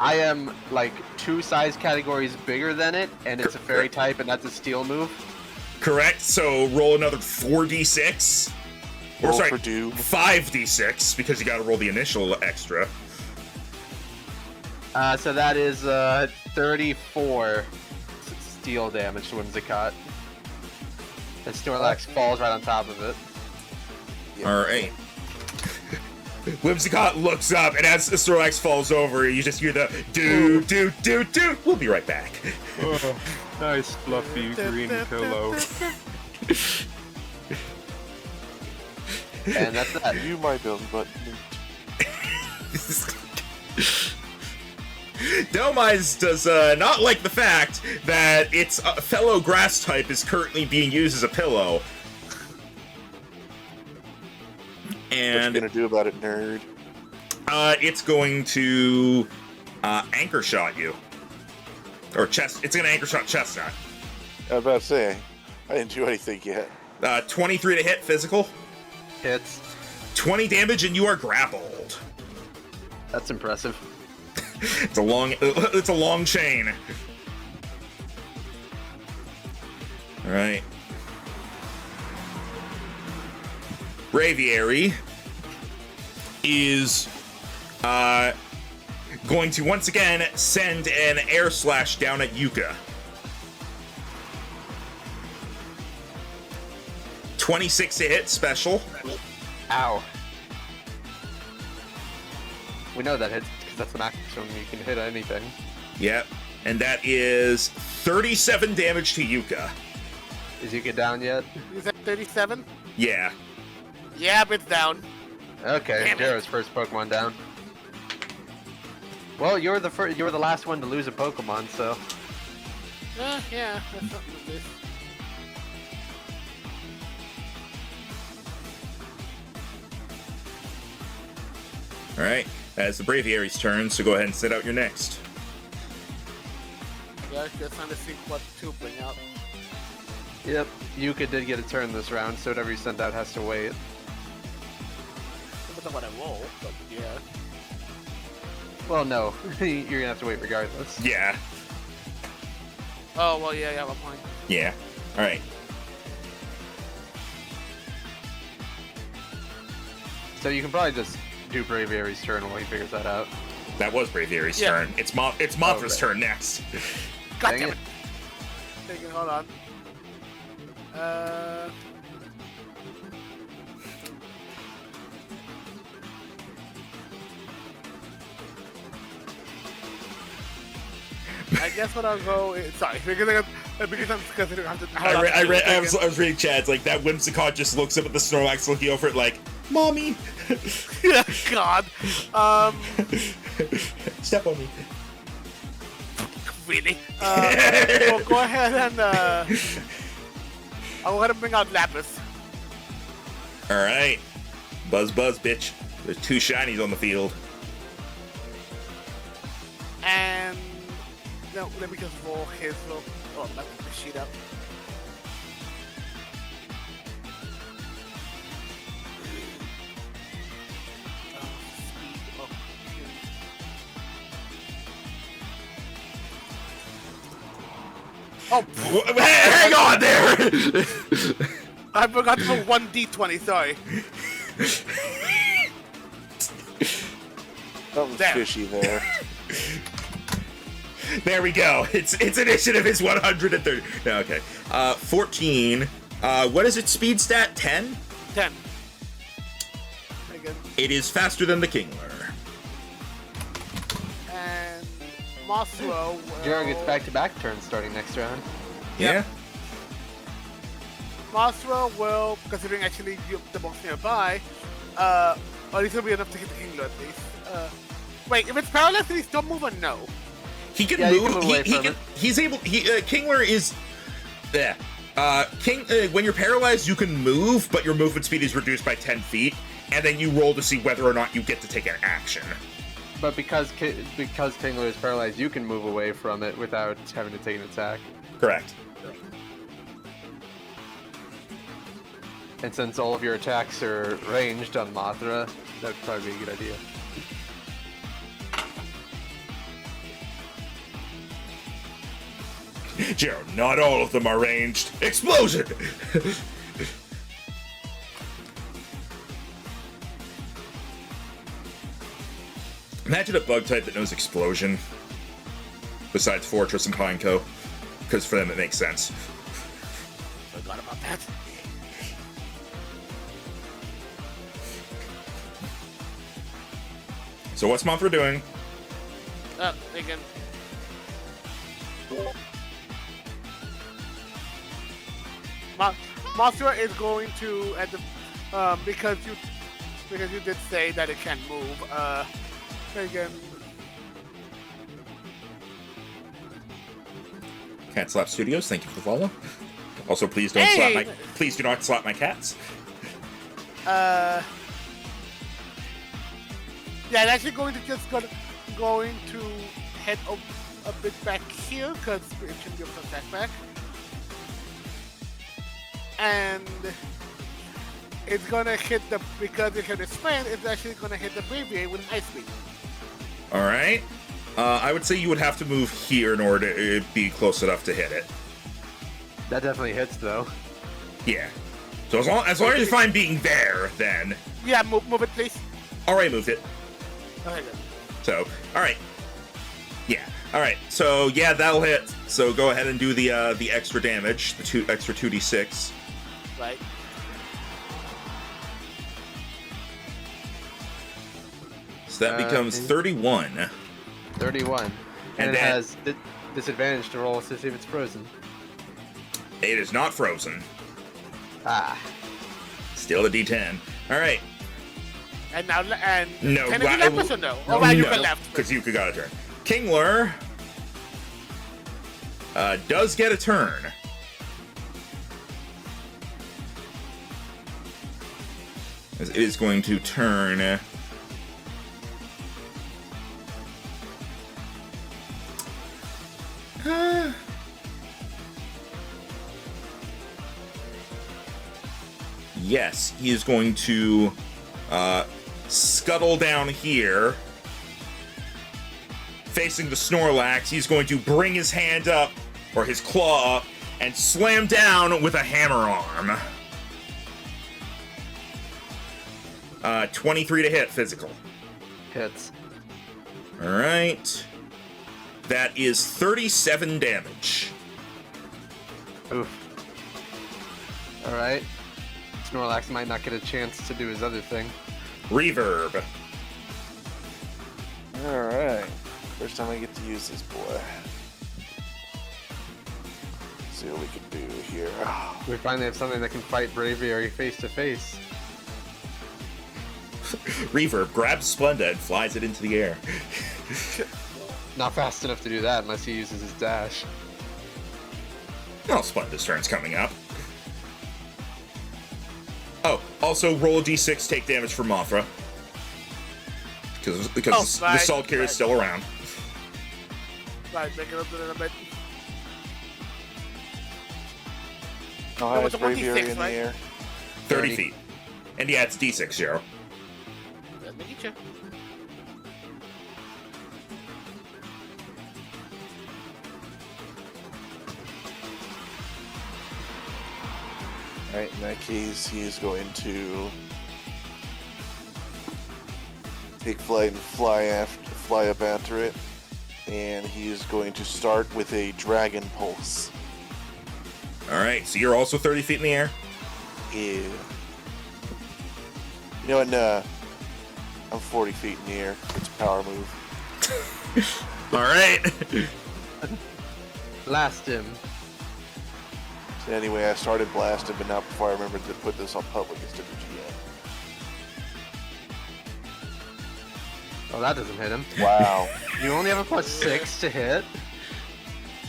am like 2 size categories bigger than it, and it's a fairy type, and that's a steel move. Correct, so roll another 4d6. Or Roll sorry, for doom. 5d6, because you gotta roll the initial extra. So that is 34 steel damage to Whimsicott. And Snorlax falls right on top of it. Alright. Whimsicott looks up, and as Snorlax falls over, you just hear the do, do, do, do. We'll be right back. Oh, nice fluffy green pillow. And that's that. You my belly button. Delmise does not like the fact that its fellow grass type is currently being used as a pillow. What you And gonna do about it, nerd? it's going to anchor shot you. Or it's gonna anchor shot Chestnut. I was about to say, I didn't do anything yet. 23 to hit physical, Hits. 20 damage, and you are grappled. That's impressive. It's a long chain. All right. Braviary is going to once again send an air slash down at Yuka. 26 to hit special. Ow. We know that hits because that's an action. You can hit anything. Yep. And that is 37 damage to Yuka. Is Yuka down yet? Is that 37? Yeah. Yeah, but it's down. Okay, Damn it. Jared's first Pokemon down. Well, you're the last one to lose a Pokemon, so Yeah, that's something with this. All right, it's the Braviary's turn, so go ahead and sit out your next. Yeah, just trying to see what to bring out. yep. Yuka did get a turn this round, so whatever you sent out has to wait. Depends on what I roll, but yeah. Well, no, you're gonna have to wait regardless. Yeah, Oh, well, yeah, one point. yeah. All right. So you can probably just do Braviary's turn while he figures that out. That was Braviary's Yeah. turn. It's Mothra's Okay. turn next. God Dang damn it. it. Thinking, hold on. I guess what I'll go is, sorry, because I'm considering I was reading Chad's like that Whimsicott just looks up at the Snorlax looking over it like, Mommy, Yeah, God. step on me. Really? Well, go ahead and I'll go ahead and bring out Lapis. All right, buzz, bitch. There's 2 shinies on the field. And no, let me just roll his little. Oh, let me put the sheet up. Speed. Oh, shoot. Oh, Hang on there. I forgot to put 1d20. Sorry. That was There. fishy there. There we go. Its initiative is 130. No, okay. 14. What is its speed stat? 10? 10. Again. It is faster than the Kingler. And Mothra will. Jared gets back-to-back turns starting next round. Yeah. Mothra will, considering actually the most nearby, at least it'll be enough to hit the Kingler at least. Wait, if it's paralyzed, can he still move or no? He can Yeah, you move. can move away from it. He's able. Kingler is. Yeah. When you're paralyzed, you can move, but your movement speed is reduced by 10 feet, and then you roll to see whether or not you get to take an action. But because Kingler is paralyzed, you can move away from it without having to take an attack. Correct. And since all of your attacks are ranged on Mothra, that would probably be a good idea. Joe, not all of them are ranged. Explosion! Imagine a bug type that knows explosion. Besides Fortress and Pineco. Because for them it makes sense. Forgot about that. So what's Mothra doing? Again. Mothra is going to at the because you did say that it can move. Again. Cat Slap Studios, thank you for the follow. Also, please don't Hey! please do not slap my cats. Yeah, I'm actually going to head a bit back here because it can give us attack back, and it's gonna hit because it had a strength. It's actually gonna hit the Braviary with an Ice Beam. All right. I would say you would have to move here in order to be close enough to hit it. That definitely hits, though. Yeah. So as long as you're fine being there, then. Yeah, move it, please. Already moved it. Okay, good. So, all right. Yeah. All right. So yeah, that'll hit. So go ahead and do the extra damage, the extra 2d6. Right. So that becomes 31. 31. And And it then- has disadvantage to roll to see if it's frozen. It is not frozen. Ah. Still a d10. All right. And now, and No, can it be left or no? Oh, right, you can left. because Yuka got a turn. Kingler does get a turn. As it is going to turn. Yes, he is going to scuttle down here. Facing the Snorlax, he's going to bring his hand up, or his claw up, and slam down with a hammer arm. 23 to hit, physical. Hits. Alright. That is 37 damage. Oof. Alright. Snorlax might not get a chance to do his other thing. Reverb. Alright. First time I get to use this boy. Let's see what we can do here. We finally have something that can fight Braviary face to face. Reverb grabs Splenda and flies it into the air. Not fast enough to do that unless he uses his dash. Oh, Splenda's turn's coming up. Oh, also roll a d6, take damage from Mothra. Because the Salt Carrier is still around. Right, make it up a little bit. How high is it's a 1d6, Braviary in the right? air? 30 feet. And yeah, it's d6, Zero. Let me get you. Alright, in that case, he is going to take flight and fly up after it. And he is going to start with a Dragon Pulse. Alright, so you're also 30 feet in the air? Yeah. You know, and I'm 40 feet in the air. It's a power move. Alright. Blast him. So anyway, I started blasting, but not before I remembered to put this on public instead of GM. Oh, that doesn't hit him. Wow. You only have a +6 to hit.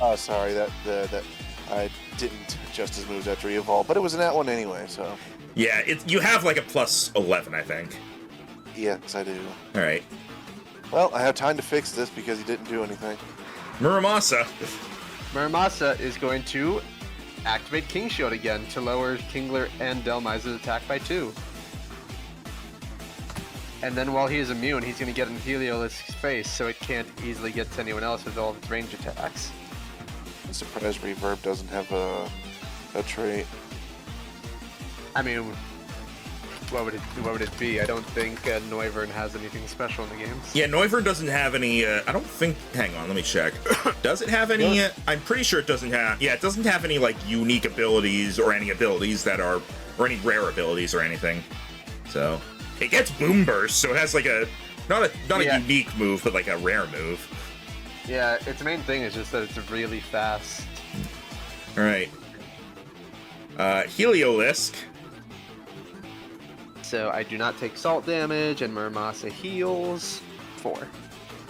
Oh, sorry, that I didn't adjust his moves after he evolved, but it was in that one anyway, so. Yeah, you have like a plus 11, I think. Yes, I do. Alright. Well, I have time to fix this because he didn't do anything. Muramasa. Muramasa is going to activate King Shield again to lower Kingler and Delmize's attack by 2. And then while he is immune, he's going to get in Heliolisk's face, so it can't easily get to anyone else with all of its range attacks. I'm surprised Reverb doesn't have a trait. I mean, what would it be? I don't think Noivern has anything special in the games. Yeah, Noivern doesn't have any, I don't think, hang on, let me check. Does it have any, I'm pretty sure it doesn't have, yeah, it doesn't have any, like, unique abilities or any abilities that are, or any rare abilities or anything. So, it gets Boom Burst, so it has, like, not a unique move, but, like, a rare move. Yeah, its main thing is just that it's really fast. Alright. Heliolisk. So I do not take salt damage, and Muramasa heals 4.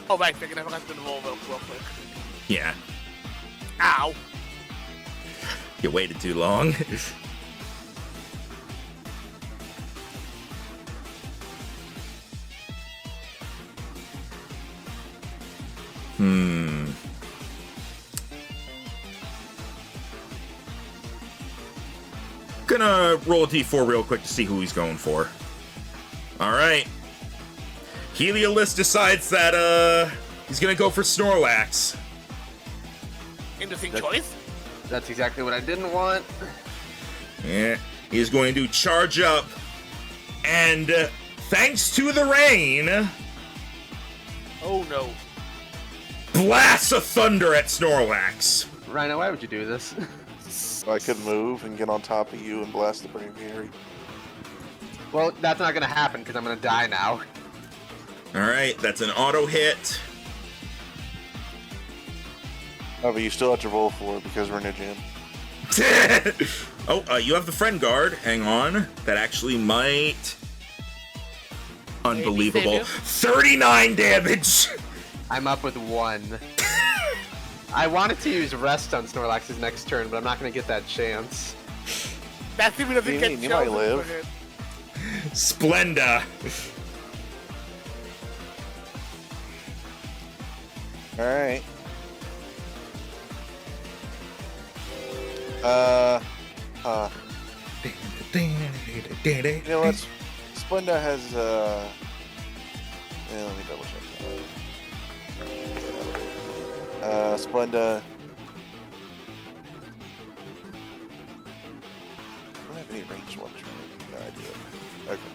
Oh, right, I forgot to do the roll real quick. Yeah. Ow. You waited too long. Gonna roll a d4 real quick to see who he's going for. Alright. Heliolisk decides that, he's gonna go for Snorlax. Interesting choice. That's exactly what I didn't want. Yeah. He's going to charge up, and thanks to the rain, Oh no. blasts of thunder at Snorlax. Rhino, why would you do this? So I could move and get on top of you and blast the Braviary. Well, that's not gonna happen because I'm gonna die now. Alright, that's an auto hit. Oh, but you still have to roll for it because we're in a gym. Oh, you have the friend guard. Hang on. That actually might... Unbelievable. Maybe 39 damage! I'm up with 1. I wanted to use Rest on Snorlax's next turn, but I'm not going to get that chance. That's even if You it gets mean you might chosen live? for hit. Splenda. Alright. You know what? Splenda has, yeah, let me double check that. Splenda. I don't have any range ones, right? No idea. Okay.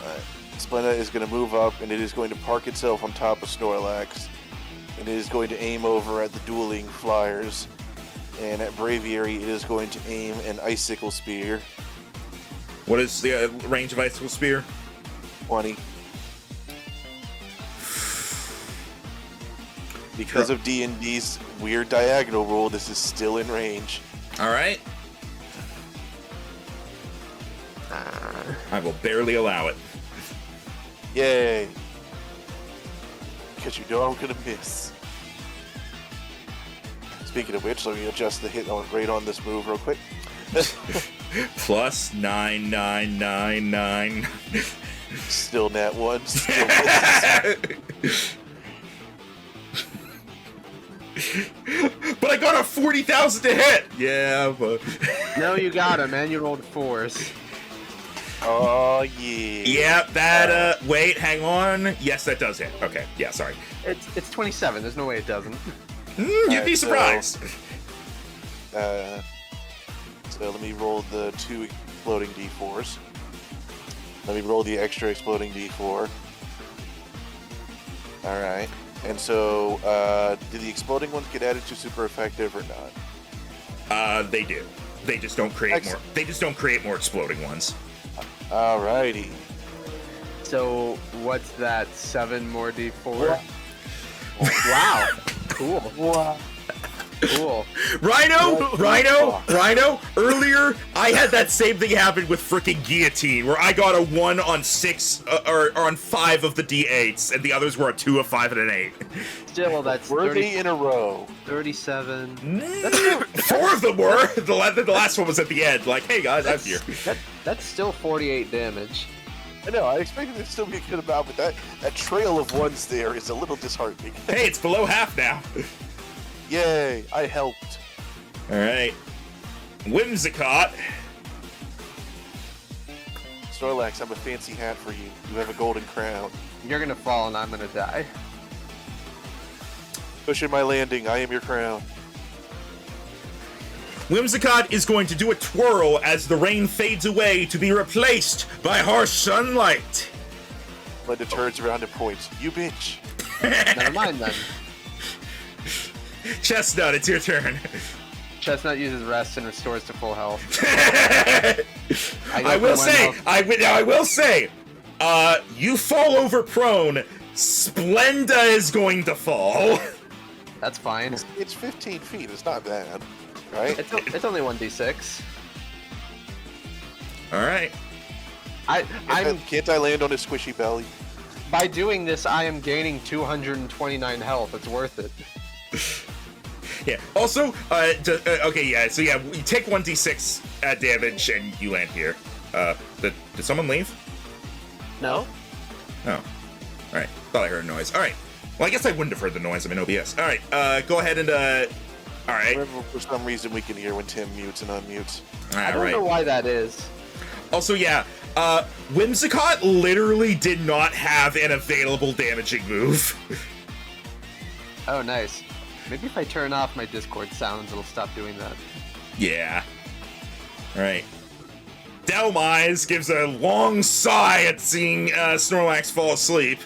Alright. Splenda is going to move up, and it is going to park itself on top of Snorlax. And it is going to aim over at the dueling flyers. And at Braviary, it is going to aim an Icicle Spear. What is the range of Icicle Spear? 20. Because of D&D's weird diagonal rule, this is still in range. Alright. I will barely allow it. Yay! Because you know I'm gonna miss. Speaking of which, let me adjust the hit rate on this move real quick. Plus 9999. Still nat 1. Still misses. But I got a 40,000 to hit! Yeah, but... No, you got him, man. You rolled 4s. Oh, yeah. Yeah, that, wait, hang on. Yes, that does hit. Okay, yeah, sorry. It's 27. There's no way it doesn't. You'd be Alright, surprised. So let me roll the 2 exploding D4s. Let me roll the extra exploding D4. Alright. And so, do the exploding ones get added to super effective or not? They do. They just don't create Excellent. more. They just don't create more exploding ones. Alrighty. So, what's that? 7 more D4? Wow. Cool. Wow. Cool. Rhino, earlier, I had that same thing happen with frickin' Guillotine, where I got a 1 on 6, or on 5 of the D8s, and the others were a 2, a 5, and an 8. Still, that's Worthy 30, in a row. 37. 4 of them were. The last one was at the end, like, hey guys, I'm here. That's still 48 damage. I know, I expected it to still be a good amount, but that trail of ones there is a little disheartening. Hey, it's below half now. Yay, I helped. Alright. Whimsicott. Snorlax, I'm a fancy hat for you. You have a golden crown. You're gonna fall and I'm gonna die. Pushing my landing, I am your crown. Whimsicott is going to do a twirl as the rain fades away to be replaced by harsh sunlight. Linda turns around and points. You bitch. Never mind then. Chestnut, it's your turn. Chestnut uses rest and restores to full health. I will say, you fall over prone. Splenda is going to fall. That's fine. It's 15 feet, it's not bad. Right? It's only 1d6. All right. Can't I land on his squishy belly? By doing this, I am gaining 229 health. It's worth it. Yeah. Also, okay, yeah. So yeah, you take 1d6 damage and you land here. Did someone leave? No. Oh. All right. Thought I heard a noise. All right. Well, I guess I wouldn't have heard the noise. I'm in OBS. All right. Go ahead and all right. Remember, for some reason we can hear when Tim mutes and unmutes. I don't know why that is. Also, yeah, Whimsicott literally did not have an available damaging move. Oh, nice. Maybe if I turn off my Discord sounds, it'll stop doing that. Yeah. All right. Delmise gives a long sigh at seeing Snorlax fall asleep.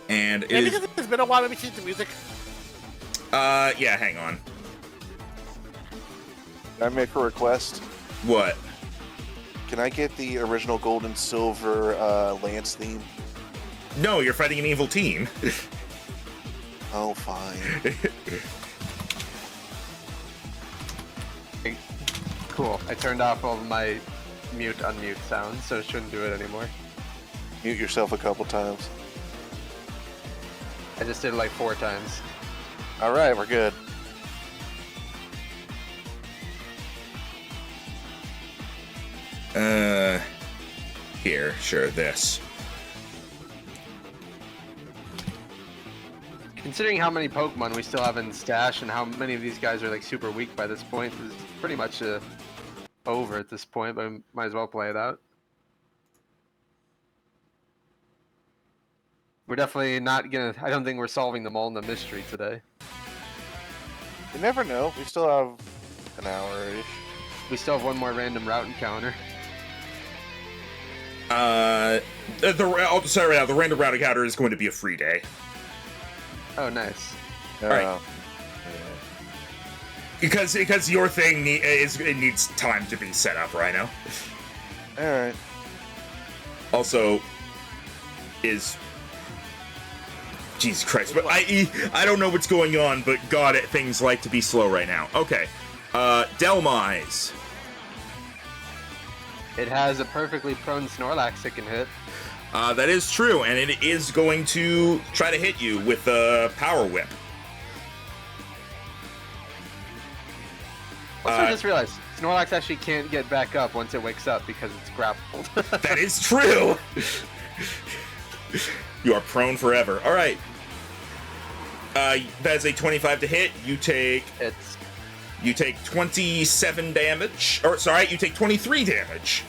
And Yeah, it because is, it's been a while. Let me change the music. yeah, hang on. Can I make a request? What? Can I get the original gold and silver Lance theme? No, you're fighting an evil team. Oh, fine. Cool. I turned off all of my mute unmute sounds, so it shouldn't do it anymore. Mute yourself a couple times. I just did it like 4 times. All right, we're good. Here, sure, this. Considering how many Pokemon we still have in stash and how many of these guys are like super weak by this point, it's pretty much over at this point, but might as well play it out. We're definitely not gonna, I don't think we're solving them all in the mystery today. You never know. We still have an hour-ish. We still have one more random route encounter. The random route encounter is going to be a free day. Oh, nice. Right. Because your thing it needs time to be set up, Rhino. All right. Also, Jesus Christ, but I don't know what's going on, but God, things like to be slow right now. Okay, Delmise. It has a perfectly prone Snorlax it can hit. That is true, and it is going to try to hit you with a Power Whip. Also, I just realized Snorlax actually can't get back up once it wakes up because it's grappled. That is true. You are prone forever. All right. That's a 25 to hit. You take 27 damage. Or sorry, you take 23 damage.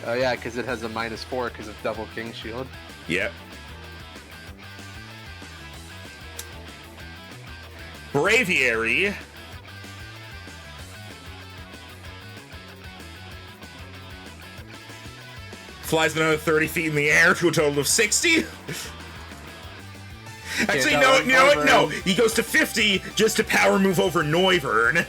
Oh yeah, because it has a -4 because of double King Shield. Yep. Braviary. Flies another 30 feet in the air to a total of 60. Actually, no. He goes to 50 just to power move over Noivern.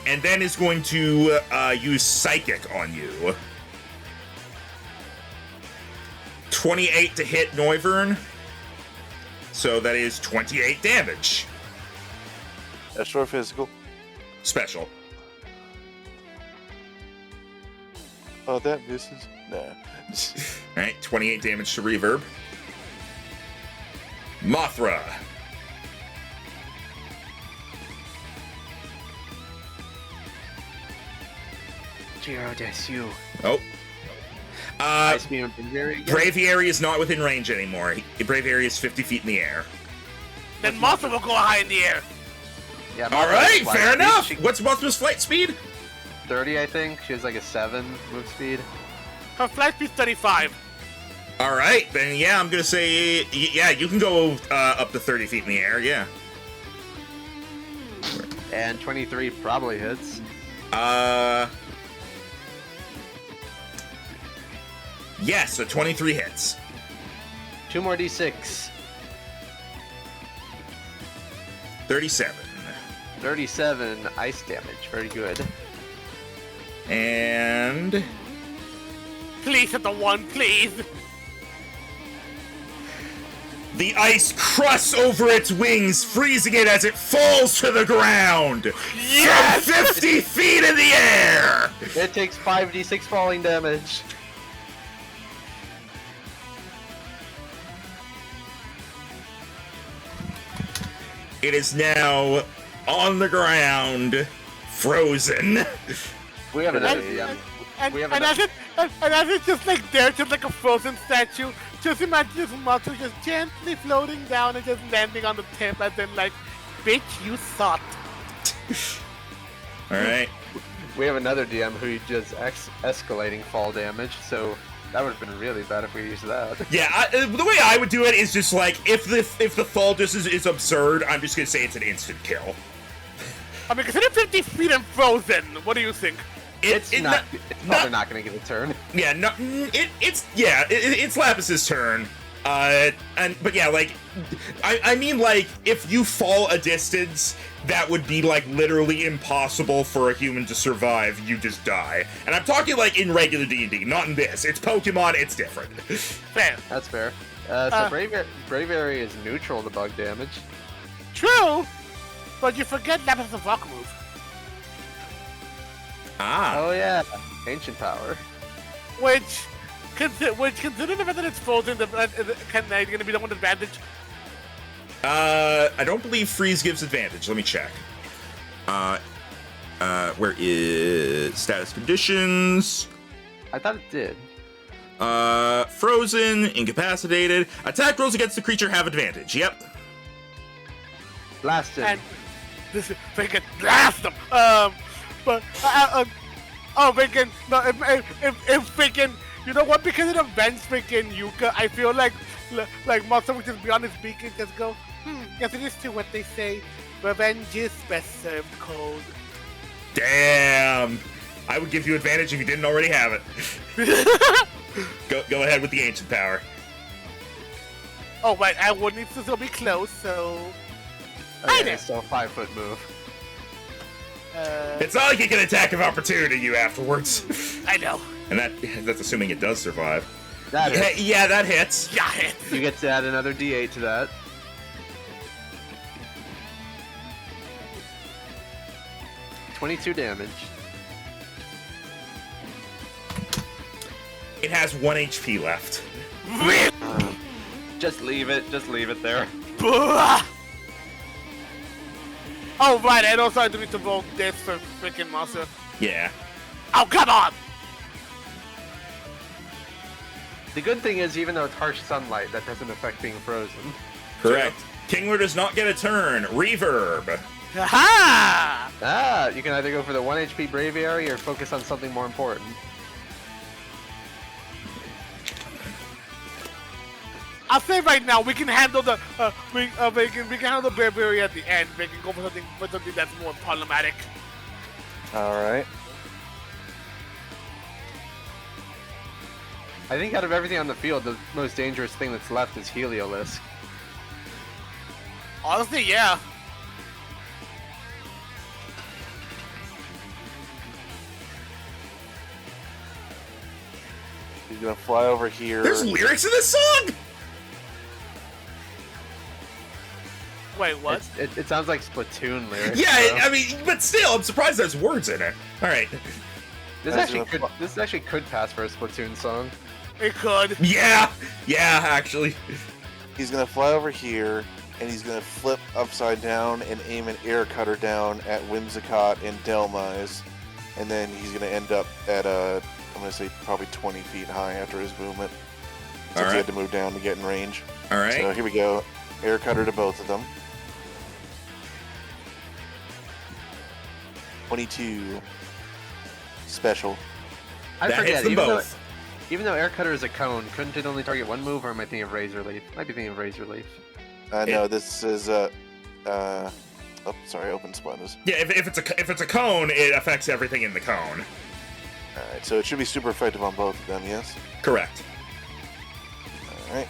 And then is going to use Psychic on you. 28 to hit Noivern. So that is 28 damage. Extra or physical? Special. Oh, that misses? Nah. Alright, 28 damage to Reverb. Mothra. Giro Desu. Oh. Ice Beam and Braviary again? Braviary is not within range anymore. Braviary is 50 feet in the air. Then Mothra will go high in the air. Yeah, Alright, Mothra's fair flight enough. speed, What's Mothra's flight speed? 30, I think. She has like a 7 move speed. Her flight speed's 35. Alright, then yeah, I'm gonna say, yeah, you can go up to 30 feet in the air, yeah. And 23 probably hits. Yes, so 23 hits. 2 more d6. 37. 37 ice damage. Very good. And... Please hit the 1, please. the ice crusts over its wings, freezing it as it falls to the ground! Yes! From 50 feet in the air! It takes 5d6 falling damage. It is now on the ground, frozen. We have another And, DM. and, We have and, another- as it's just like there, just like a frozen statue, just imagine this monster just gently floating down and just landing on the tip, and then like, bitch, you sucked. Alright. We have another DM who does escalating fall damage, so that would have been really bad if we used that. Yeah, the way I would do it is just like, if the fall distance is absurd, I'm just gonna say it's an instant kill. I mean, consider 50 feet and frozen. What do you think? It's probably not going to get a turn. Yeah, no, it's Lapis's turn. But yeah, like, I mean, like, if you fall a distance that would be like literally impossible for a human to survive, you just die. And I'm talking like in regular D&D, not in this. It's Pokemon, it's different. Fair. That's fair. So Bravery is neutral to bug damage. True, but you forget that was a rock move. Ah. Oh yeah, ancient power. Which considering the fact that it's frozen, can I gonna be the one with advantage? I don't believe freeze gives advantage. Let me check. Where is status conditions? I thought it did. Frozen, incapacitated. Attack rolls against the creature have advantage. Yep. Blast him. And this is freaking blast them. But freaking no, if freaking, you know what? Because it avenge freaking Yuka, I feel like Monster would just be on his beak and just go, yes, it is true what they say. Revenge is best served cold. Damn. I would give you advantage if you didn't already have it. Go ahead with the ancient power. Oh, right, I would need to still be close, so. Oh, yeah, it's still a 5-foot move. It's not like you can attack of opportunity you afterwards. I know. And that's assuming it does survive. That hits. Yeah, that hits. Yeah, hits. You get to add another D8 to that. $22 damage. It has 1 HP left. Just leave it. Just leave it there. Oh, right, and also I do need to roll this for freaking monster. Yeah. Oh, come on! The good thing is, even though it's harsh sunlight, that doesn't affect being frozen. Correct. Kingler does not get a turn. Reverb. Ha! Ah, you can either go for the 1 HP Braviary or focus on something more important. I'll say right now we can handle the we can handle the Bravery at the end. We can go for something that's more problematic. All right. I think out of everything on the field, the most dangerous thing that's left is Heliolisk. Honestly, yeah. He's gonna fly over here. There's lyrics in this song? Wait, what? It sounds like Splatoon lyrics. Yeah, though. I mean, but still, I'm surprised there's words in it. All right. This actually could pass for a Splatoon song. It could. Yeah, actually. He's gonna fly over here, and he's gonna flip upside down and aim an air cutter down at Whimsicott and Delmise, and then he's gonna end up at I'm gonna say probably 20 feet high after his movement, since he had to move down to get in range. All right. So here we go, air cutter to both of them. 22 special. I That forget, hits them both. Even though Air Cutter is a cone, couldn't it only target one move, or am I thinking of Razor Leaf? Might be thinking of Razor Leaf. No, this is oh, sorry, open splendors. Yeah, if it's a cone, it affects everything in the cone. Alright, so it should be super effective on both of them, yes? Correct. Alright.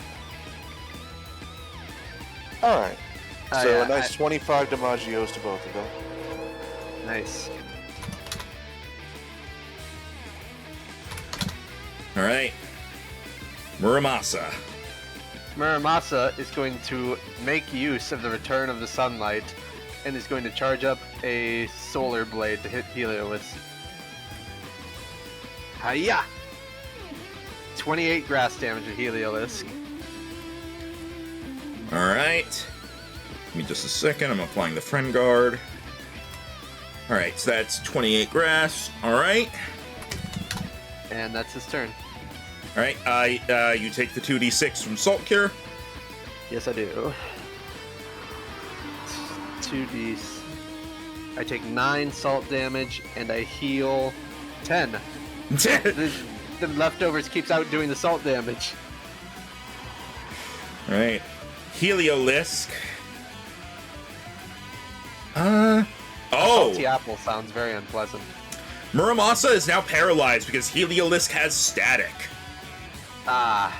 Alright. So yeah, a nice 25 damagios to both of them. Nice. All right. Muramasa. Muramasa is going to make use of the return of the sunlight and is going to charge up a solar blade to hit Heliolisk. Hiya! 28 grass damage to Heliolisk. All right. Give me just a second. I'm applying the friend guard. All right, so that's 28 grass. All right. And that's his turn. All right. You take the 2d6 from Salt Cure. Yes, I do. 2d. I take 9 salt damage and I heal 10. The leftovers keeps outdoing the salt damage. All right. Heliolisk. Salty apple sounds very unpleasant. Muramasa is now paralyzed because Heliolisk has static. Ah.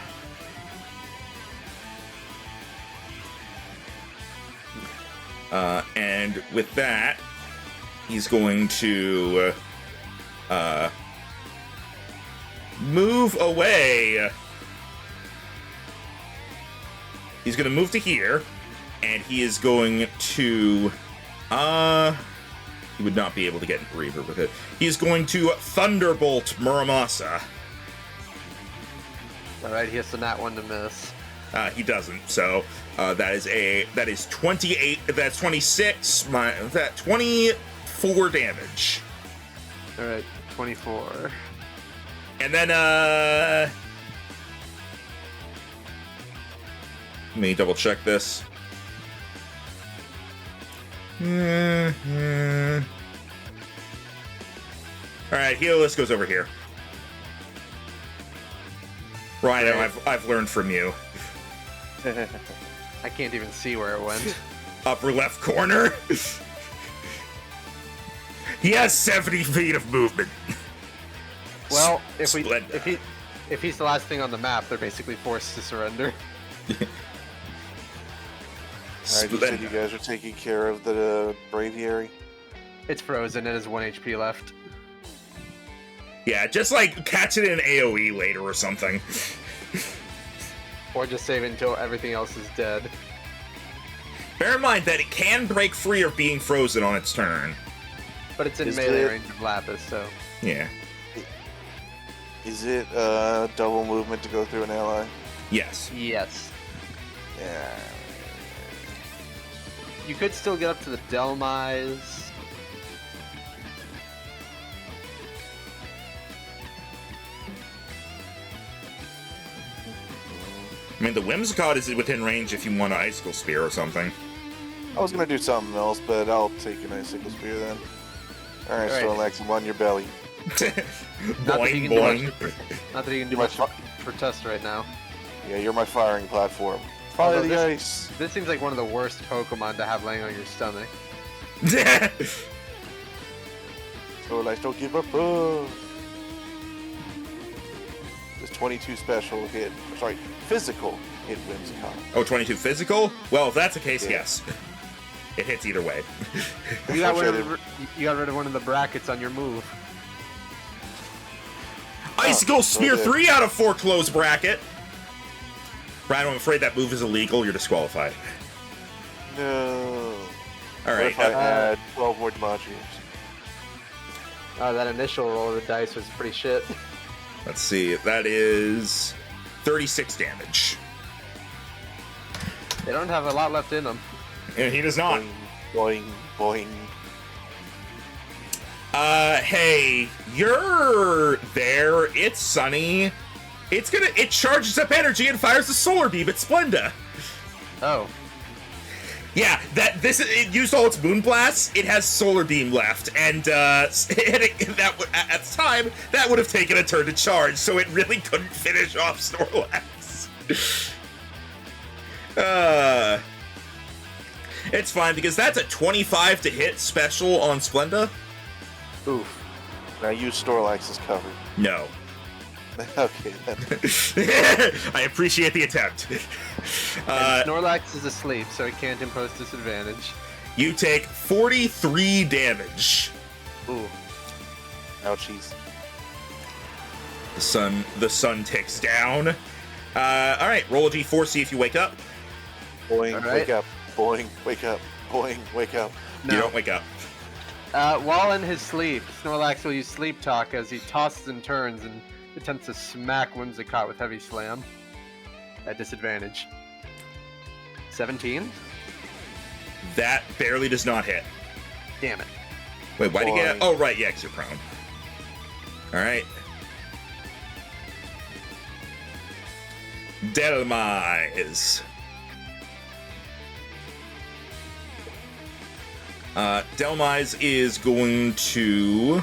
And with that, he's going to move away He's going to move to here, and he is going to... He would not be able to get in Reaver with it. He is going to Thunderbolt Muramasa. Alright, he has to nat 1 to miss. He doesn't, so that is 28, that's 26, that 24 damage. Alright, 24. And then, let me double check this. Alright, Healus goes over here. Rhino, Right. I've learned from you. I can't even see where it went. Upper left corner. He has 70 feet of movement. Well, if Splenda. he's the last thing on the map, they're basically forced to surrender. Alright, you said you guys are taking care of the Braviary. It's frozen and has 1 HP left. Yeah, just like catch it in AoE later or something. Or just save it until everything else is dead. Bear in mind that it can break free of being frozen on its turn. But it's in Is melee it- range of Lapis, so... Yeah. Is it double movement to go through an ally? Yes. Yes. Yeah. You could still get up to the Delmise. I mean, the Whimsicott is within range if you want an Icicle Spear or something. I was gonna do something else, but I'll take an icicle spear then. Alright, Alright. Snorlax, I'm on your belly. Not that he Boing, can do much. boing. Not that he can do My much fu- for test right now. Yeah, you're my firing platform. Fire Although the this- ice! This seems like one of the worst Pokemon to have laying on your stomach. Snorlax, don't give up! Oh. This 22 special hit, sorry, physical hit Whimsicott. Oh, 22 physical? Well, if that's the case, Yeah. yes. It hits either way. You got, Unfortunately, you got rid of one of the brackets on your move. Icicle Spear okay. 3 out of 4 close bracket. Rhino, I'm afraid that move is illegal. You're disqualified. No. All What right. if I add 12 more Demaciums? That initial roll of the dice was pretty shit. Let's see. That is 36 damage. They don't have a lot left in them. And he does not. Boing, boing, boing. Hey, you're there. It's sunny. It charges up energy and fires the solar beam at Splenda. Oh. Yeah, it used all its moonblasts. It has solar beam left, and at the time that would have taken a turn to charge, so it really couldn't finish off Snorlax. It's fine because that's a 25 to hit special on Splenda. Oof. Now use Snorlax's cover. No. Okay, then. I appreciate the attempt. And Snorlax is asleep, so it can't impose disadvantage. You take 43 damage. Ooh. Ouchies. The sun ticks down. All right, roll a d4, see if you wake up. Boing, All right. wake up. Boing, wake up. Boing, wake up. You don't wake up. While in his sleep, Snorlax will use Sleep Talk as he tosses and turns and attempts to smack Whimsicott with Heavy Slam. At disadvantage. 17? That barely does not hit. Damn it. Wait, why'd you get... Boing. Oh, right, yeah, because you're prone. All right. Delmise. Delmise is going to...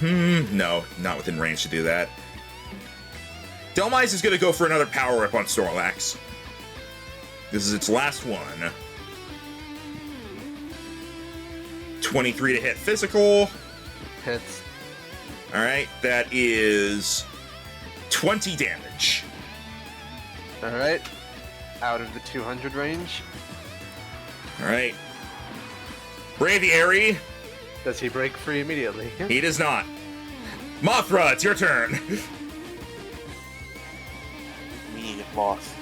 no, not within range to do that. Delmise is going to go for another power-up on Snorlax. This is its last one. 23 to hit physical. Hits. Alright, that is 20 damage. Alright. Out of the 200 range. Alright. Braviary, Does he break free immediately? he does not. Mothra, it's your turn. moth.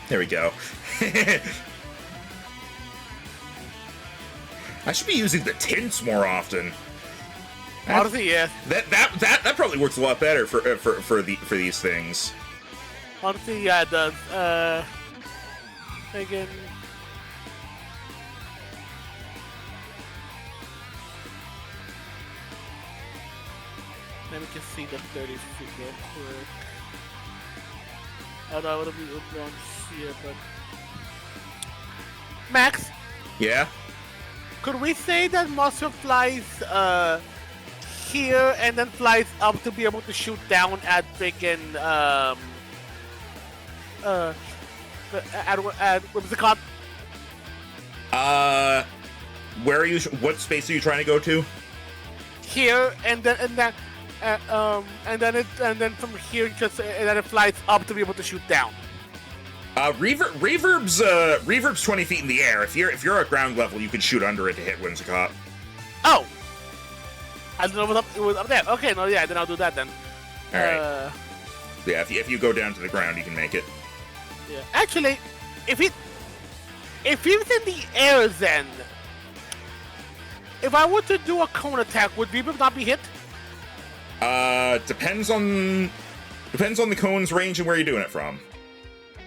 There we go. I should be using the tints more often. Honestly, yeah. That probably works a lot better for these things. Honestly, yeah, it does. Again. Let me just see the 30 feet real quick. I don't want to be on here, but Max, Yeah. could we say that Monster flies here and then flies up to be able to shoot down at freaking at what's it called? Where are you? What space are you trying to go to? Here and then from here just and then it flies up to be able to shoot down. Reverb's 20 feet in the air. If you're at ground level, you can shoot under it to hit Whimsicott. Oh, I don't know it was up there. Okay, no, yeah, then I'll do that then. All right. Yeah, if you go down to the ground, you can make it. Yeah. Actually, if he was in the air, then if I were to do a cone attack, would Reverb not be hit? Depends on the cone's range and where you're doing it from.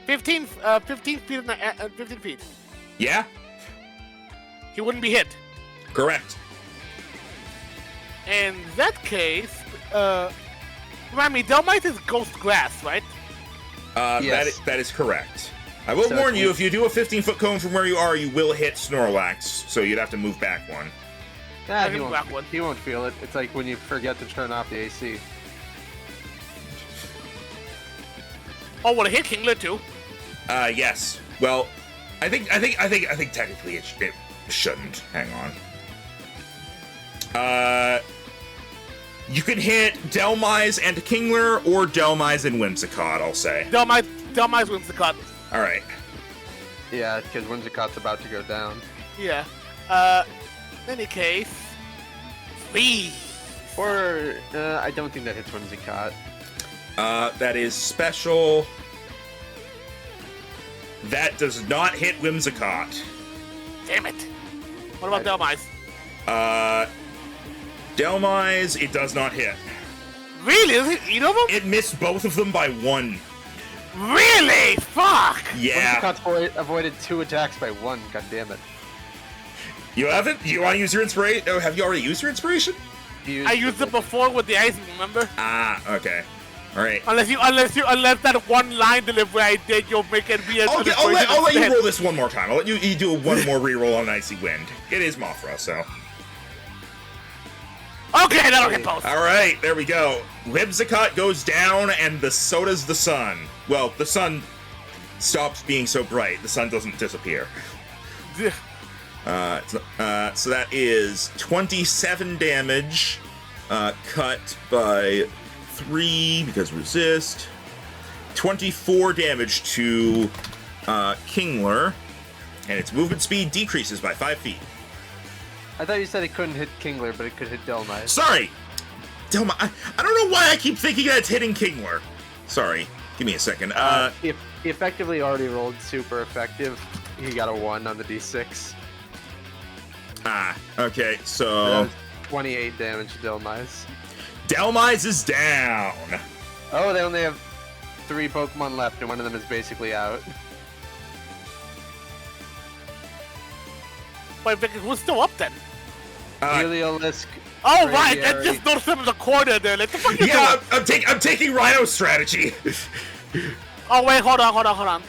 15 feet. 15 feet. Yeah, He wouldn't be hit. correct. In that case, remind me, Delmite is ghost grass, right? Yes. That is correct. I will So warn you, we- if you do a 15-foot cone from where you are, you will hit Snorlax, so you'd have to move back one. Nah, hit black one. he won't feel it. It's like when you forget to turn off the AC. Oh, well, it hit Kingler too. Yes. Well, I think technically it shouldn't. Hang on. You can hit Delmise and Kingler or Delmise and Whimsicott, I'll say. Delmite wins the cut. All right. Yeah, because Whimsicott's about to go down. Yeah. In any case, freeze. Or, I don't think that hits Whimsicott. That is special. That does not hit Whimsicott. Damn it. What about Delmise? Delmise, it does not hit. Really? Is it either of them? It missed both of them by 1. Really? Fuck! Yeah. Whimsicott's avoided 2 attacks by 1. God damn it. You haven't? You want to use your inspiration? Oh, have you already used your inspiration? I used it before with the ice, remember? Ah, okay. All right. Unless that one line delivery I did, you'll make it be a I'll let you roll this one more time. I'll let you do one more reroll on Icy Wind. It is Mothra, so. Okay, that'll hit both. All right, there we go. Whimsicott goes down, and so does the sun. Well, the sun stops being so bright. The sun doesn't disappear. So that is 27 damage, cut by 3 because resist. 24 damage to Kingler, and its movement speed decreases by 5 feet. I thought you said it couldn't hit Kingler, but it could hit Delmise. Sorry, Delma. I don't know why I keep thinking that's hitting Kingler. Sorry, give me a second. He effectively already rolled super effective. He got a 1 on the d6. Okay, That so was 28 damage to Delmise. Delmise is down. Oh, they only have 3 Pokemon left, and one of them is basically out. Wait, Vicky, who's still up then? Heliolisk. Oh, right, I Braviary. just noticed him in the corner there. Like, the fuck you Yeah, doing? I'm taking Rhino strategy. Oh, wait, hold on.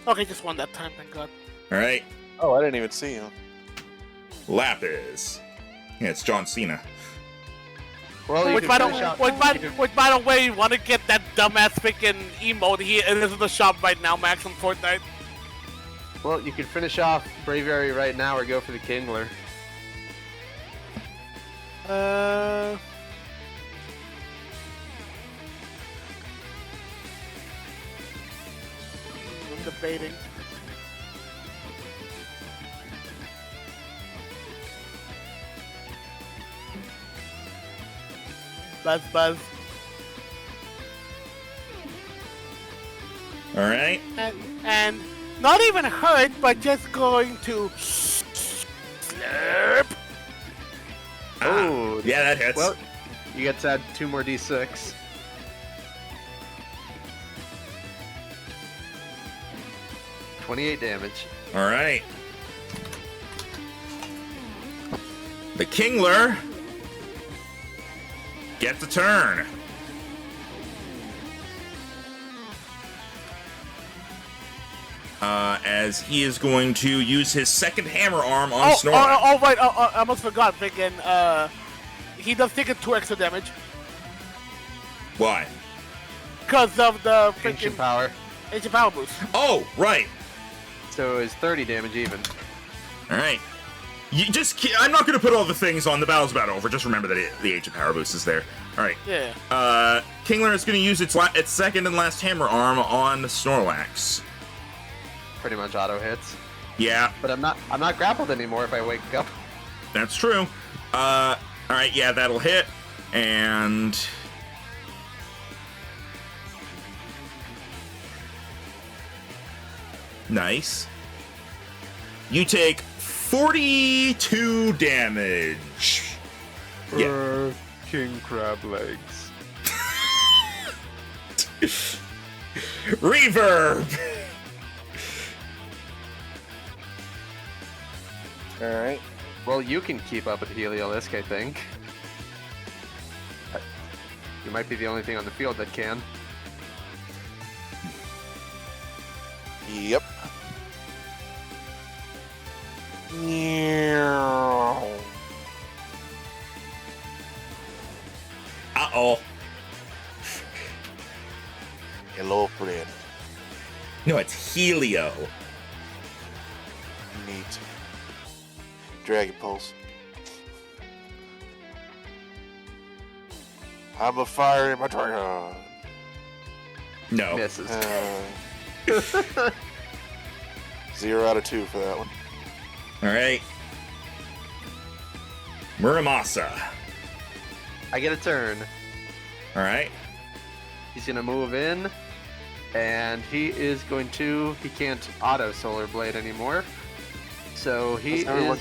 Okay, just one that time, thank God. All right, Oh, I didn't even see him. Lapis. Yeah, it's John Cena. Well, you Which, can by finish off- you can- the way, you want to get that dumbass freaking emote, it is in the shop right now, Max, on Fortnite. Well, you can finish off Braviary right now or go for the Kingler. I'm debating. Buzz. All right. And not even hurt, but just going to slurp. Oh, Yeah, that hits. well, you get to add 2 more d6. $28 damage. All right. The Kingler gets a turn. As he is going to use his second hammer arm on Snorlax. Oh, wait, I almost forgot, freaking, he does take 2 extra damage. Why? Because of the Ancient freaking power. ancient power boost. Oh, right. So it's 30 damage even. All right. I'm not going to put all the things on the battle's about over. Just remember that the ancient power boost is there. All right. Yeah. Kingler is going to use its second and last hammer arm on Snorlax. Pretty much auto hits. Yeah, But I'm not grappled anymore if I wake up. that's true. All right, yeah, that'll hit. And nice. You take 42 damage. Yeah. King Crab Legs. Reverb. Alright. Well, you can keep up with Heliolisk, I think. You might be the only thing on the field that can. Yep. Uh-oh. Hello, friend. No, it's Helio. Neat. Dragon Pulse. I'm a fire in my dragon. No. Misses. 0 out of 2 for that one. All right. Muramasa. I get a turn. All right. He's gonna move in, and he can't auto Solar Blade anymore. So Everyone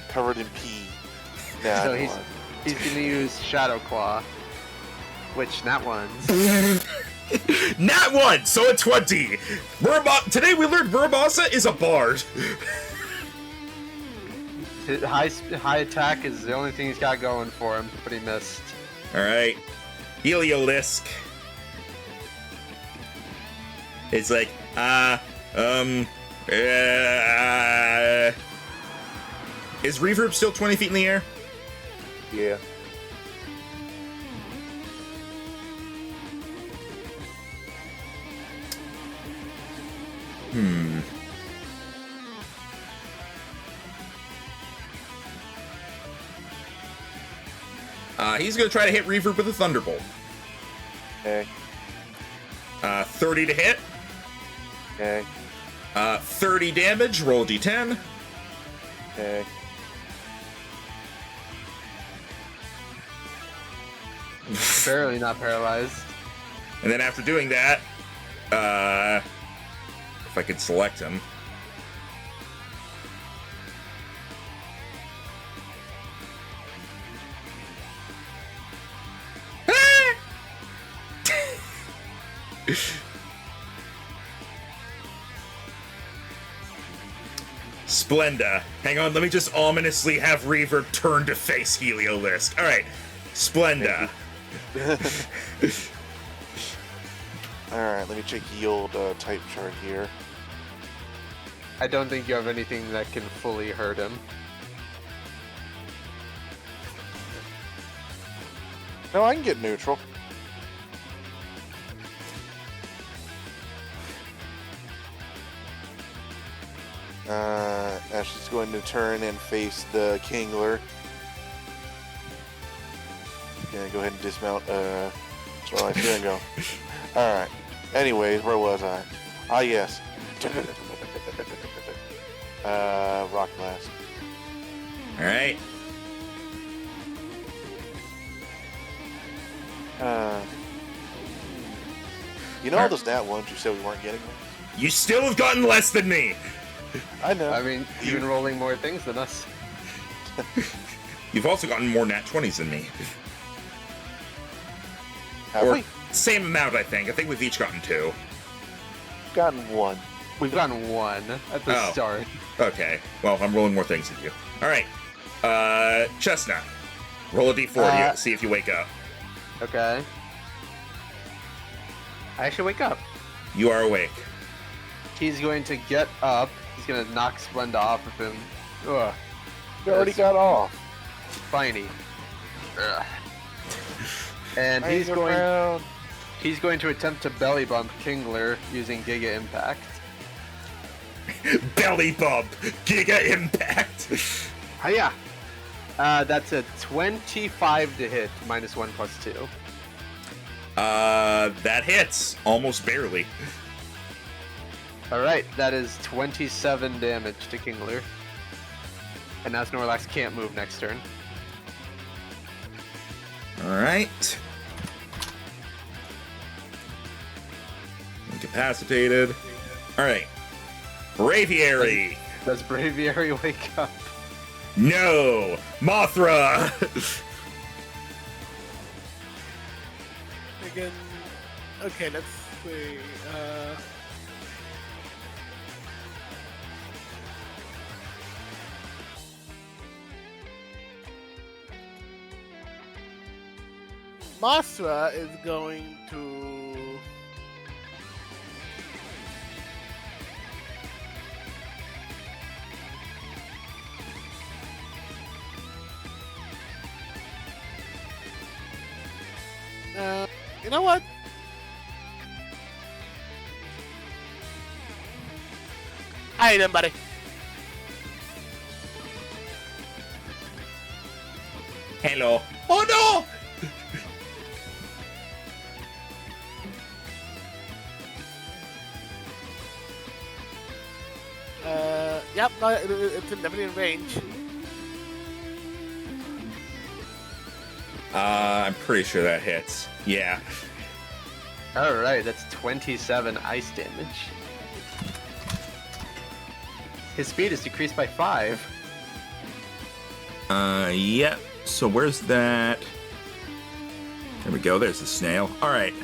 covered in pee. Nah, so I don't he's want he's gonna use Shadow Claw, which nat ones. Nat 1, so a 20. Today we learned Muramasa is a bard. His high attack is the only thing he's got going for him, but he missed. All right. Heliolisk. It's like, is Reverb still 20 feet in the air? Yeah. He's gonna try to hit Reverb with a Thunderbolt. Okay. 30 to hit. Okay. 30 damage, roll d10. Okay. Barely not paralyzed. And then after doing that, if I could select him. Splenda. Hang on, let me just ominously have Reverb turn to face Heliolisk. Alright, Splenda. Alright, let me check the old type chart here. I don't think you have anything that can fully hurt him. No, I can get neutral. Ashley's going to turn and face the Kingler. Gonna go ahead and dismount. So there you go. All right. Anyways, where was I? Ah, yes. Rock blast. Alright. You know all those nat ones you said we weren't getting? You still have gotten less than me. I know. I mean, you've been rolling more things than us. You've also gotten more nat 20s than me. Have Or we? same amount, I think. I think we've each gotten 2. Gotten one. We've gotten 1 at the Oh. start. Okay. Well, I'm rolling more things than you. All right. Chestnut. Roll a d4 to see if you wake up. Okay. I actually wake up. You are awake. He's going to get up. He's going to knock Splenda off of him. Ugh. We already got off. Spiny. Ugh. And Hang around. he's going to attempt to belly bump Kingler using Giga Impact. Belly bump. Giga impact. Hiya! That's a 25 to hit, -1/+2. That hits. Almost barely. Alright, that is 27 damage to Kingler. And now Snorlax can't move next turn. All right. Incapacitated. All right. Braviary. Does Braviary wake up? No. Mothra. Again. Okay, let's see. Masra is going to. You know what? Hi then, buddy. Hello. Oh no. Yep, no, it's definitely in range. I'm pretty sure that hits. Yeah. Alright, that's 27 ice damage. His speed is decreased by 5. Yep. So where's that? There we go. There's the snail. All right.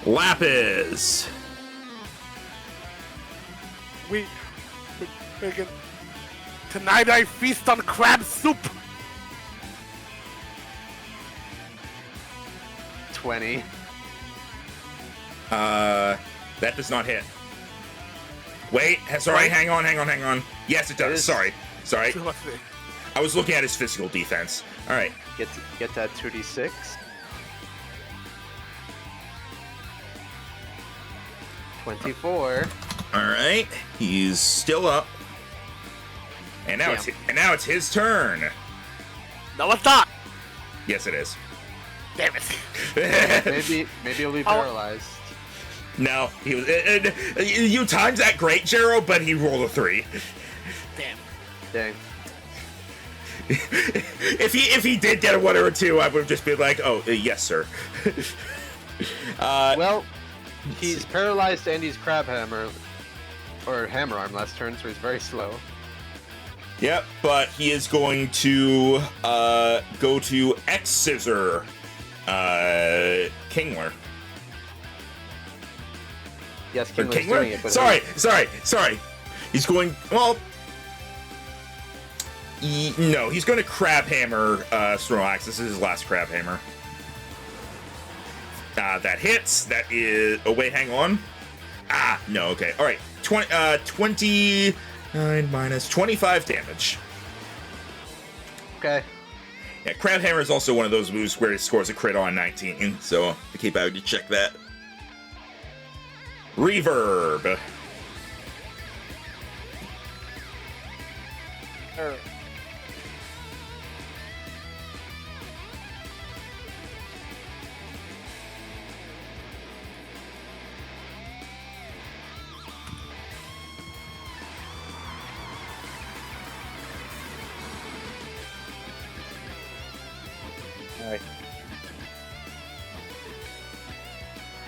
Lapis. We can. Tonight I feast on crab soup. 20. That does not hit. Wait, sorry, hang on. Yes, it does. It is. Sorry. What's it? I was looking at his physical defense. All right. Get that 2d6. 24. All right. He's still up. And now it's his turn. No, it's not. Yes, it is. Damn it. Maybe he'll be paralyzed. No, he was. You timed that great, Jero, but he rolled a 3. Damn. Dang. If he did get a 1 or a 2, I would have just been like, oh, yes, sir. Well, he's paralyzed and he's crab hammer or hammer arm last turn, so he's very slow. Yep, but he is going to go to X Scissor Kingler. Yes, Or Kingler's doing it, but sorry. He's going. Well, no, he's going to crab hammer Snorlax. This is his last crab hammer. That hits. That is. Oh wait, hang on. No. Okay. All right. 29 minus 25 damage. Okay. Yeah, crab hammer is also one of those moves where it scores a crit on 19. So I keep out to check that. Reverb.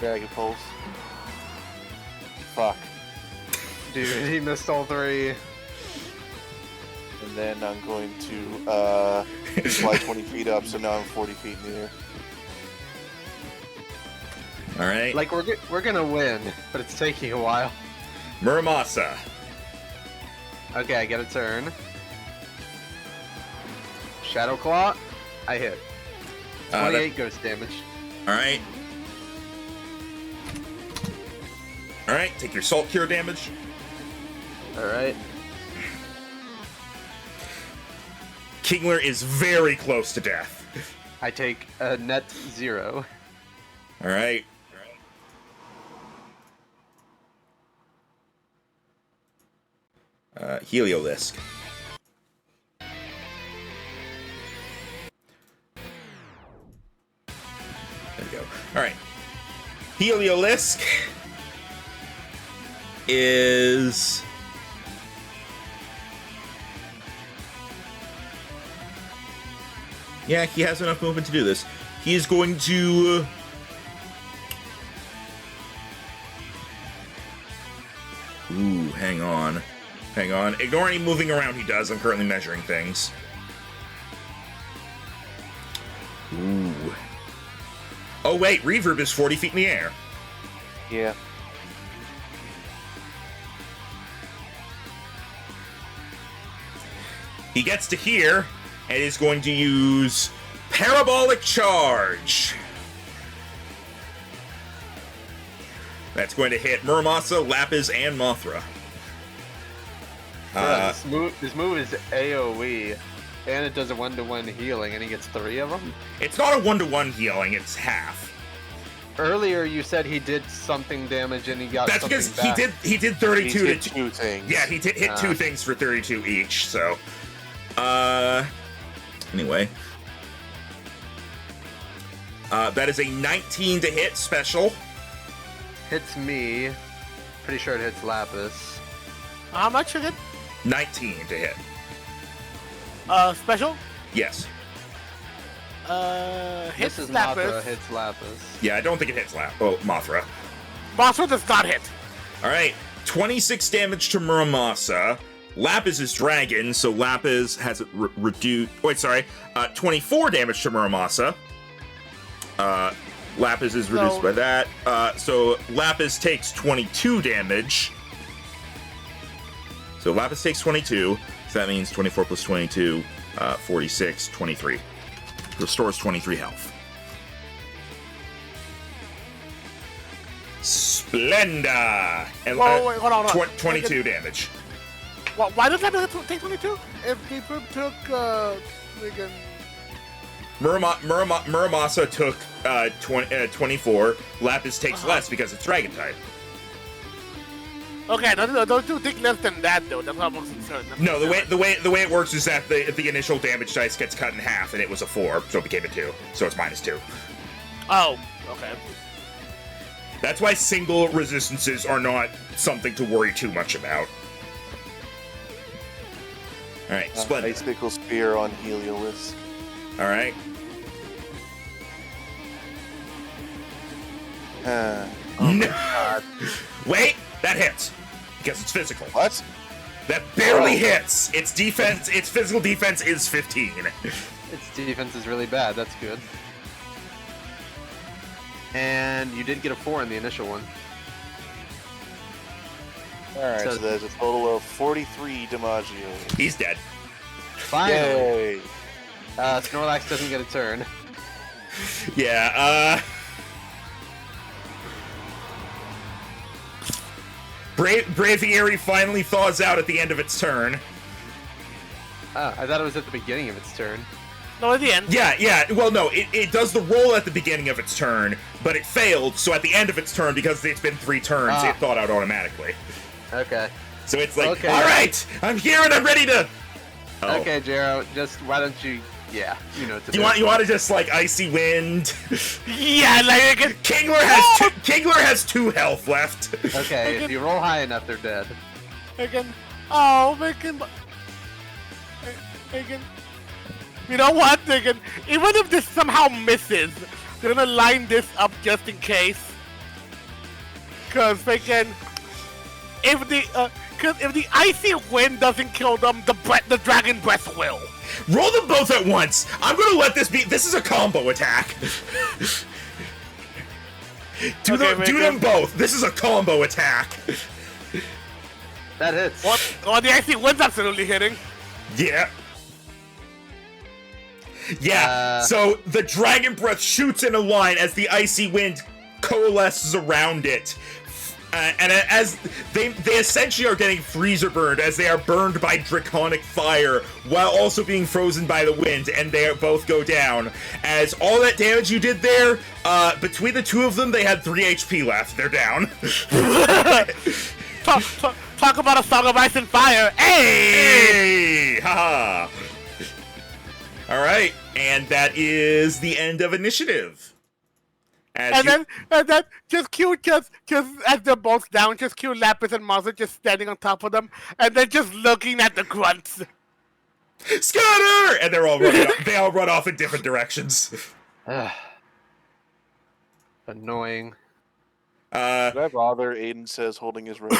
Dragon Pulse. Fuck. Dude, he missed all 3. And then I'm going to fly 20 feet up, so now I'm 40 feet in the air. All right. Like, we're gonna win, but it's taking a while. Muramasa. Okay, I get a turn. Shadow Claw, I hit. 28 ghost damage. All right. All right. Take your Salt Cure damage. Alright. Kingler is very close to death. I take a net 0. All right. Heliolisk. There we go. All right. Heliolisk is... Yeah, he has enough movement to do this. He is going to... Ooh, hang on. Hang on. Ignore any moving around he does. I'm currently measuring things. Ooh. Oh, wait. Reverb is 40 feet in the air. Yeah. He gets to here and is going to use Parabolic Charge. That's going to hit Muramasa, Lapis, and Mothra. This move is AoE, and it does a 1-to-1 healing, and he gets 3 of them? It's not a 1-to-1 healing, it's half. Earlier you said he did something damage and he got That's something because back. he did 32 He did to 2 things. Yeah, he hit 2 things for 32 each, so... Anyway. That is a 19 to hit special. Hits me. Pretty sure it hits Lapis. How much again? 19 to hit. Special? Yes. Hits This is Lapis. Mothra hits Lapis. Yeah, I don't think it hits Mothra. Mothra does not hit. Alright, 26 damage to Muramasa. Lapis is dragon, so Lapis has it reduced... Wait, sorry. 24 damage to Muramasa. Lapis is reduced by that. So Lapis takes 22 damage. So Lapis takes 22. So that means 24 plus 22, 46, 23. Restores 23 health. Splenda! And, Whoa, wait, hold on. 22 damage. Why does that take 22? If Deeper took, friggin... Muramasa took 24. Lapis takes less because it's dragon type. Okay, don't you think less than that though? That's what I'm concerned. No, the way it works is that the initial damage dice gets cut in half, and it was a 4, so it became a 2, so it's -2. Oh, okay. That's why single resistances are not something to worry too much about. All right, Splendid. Icicle Spear on Heliolisk. All right. No. Wait, that hits because it's physical. What? That barely hits. Its defense, its physical defense is 15. Its defense is really bad, that's good. And you did get a 4 in the initial one. Alright, so there's a total of 43 DiMaggio. He's dead. Finally! Yay! Snorlax doesn't get a turn. Yeah, Braviary finally thaws out at the end of its turn. I thought it was at the beginning of its turn. No, at the end. Yeah. Well, no, it does the roll at the beginning of its turn, but it failed, so at the end of its turn, because it's been 3 turns, it thawed out automatically. Okay. So it's like, Okay. alright, I'm here and I'm ready to... Oh. Okay, Jero, just why don't you... Yeah, you know what to do. You want to just, like, Icy Wind? Yeah, like... Kingler has 2 health left. Okay, if you roll high enough, they're dead. Again. Oh, Megan. Megan. You know what, Megan? Even if this somehow misses, they're gonna line this up just in case. cause freaking if the icy wind doesn't kill them, the dragon breath will. Roll them both at once. I'm gonna let this be. This is a combo attack. Do them both. This is a combo attack. That hits. Well, the icy wind's absolutely hitting. Yeah. Yeah. So the dragon breath shoots in a line as the icy wind coalesces around it. And as they essentially are getting freezer burned as they are burned by draconic fire while also being frozen by the wind, and they both go down. As all that damage you did there, between the two of them, they had 3 HP left. They're down. Talk about a song of ice and fire. Hey! Hey! Haha. All right, and that is the end of initiative. And then just as they're both down, just cue Lapis and Mazza just standing on top of them, and then just looking at the grunts. Scatter! And they're all running they all run off in different directions. Annoying. Did I bother? Aiden says, holding his rope.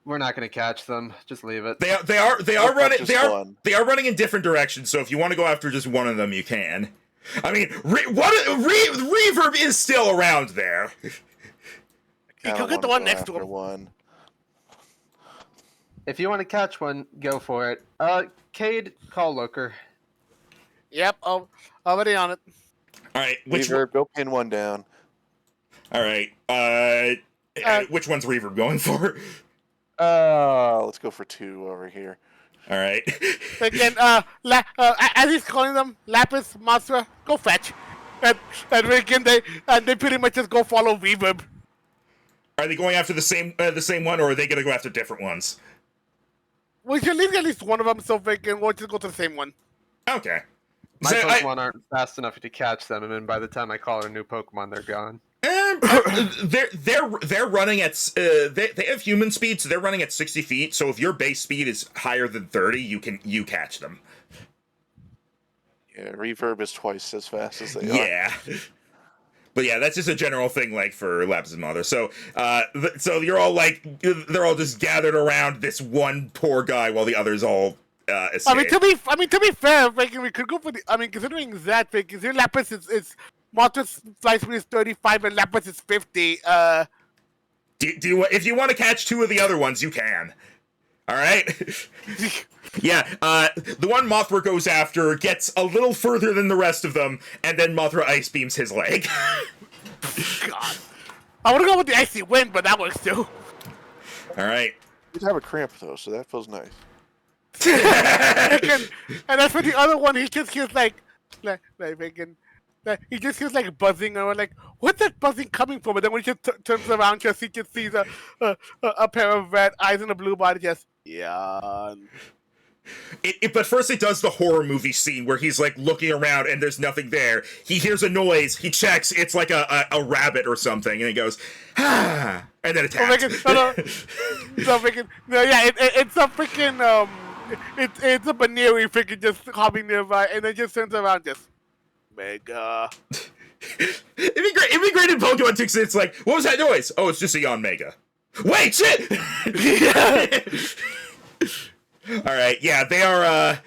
We're not gonna catch them. Just leave it. They are running in different directions. So if you want to go after just one of them, you can. I mean, reverb is still around there. You can get the one next to him. One. If you want to catch one, go for it. Cade, call Looker. Yep, already on it. All right, Reverb, go pin one down. All right, which one's Reverb going for? Let's go for 2 over here. All right. Again, as he's calling them, Lapis, Mazza, go fetch, and they pretty much just go follow Reverb. Are they going after the same one, or are they gonna go after different ones? We should leave at least one of them, so we'll just go to the same one. Okay. My Pokemon aren't fast enough to catch them, and then by the time I call a new Pokemon, they're gone. They're running at they have human speed, so they're running at 60 feet. So if your base speed is higher than 30, you catch them. Yeah, Reverb is twice as fast as they are. Yeah. But yeah, that's just a general thing, like for Lapis' mother. So, so you're all like, they're all just gathered around this one poor guy while the others all escape. I mean, to be fair, like, we could go for the. I mean, considering that, like, considering Lapis is Mazza's flight speed is 35 and Lapis is 50. If you want to catch 2 of the other ones, you can. All right. Yeah, the one Mothra goes after gets a little further than the rest of them, and then Mothra ice beams his leg. God, I want to go with the icy wind, but that works too. All right. You have a cramp though, so that feels nice. And as for the other one, he just hears like he just hears like buzzing, and we're like, "What's that buzzing coming from?" And then when he just turns around, he just sees a pair of red eyes and a blue body. Just yawn. But first it does the horror movie scene where he's like looking around and there's nothing there. He hears a noise, he checks, it's like a rabbit or something, and he goes, ah, and then attacks. It's a freaking it's a Baneri freaking just hopping nearby, and then just turns around, just Mega. It'd be great if Pokemon takes it. It's like, what was that noise? Oh, it's just a Yawn Mega. Wait, shit! All right, yeah, they are.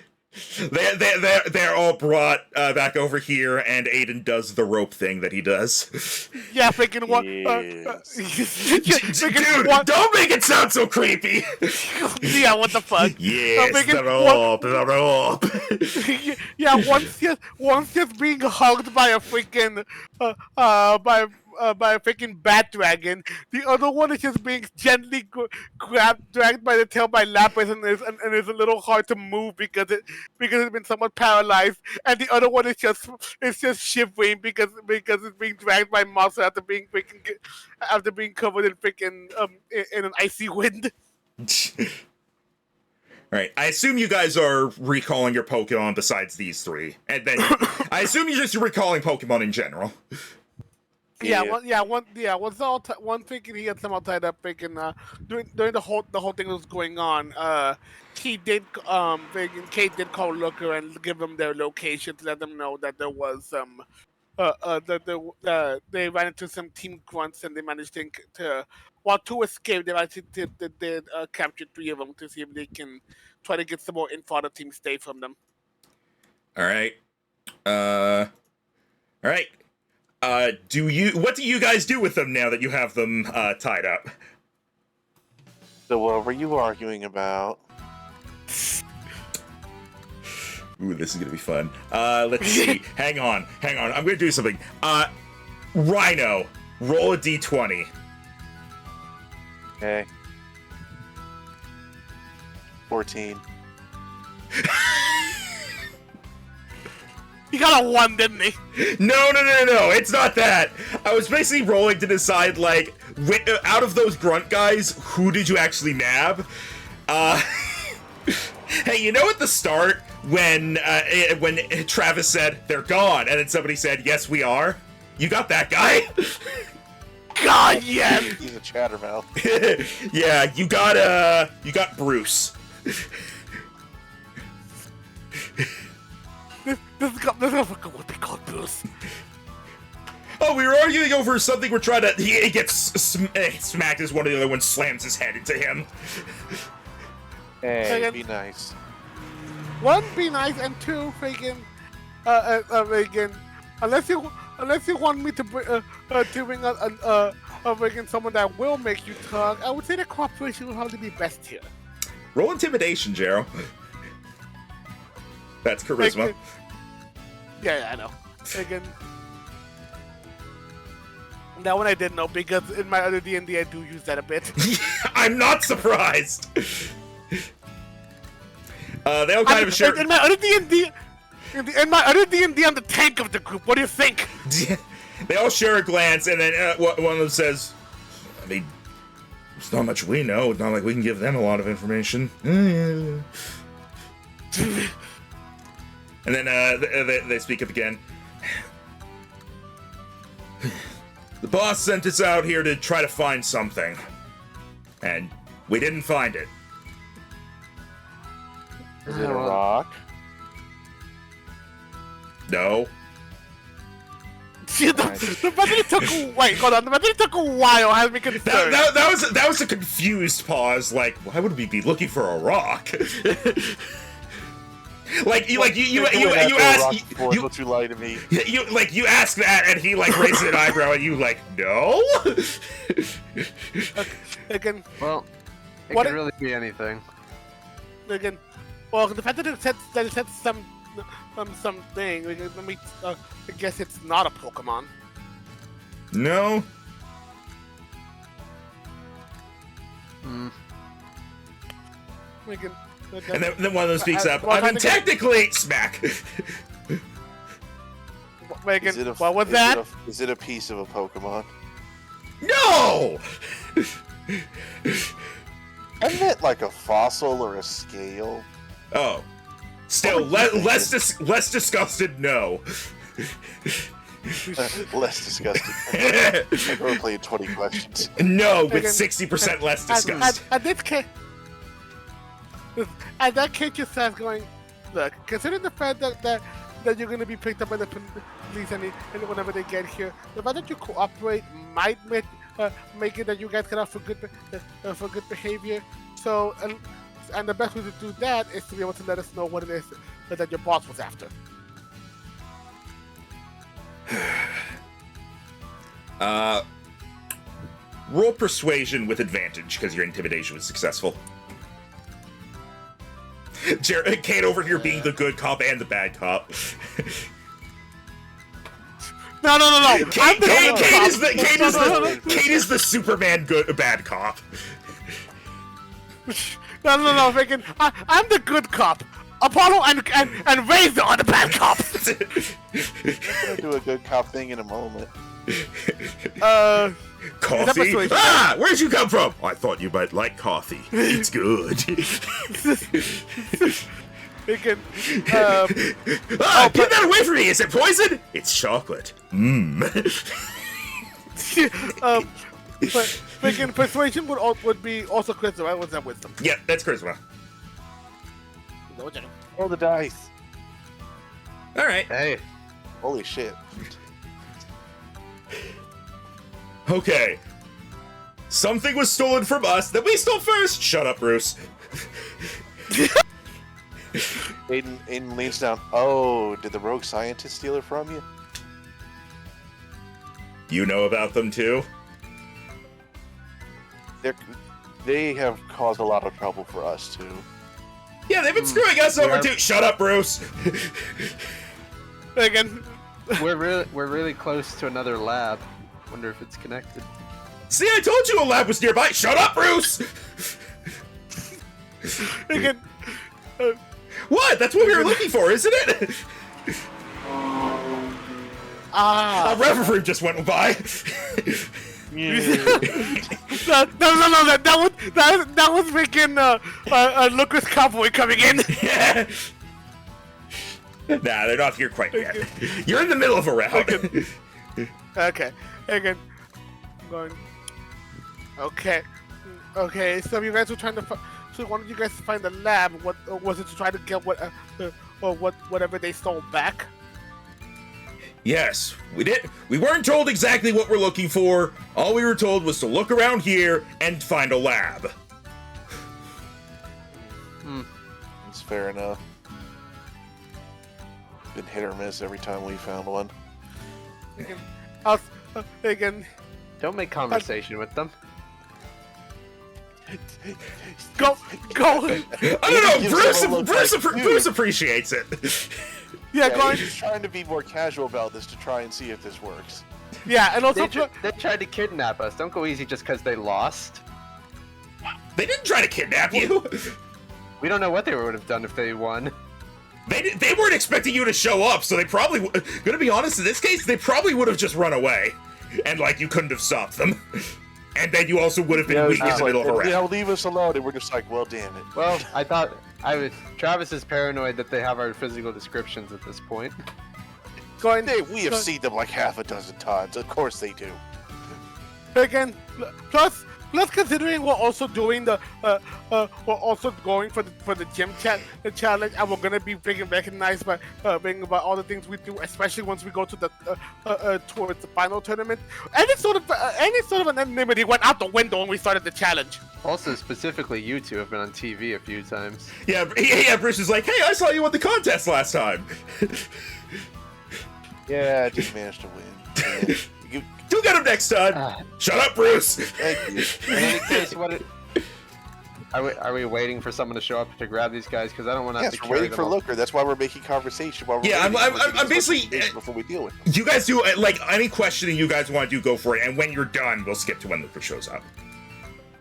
They're all brought back over here, and Aiden does the rope thing that he does. Yeah, freaking what? Dude, don't make it sound so creepy. Yeah, what the fuck? Yes, the rope. Yeah, one's just being hugged by a freaking by a freaking bat dragon. The other one is just being gently dragged by the tail by Lapis, and is a little hard to move because it's been somewhat paralyzed. And the other one is just shivering because it's being dragged by Monster after being covered in freaking in an icy wind. Right. I assume you guys are recalling your Pokemon besides these 3, and then I assume you're just recalling Pokemon in general. One thinking he had some all tied up. Thinking during the whole thing that was going on, Kate did call Looker and give them their location to let them know that there was they ran into some team grunts and they managed to while two escaped, they managed to capture three of them to see if they can try to get some more info on the team stay from them. All right. All right. What do you guys do with them now that you have them tied up? So what were you arguing about? Ooh, this is gonna be fun. Let's see. Hang on. I'm gonna do something. Rhino, roll a d20. Okay. 14. He got a 1, didn't he? No, it's not that. I was basically rolling to decide, like, out of those grunt guys, who did you actually nab? Hey, you know at the start, when Travis said, they're gone, and then somebody said, yes, we are? You got that guy? God, yes! He's a chattermouth. Yeah, you got Bruce. This is what they call Bruce. Oh, we were arguing over something. We're trying to. He gets smacked as one of the other ones slams his head into him. Hey, Again. be nice. 1, be nice, and 2, freaking, unless you want me to bring freaking someone that will make you talk, I would say the cooperation will probably be best here. Roll intimidation, Jero. That's charisma. Yeah, I know. Again, that one I didn't know because in my other D&D I do use that a bit. I'm not surprised. They all kind of share. In my other D&D, I'm the tank of the group. What do you think? They all share a glance, and then one of them says, "I mean, there's not much we know. It's not like we can give them a lot of information." And then they speak up again. The boss sent us out here to try to find something, and we didn't find it. Is it a rock? No. The fact that it took hold on. The fact that it took a while has me concerned. That was a confused pause. Like, why would we be looking for a rock? Like you ask Don't you lie to me. you ask that, and he like raises an eyebrow, and you like, no. Again, Well, it What could it- really be anything. again, well, the fact that it said something. Let me. I guess it's not a Pokemon. No. Again, And then one of them speaks up. well, I mean, technically, smack. Megan, what was that? Is it a piece of a Pokemon? No. I meant like a fossil or a scale. Oh. Still, less disgusted. No. Less disgusting. I've only played 20 questions. No, with Megan, 60% less disgust. At this case, at that case, just starts going. Look, considering the fact that you're going to be picked up by the police and whenever they get here, the fact that you cooperate might make it that you guys get out for good behavior. So, and the best way to do that is to be able to let us know what it is that your boss was after. Roll persuasion with advantage because your intimidation was successful. Kate over here being the good cop and the bad cop. No. Kate is the Superman bad cop. No, freaking! I'm the good cop. Apollo and Razor are the bad cops. I'm gonna do a good cop thing in a moment. Coffee? Ah! Where'd you come from? I thought you might like coffee. It's good. Freaking, get that away from me! Is it poison? It's chocolate. but freaking persuasion would be also charisma, right? What's that wisdom? Yeah, that's charisma. No, Jenna. Roll the dice. All right. Hey, Holy shit. Okay. Something was stolen from us that we stole first. Shut up, Bruce. Aiden leans down. Oh, did the rogue scientist steal it from you? You know about them too? They have caused a lot of trouble for us too. Yeah, they've been screwing us over too. Shut up, Bruce. Again. We're really close to another lab. Wonder if it's connected. See, I told you a lab was nearby. Shut up, Bruce. Again. What? That's what we were looking for, isn't it? A referee just went by. No, that was freaking Lucas Cowboy coming in. Yeah. Nah, they're not here quite yet. You're in the middle of a round. Okay. Again. Going. Okay. Okay. So you guys were trying to. So wanted you guys to find the lab. What was it to try to get whatever they stole back? Yes, we did. We weren't told exactly what we're looking for. All we were told was to look around here and find a lab. It's fair enough. Been hit or miss every time we found one. Again. Don't make conversation with them. Go. I don't know. Bruce appreciates it. Yeah, going. He's trying to be more casual about this to try and see if this works. Yeah, and also They tried to kidnap us. Don't go easy just because they lost. They didn't try to kidnap you. We don't know what they would have done if they won. They weren't expecting you to show up, so they probably. Gonna be honest, in this case, they probably would have just run away, and like you couldn't have stopped them. And then you also would have been weak in the middle of a round. Yeah, leave us alone, and we're just like, well, damn it. Well, Travis is paranoid that they have our physical descriptions at this point. going. We have seen them like half a dozen times. Of course they do. Again, plus considering we're also doing we're also going for the gym challenge, and we're gonna be being recognized by all the things we do, especially once we go to the towards the final tournament. Any sort of anonymity went out the window when we started the challenge. Also, specifically, you two have been on TV a few times. Yeah. Bruce is like, hey, I saw you win the contest last time. Yeah, I just managed to win. You'll get him next time. Shut up, Bruce. Thank you. In any case, are we waiting for someone to show up to grab these guys? Because I don't want to have to Yes, we're carry waiting them for all. Looker. That's why we're making conversation. I'm basically before we deal with them. You guys do like any questioning you guys want to do, go for it. And when you're done, we'll skip to when Looper shows up.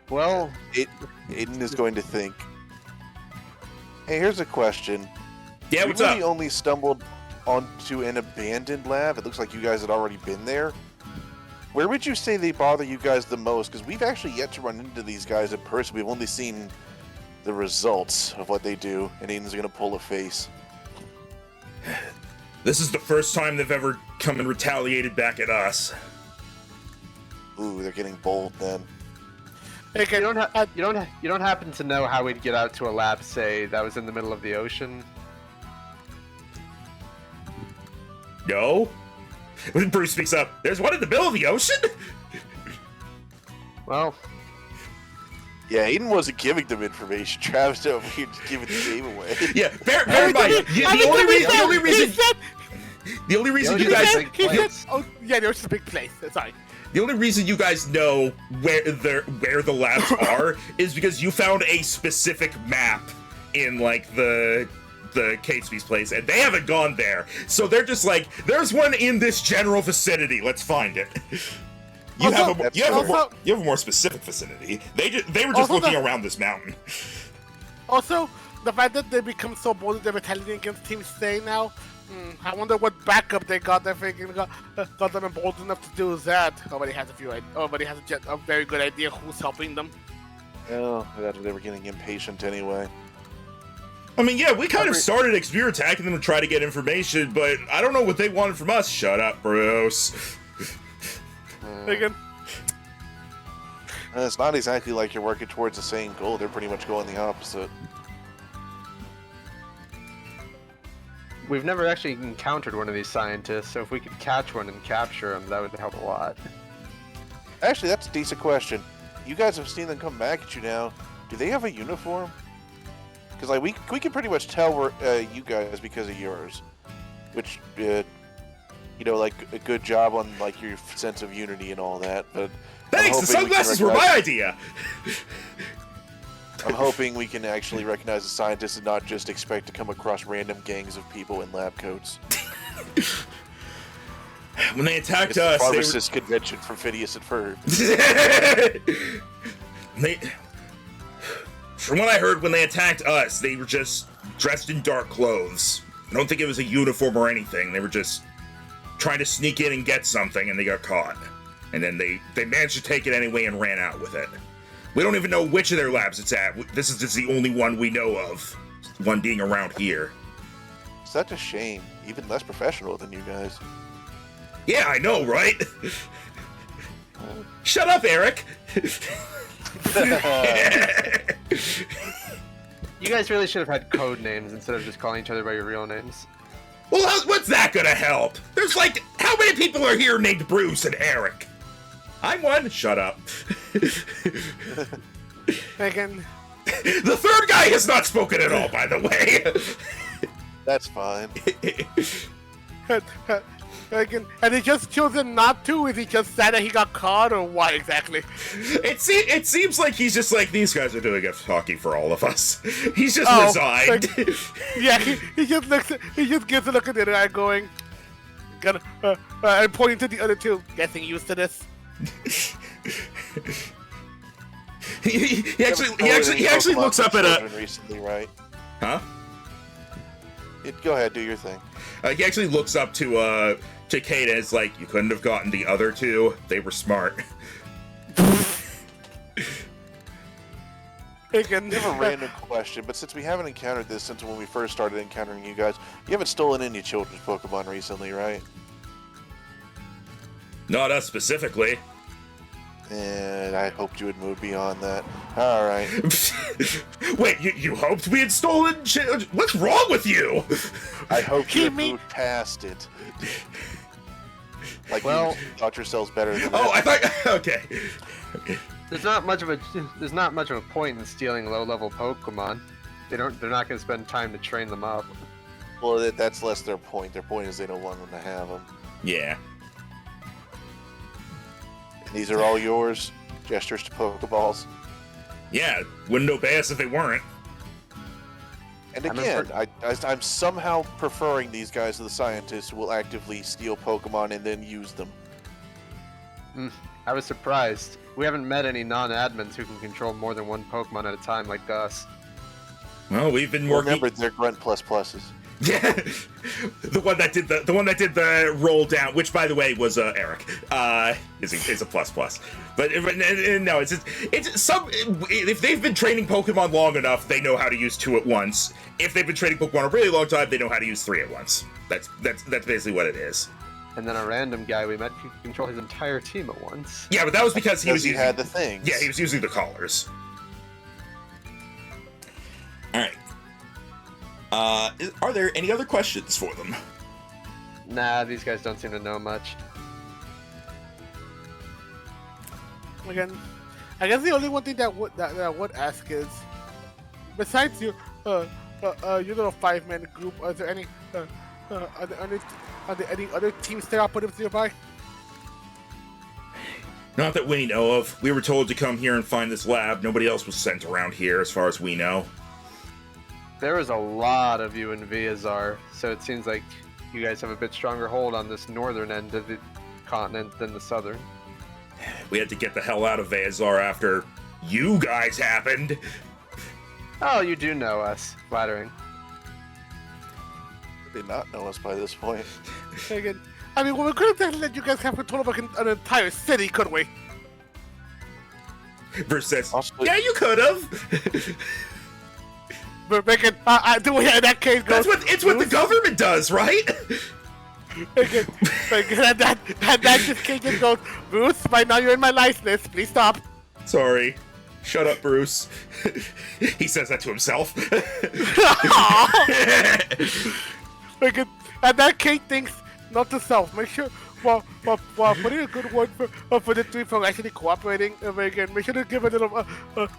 Well, Aiden is going to think. Hey, here's a question. Yeah, We what's really up? only stumbled onto an abandoned lab. It looks like you guys had already been there. Where would you say they bother you guys the most? Because we've actually yet to run into these guys in person. We've only seen the results of what they do, and Aiden's going to pull a face. This is the first time they've ever come and retaliated back at us. Ooh, they're getting bold then. Okay, you don't happen to know how we'd get out to a lab, say, that was in the middle of the ocean? No? When Bruce speaks up, there's one in the middle of the ocean? Well, Yeah, Aiden wasn't giving them information. Travis over here just giving the game away. Yeah, bear in mind, the only reason you guys... oh yeah, there was a big place. Sorry. The only reason you guys know where the labs are is because you found a specific map in like the Catesby's place, and they haven't gone there. So they're just like, there's one in this general vicinity. Let's find it. You have a more specific vicinity. They were just looking around this mountain. Also, the fact that they become so bold that they're retaliating against Team Stay now. I wonder what backup they got that freaking got them bold enough to do that. Nobody has a very good idea who's helping them. Well, they were getting impatient anyway. I mean, yeah, we kind of started we were attacking them to try to get information, but I don't know what they wanted from us. Shut up, Bruce. Again. It's not exactly like you're working towards the same goal. They're pretty much going the opposite. we've never actually encountered one of these scientists, so if we could catch one and capture him, that would help a lot. Actually, that's a decent question. You guys have seen them come back at you now. Do they have a uniform? Because like we can pretty much tell we're you guys because of yours, which like a good job on like your sense of unity and all that. But Thanks. The sunglasses were my idea. I'm hoping we can actually recognize the scientists and not just expect to come across random gangs of people in lab coats. When they attacked It's us, the pharmacist convention for Phineas and Ferb. From what I heard, when they attacked us, they were just dressed in dark clothes. I don't think it was a uniform or anything. They were just trying to sneak in and get something, and they got caught. And then they managed to take it anyway and ran out with it. We don't even know which of their labs it's at. This is just the only one we know of. One being around here. Such a shame. Even less professional than you guys. Yeah, I know, right? Shut up, Eric! You guys really should have had code names instead of just calling each other by your real names. Well, what's that gonna help? There's like, how many people are here named Bruce and Eric? I'm one. Shut up. Megan. The third guy has not spoken at all, by the way. That's fine. Megan, and he just chosen not to? Is he just sad that he got caught, or what exactly? It seems like he's just like, these guys are doing enough talking for all of us. He's just resigned. Yeah, he just gives a look at the other guy going, and pointing to the other two, getting used to this. he actually looks up at a recently, right? Huh? Go ahead, do your thing. He actually looks up to Kate and is like, you couldn't have gotten the other two. They were smart. I have a random question, but since we haven't encountered this since when we first started encountering you guys, you haven't stolen any children's Pokemon recently, right? Not us specifically. And I hoped you would move beyond that. Alright. Wait, you hoped we had stolen What's wrong with you? I hoped you had moved past it. Like you thought yourselves better than that. Oh, I thought... Okay. There's not much of a point in stealing low-level Pokemon. They're not going to spend time to train them up. Well, that's less their point. Their point is they don't want them to have them. Yeah. These are all yours. Gestures to Pokeballs. Yeah, wouldn't obey us if they weren't. And again, I'm somehow preferring these guys to the scientists who will actively steal Pokemon and then use them. I was surprised. We haven't met any non-admins who can control more than one Pokemon at a time like us. Well, we've been working... Remember, they're Grunt pluses. Yeah, the one that did the roll down, which by the way was Eric, is a plus. But no, it's some. If they've been training Pokemon long enough, they know how to use 2 at once. If they've been training Pokemon a really long time, they know how to use 3 at once. That's basically what it is. And then a random guy we met could control his entire team at once. Yeah, but that was because he had the things. Yeah, he was using the collars. All right. Are there any other questions for them? Nah, these guys don't seem to know much. Again, I guess the only one thing that I would ask is, besides your little 5-man group, are there any other teams that are operatives nearby? Not that we know of. We were told to come here and find this lab. Nobody else was sent around here, as far as we know. There was a lot of you in Viazar, so it seems like you guys have a bit stronger hold on this northern end of the continent than the southern. We had to get the hell out of Viazar after you guys happened. Oh, you do know us. Flattering. They not know us by this point. Again, I mean, well, we could have let you guys have control of an entire city, couldn't we? Bruce says, Also, yeah, you could have. But Megan, do we in that case goes? It's what the government does, right? Megan, that just case just goes, Bruce, by now you're in my life list, please stop. Sorry. Shut up, Bruce. He says that to himself. And then Kate thinks, not to self, make sure, while putting a good word for the three for actually cooperating, again, make sure to give a little,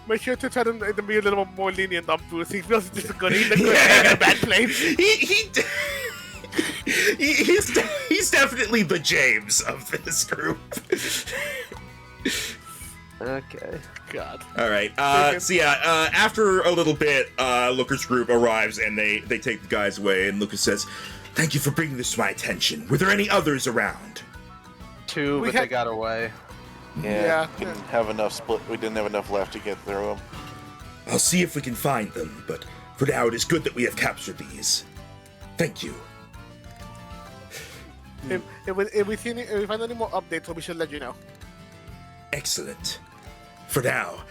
make sure to tell them to be a little more lenient on Bruce. He feels just a good, he's a good egg in a bad place. He's definitely the James of this group. Okay. God. All right. So yeah, after a little bit, Looker's group arrives and they take the guys away. And Looker says, "Thank you for bringing this to my attention. Were there any others around?" 2, but they got away. Yeah. We didn't have enough We didn't have enough left to get through them. I'll see if we can find them. But for now, it is good that we have captured these. Thank you. If we find any more updates, we should let you know. Excellent. For now,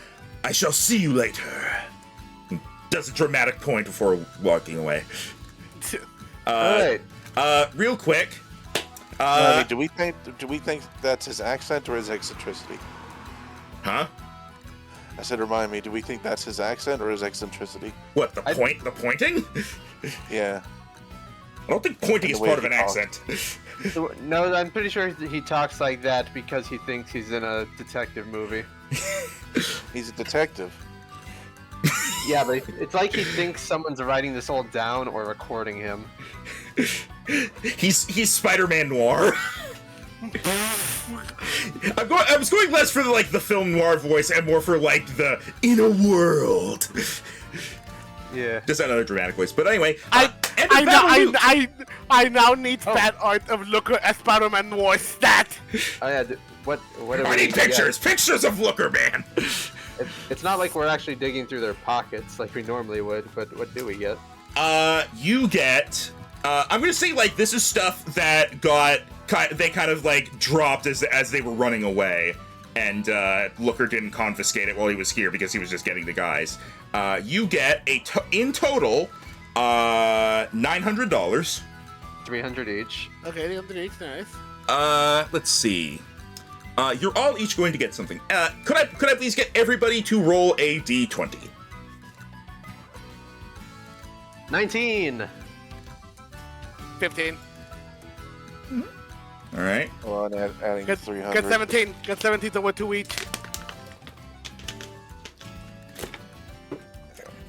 I shall see you later. Does a dramatic point before walking away. Alright. Real quick. Do we think that's his accent or his eccentricity? Huh? I said, remind me. Do we think that's his accent or his eccentricity? What, the pointing? Yeah. I don't think pointing is The way part of he an talks. accent. No, I'm pretty sure he talks like that because he thinks he's in a detective movie. He's a detective. Yeah, but it's like he thinks someone's writing this all down or recording him. He's Spider-Man noir. I was going less for the film noir voice and more for the inner world. Yeah. Just another dramatic voice. But anyway, I now need that art of Looker as Spider-Man Noir stat. Oh yeah. What do I we need pictures of Looker, man. It's not like we're actually digging through their pockets like we normally would, but what do we get? You get. I'm gonna say this is stuff that they kind of dropped as they were running away, and Looker didn't confiscate it while he was here because he was just getting the guys. You get in total $900. 300 each. Okay, the underneath, nice. Let's see. You're all each going to get something. Could I please get everybody to roll a d20? 19. 15. All right. Well, and adding Get 300. Get 17. Get 17 to what 2 each.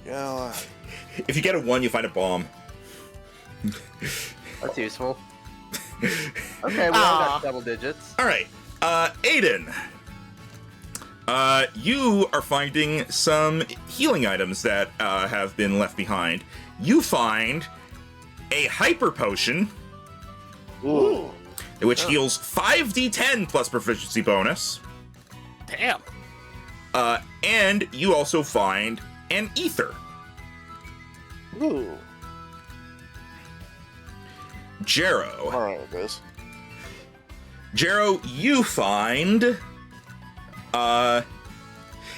Yeah. If you get a 1, you find a bomb. That's useful. Okay, we all got double digits. All right. Aiden. You are finding some healing items that have been left behind. You find a hyper potion, Ooh. which heals 5d10 plus proficiency bonus. Damn. And you also find an ether. Ooh. Jero. All right with this. Jero, you find...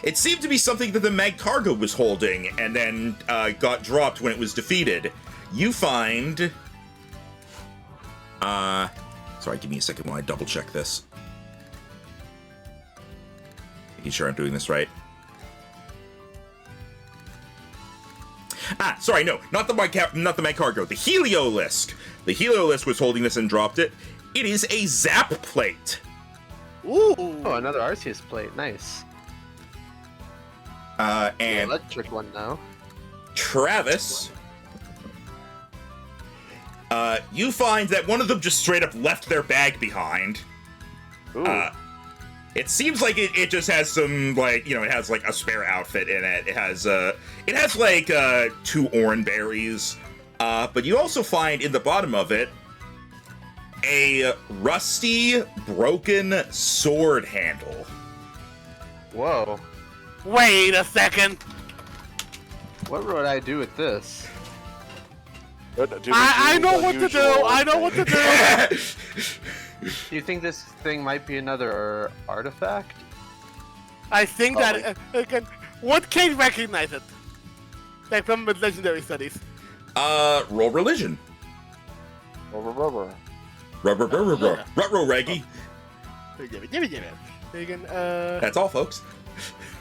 it seemed to be something that the Mag Cargo was holding, and then got dropped when it was defeated. You find... Sorry, give me a second while I double-check this. Making sure I'm doing this right. Sorry, no, not the Mag Cargo. The Heliolisk. The Heliolisk was holding this and dropped it. It is a Zap Plate. Ooh. Oh, another Arceus plate. Nice. And Electric one now. Travis, you find that one of them just straight up left their bag behind. Ooh. It seems like it just has some, it has, a spare outfit in it. It has 2 orange berries. But you also find in the bottom of it a rusty, broken sword handle. Whoa. Wait a second. What would I do with this? I know what to do. I know what to do. Do you think this thing might be another artifact? I think that again, what can recognize it? Like from the legendary studies. Roll religion. Rubber. Ruh-roh, Reggie. Again, That's all, folks.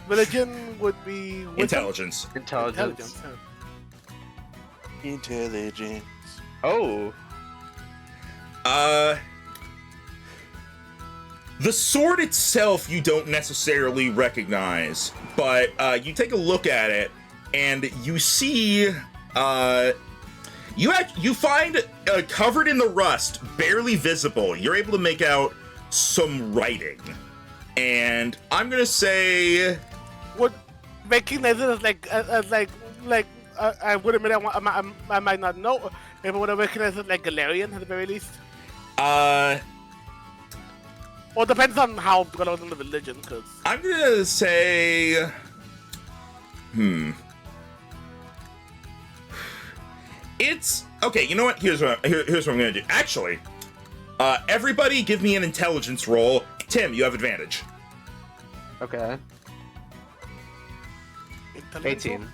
religion would be wisdom? Intelligence. Intelligence. Intelligence. Huh. Intelligence. Oh. The sword itself you don't necessarily recognize, but you take a look at it and you see you find covered in the rust, barely visible. You're able to make out some writing, and I'm gonna say, Would recognize it as I would admit I might not know. If I would have recognized it like Galarian at the very least. Well, it depends on how good I was in the religion, because... I'm gonna say... It's... Okay, you know what? Here's what I'm gonna do. Actually, everybody give me an intelligence roll. Tim, you have advantage. Okay. 18.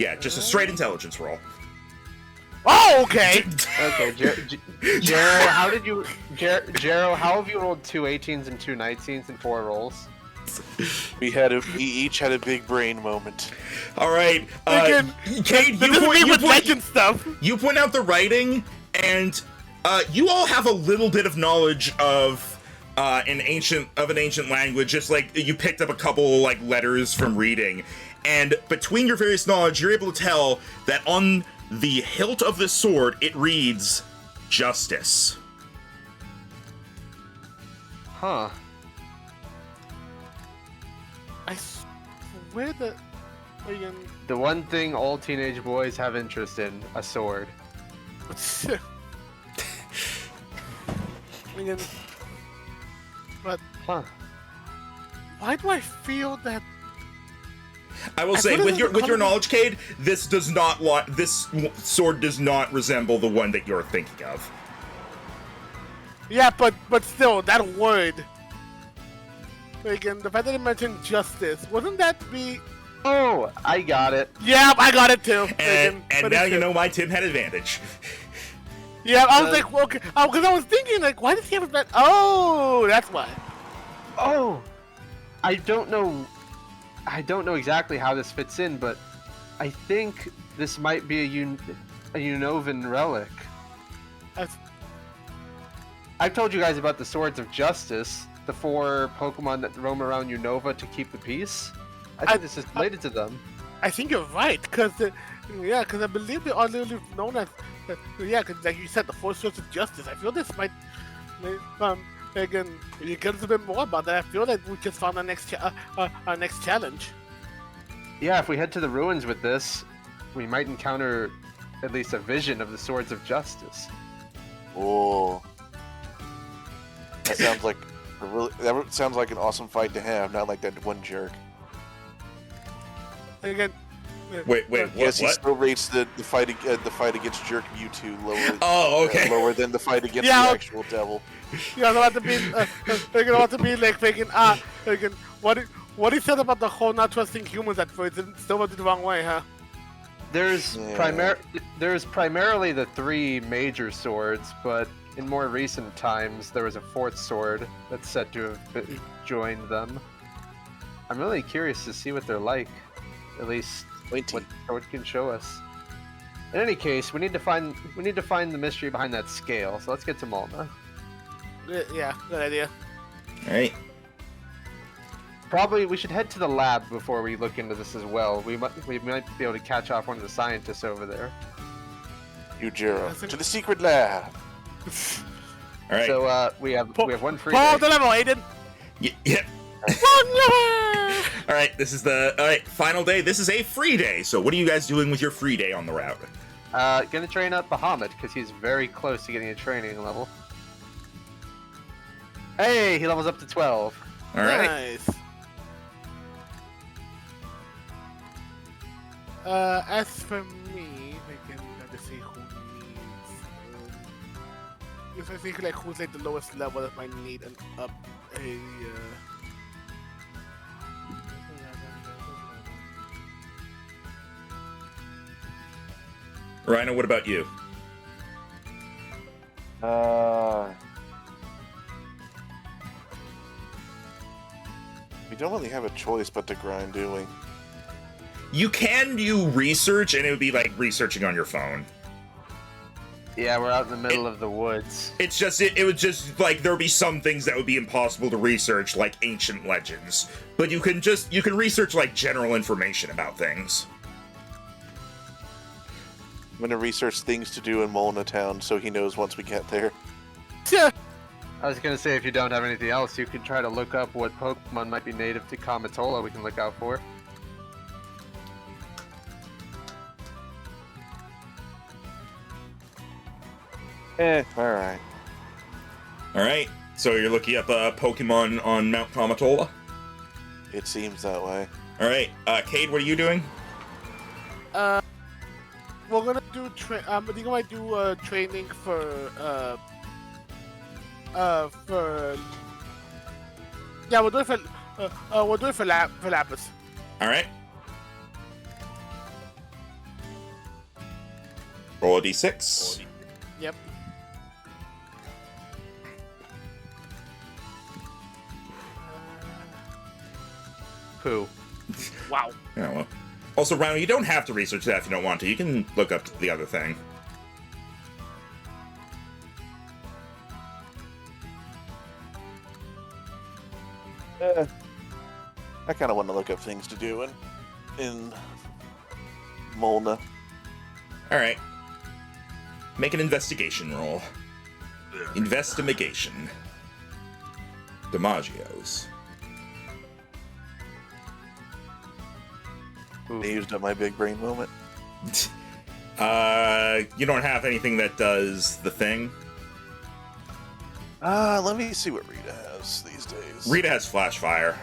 Yeah, just a straight intelligence roll. Oh, okay! Okay, Jero, how did you... Jero, how have you rolled 2 18s and 2 19s in 4 rolls? We each had a big brain moment. All right, Cade, you point out the writing, and you all have a little bit of knowledge of an ancient language. Just like you picked up a couple like letters from reading, and between your various knowledge, you're able to tell that on the hilt of the sword it reads "Justice." Huh. I swear that... The one thing all teenage boys have interest in, a sword. But... Huh. Why do I feel that... I will say, with your knowledge, Cade, this sword does not resemble the one that you're thinking of. Yeah, but still, that word... Again, the fact that it mentioned justice, wouldn't that be... Oh, I got it. Yeah, I got it too. And now you know why Tim had advantage. Yeah, I was like, well, because I was thinking, like, why does he have that? Oh, that's why. Oh, I don't know exactly how this fits in, but I think this might be a Unovan relic. I've told you guys about the Swords of Justice, the 4 Pokemon that roam around Unova to keep the peace. I think this is related to them. I think you're right, because I believe they are literally known as, because like you said, the 4 Swords of Justice. I feel this might again, you get a bit more about that. I feel like we just found our next challenge. Yeah, if we head to the ruins with this, we might encounter at least a vision of the Swords of Justice. Oh, that sounds like an awesome fight to have, not like that one jerk. Again, wait, yes, he what? still rates the fight against Jerk Mewtwo lower. Oh, okay. Lower than the fight against the actual devil. Yeah, I'm about to be like thinking, what he said about the whole not trusting humans at first, it still went the wrong way, huh? There's primarily the 3 major swords, but in more recent times there was a 4th sword that's said to have joined them. I'm really curious to see what they're like, at least what sword can show us. In any case, we need to find the mystery behind that scale. So let's get to Malma. Yeah, good idea. All right. Probably we should head to the lab before we look into this as well. We might be able to catch off one of the scientists over there. Jero, to the secret lab. All right. So we have one free. Paul the level, Aiden. Yep. All right. This is the final day. This is a free day. So what are you guys doing with your free day on the route? Gonna train up Bahamut because he's very close to getting a training level. Hey, he levels up to 12. All right. Nice. As for me, I can see who needs. If I think like who's like the lowest level that might need an up a. Rhino, what about you? We don't really have a choice but to grind, do we? You can do research, and it would be like researching on your phone. Yeah, we're out in the middle of the woods. It's just, it would just, like, there would be some things that would be impossible to research, like ancient legends. But you can research, like, general information about things. I'm gonna research things to do in Molna Town so he knows once we get there. Yeah. I was gonna say, if you don't have anything else, you could try to look up what Pokemon might be native to Kamatola we can look out for. Alright. Alright, so you're looking up Pokemon on Mount Kamatola? It seems that way. Alright, Cade, what are you doing? We're gonna do. I think I might do training for. Yeah, we'll do it for. We'll do it for Lapis. Alright. Roll a d6. Yep. Pooh. Wow. Yeah, well. Also, Rhino, you don't have to research that if you don't want to. You can look up the other thing. I kind of want to look up things to do in Molna. Alright. Make an investigation roll. Investigation. DiMaggio's. I used up my big brain moment. You don't have anything that does the thing? Let me see what Rita has these days. Rita has Flash Fire.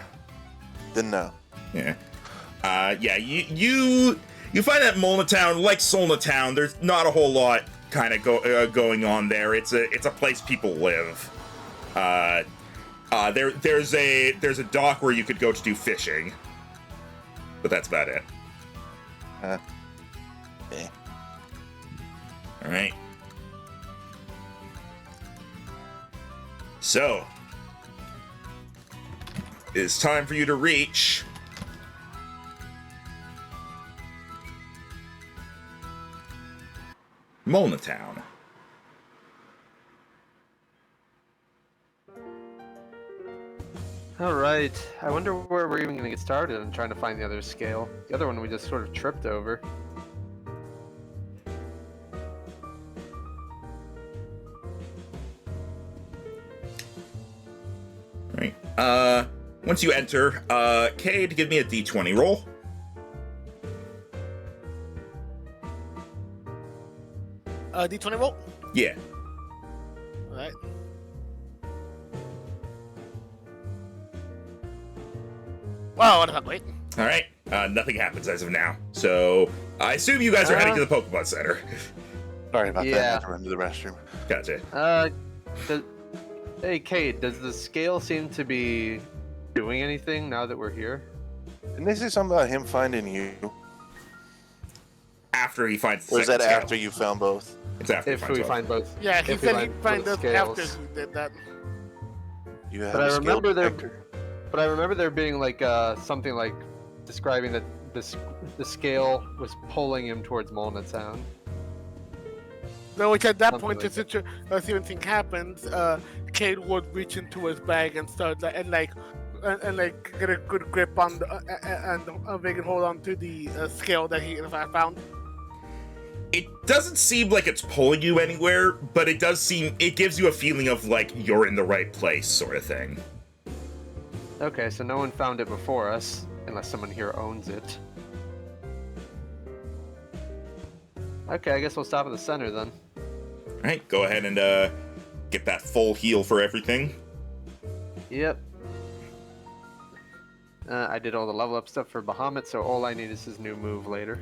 Then no. Yeah. Yeah, you find that Molna Town, like Solna Town, there's not a whole lot kind of going on there. It's a place people live. There's a dock where you could go to do fishing. But that's about it. Alright. So, it's time for you to reach Molna Town. Alright, I wonder where we're even going to get started on trying to find the other scale. The other one we just sort of tripped over. Right. Once you enter, Cade, give me a d20 roll. D20 roll. Yeah. All right. Wow, what about wait? Alright. Nothing happens as of now. So, I assume you guys are heading to the Pokemon Center. Sorry about that. I Yeah. had to run to the restroom. Gotcha. Hey, Kate, does the scale seem to be doing anything now that we're here? Didn't they say something about him finding you? After he finds the Or is that second after scale. you found both? It's after If he finds we both. find both. Yeah, he if we said he'd find both us after scales. we did that. You have But a I skill remember detector. But I remember there being like something like describing that the scale was pulling him towards Molna Town. No, which at that Something point, like if anything happens, Cade would reach into his bag and start get a good grip on and make it hold on to the scale that he found. It doesn't seem like it's pulling you anywhere, but it gives you a feeling of like you're in the right place, sort of thing. Okay, so no one found it before us, unless someone here owns it. Okay, I guess we'll stop at the center then. Alright, go ahead and get that full heal for everything. Yep. I did all the level up stuff for Bahamut, so all I need is his new move later.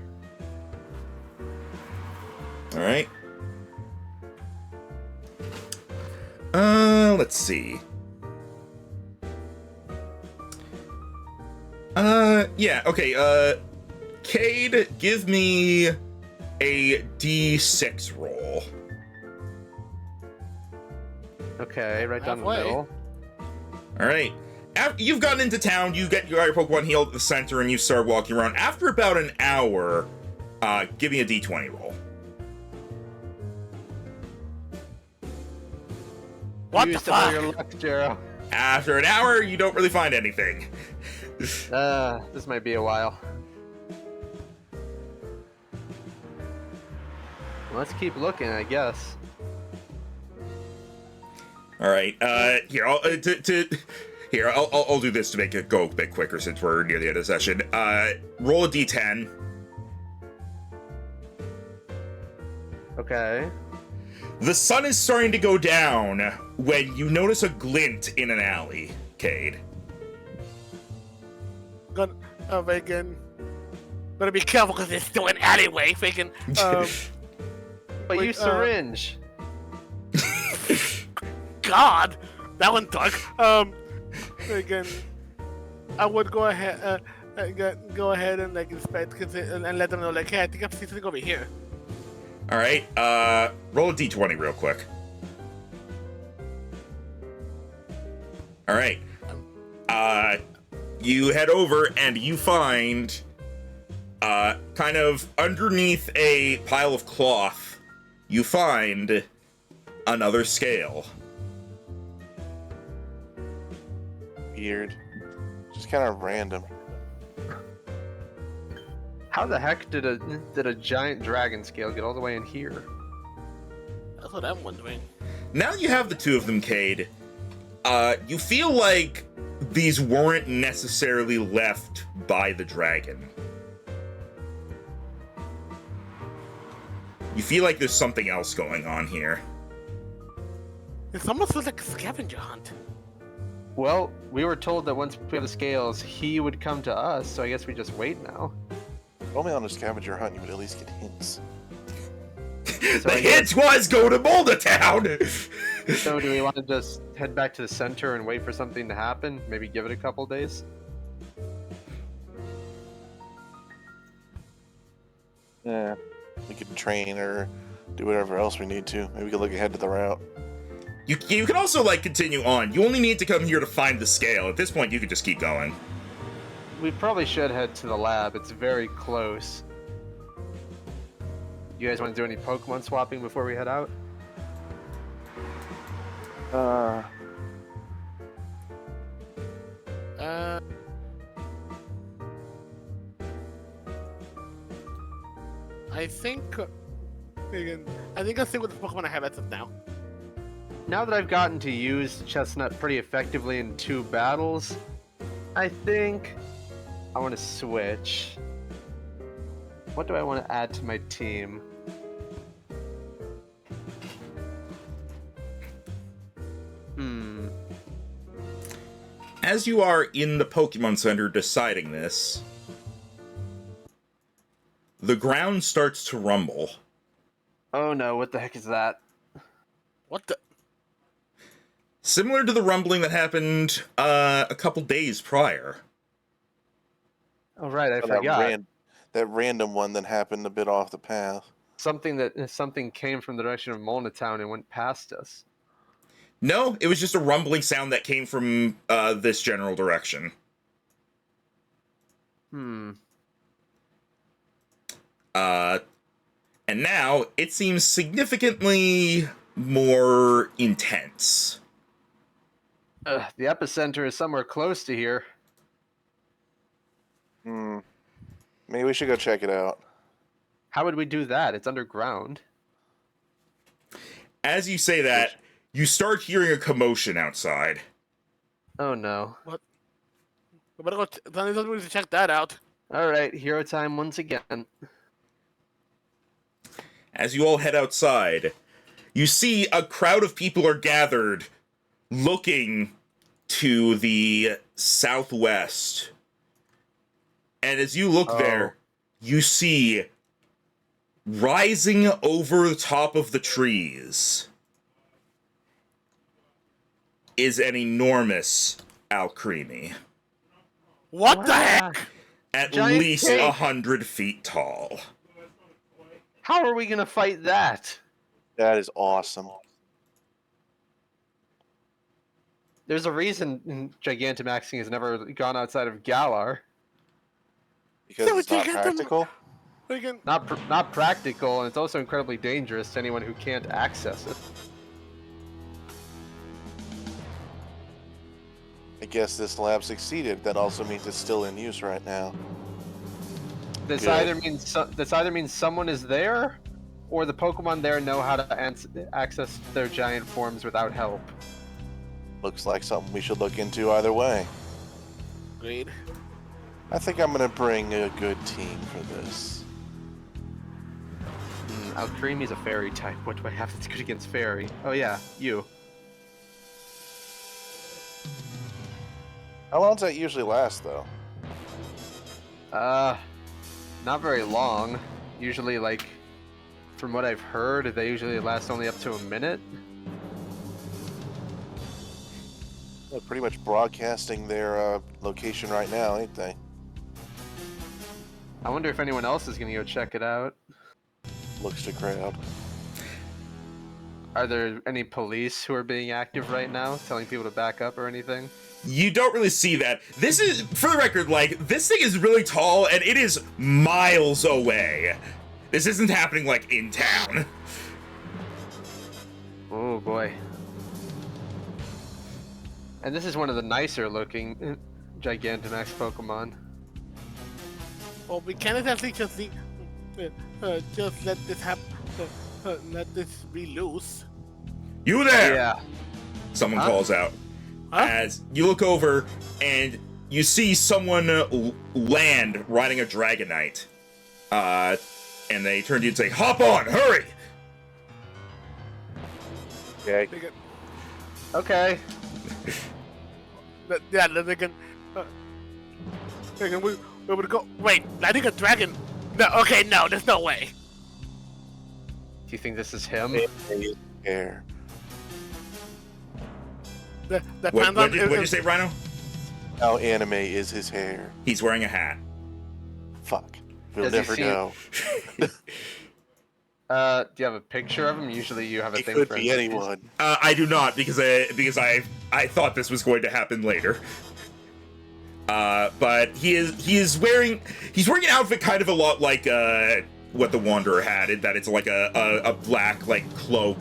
Alright. Let's see. Yeah, okay, Cade, give me a D6 roll. Okay, right down the Halfway. middle. Alright. You've gotten into town, you got your Pokemon healed at the center, and you start walking around. After about an hour, give me a D20 roll. What the Use some of fuck? your luck, Jero. After an hour, you don't really find anything. This might be a while. Let's keep looking, I guess. All right. Here, I'll do this to make it go a bit quicker since we're near the end of the session. Roll a d10. Okay. The sun is starting to go down when you notice a glint in an alley, Cade. Vegan. Gotta be careful because it's still an alleyway, Vegan. But Wait, you syringe. God, that one dug. Again, I would go ahead, go ahead and like inspect and let them know like, hey, I think I see something over here. All right. Roll a d20 real quick. All right. You head over and you find, kind of underneath a pile of cloth, you find another scale. Weird. Just kind of random. How the heck did a giant dragon scale get all the way in here? That's what I'm wondering. Now you have the two of them, Cade. You feel like these weren't necessarily left by the dragon. You feel like there's something else going on here. It's almost like a scavenger hunt. Well, we were told that once we have the scales, he would come to us, so I guess we just wait now. Only on a scavenger hunt you would at least get hints. The hint was go to Boulder Town! So do we want to just head back to the center and wait for something to happen? Maybe give it a couple days? Yeah. We could train or do whatever else we need to. Maybe we could look ahead to the route. You can also, like, continue on. You only need to come here to find the scale. At this point, you could just keep going. We probably should head to the lab. It's very close. You guys want to do any Pokemon swapping before we head out? I think I'll stick with the Pokemon I have as of now. Now that I've gotten to use Chestnut pretty effectively in 2 battles, I think I want to switch. What do I want to add to my team? As you are in the Pokemon Center deciding this, the ground starts to rumble. Oh no, what the heck is that? What the? Similar to the rumbling that happened a couple days prior. Oh right, I Oh, forgot. that random one that happened a bit off the path. Something came from the direction of Molna Town and went past us. No, it was just a rumbling sound that came from this general direction. And now it seems significantly more intense. The epicenter is somewhere close to here. Maybe we should go check it out. How would we do that? It's underground. As you say that, you start hearing a commotion outside. Oh no. What? We better go. Then we need to check that out. Alright, hero time once again. As you all head outside, you see a crowd of people are gathered looking to the southwest. And as you look there, you see rising over the top of the trees is an enormous Alcremie. What the heck? At Giant least cake. 100 feet tall. How are we gonna fight that? That is awesome. There's a reason Gigantamaxing has never gone outside of Galar. Because So it's not you got them- practical. Freaking. Not practical, and it's also incredibly dangerous to anyone who can't access it. I guess this lab succeeded. That also means it's still in use right now. This Good. either means someone is there, or the Pokemon there know how to access their giant forms without help. Looks like something we should look into either way. Agreed. I think I'm gonna bring a good team for this. Alcremie's a fairy type. What do I have that's good against fairy? Oh yeah, you. How long does that usually last, though? Not very long. Usually, like, from what I've heard, they usually last only up to a minute. They're pretty much broadcasting their location right now, ain't they? I wonder if anyone else is gonna go check it out. Looks to crowd. Are there any police who are being active right now, telling people to back up or anything? You don't really see that. This is, for the record, like, this thing is really tall and it is miles away. This isn't happening, like, in town. Oh boy. And this is one of the nicer looking Gigantamax Pokemon. Well, we can't exactly just let this happen. Let this be loose. You there! Yeah. Someone Huh? calls out. Huh? As you look over and you see someone land riding a Dragonite. And they turn to you and say, "Hop on, hurry!" Okay. They can, Okay. yeah, they can. We would go. Wait, I think a dragon. No, okay, no, there's no way. Do you think this is him? Air. The What, Pandon what'd you say, Rhino? How anime is his hair? He's wearing a hat. Fuck. We'll Does he never seem- know. Do you have a picture of him? Usually you have a It thing could for be entities. anyone. I do not because I thought this was going to happen later. But he's wearing an outfit kind of a lot like what the Wanderer had, that it's like a black like cloak,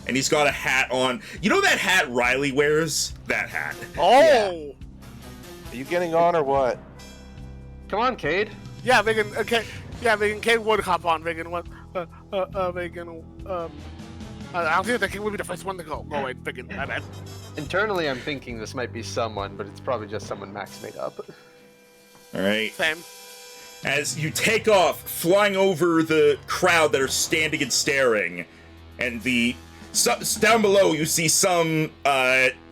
and he's got a hat on. You know that hat Riley wears? That hat. Oh, Are you getting on or what? Come on, Cade. yeah, they can. Okay, yeah, they can. Kate would hop on. They can. They can. I don't think that Kate would be the first one to go. Go wait, they can. I bet. Internally, I'm thinking this might be someone, but it's probably just someone Max made up. All right. Same. As you take off, flying over the crowd that are standing and staring, and down below you see some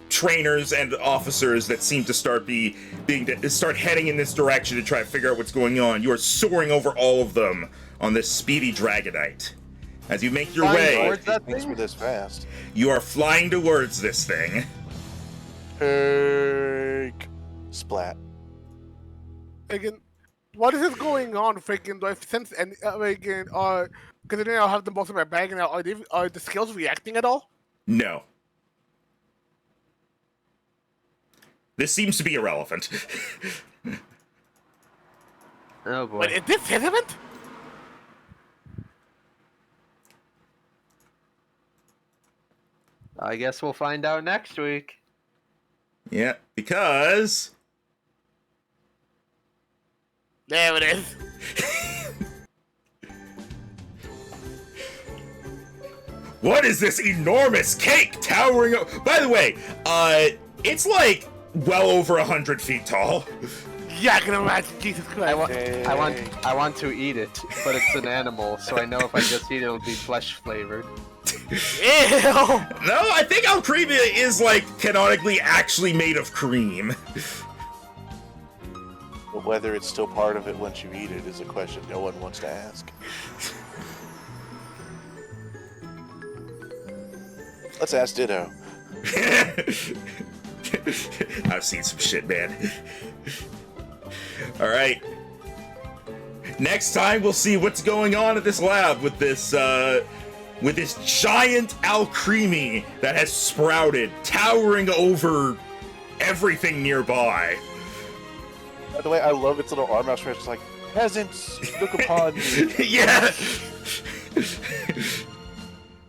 trainers and officers that seem to start heading in this direction to try to figure out what's going on. You are soaring over all of them on this speedy Dragonite. As you make your Flying way, towards that Thanks thing? for this fast. you are flying towards this thing. Take. Splat. Again, what is going on? Freaking, do I sense any? Again, considering I have them both in my bag now, are the skills reacting at all? No. This seems to be irrelevant. Oh boy. Wait, is this relevant? I guess we'll find out next week. Yeah, because There it is. what is this enormous cake towering up? By the way, it's like well over 100 feet tall. Yeah, I can imagine. Jesus Christ. I want to eat it, but it's an animal, so I know if I just eat it, it'll be flesh flavored. Ew. No, I think Alcremia is like canonically actually made of cream. But whether it's still part of it once you eat it is a question no one wants to ask. Let's ask Ditto. I've seen some shit, man. All right. Next time we'll see what's going on at this lab with this giant Alcremie that has sprouted, towering over everything nearby. By the way, I love its little arm outstretched. It's like, peasants, look upon me. Yeah.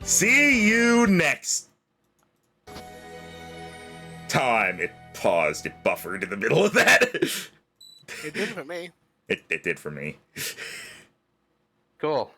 See you next time. paused. It buffered in the middle of that. It did for me. It did for me. Cool.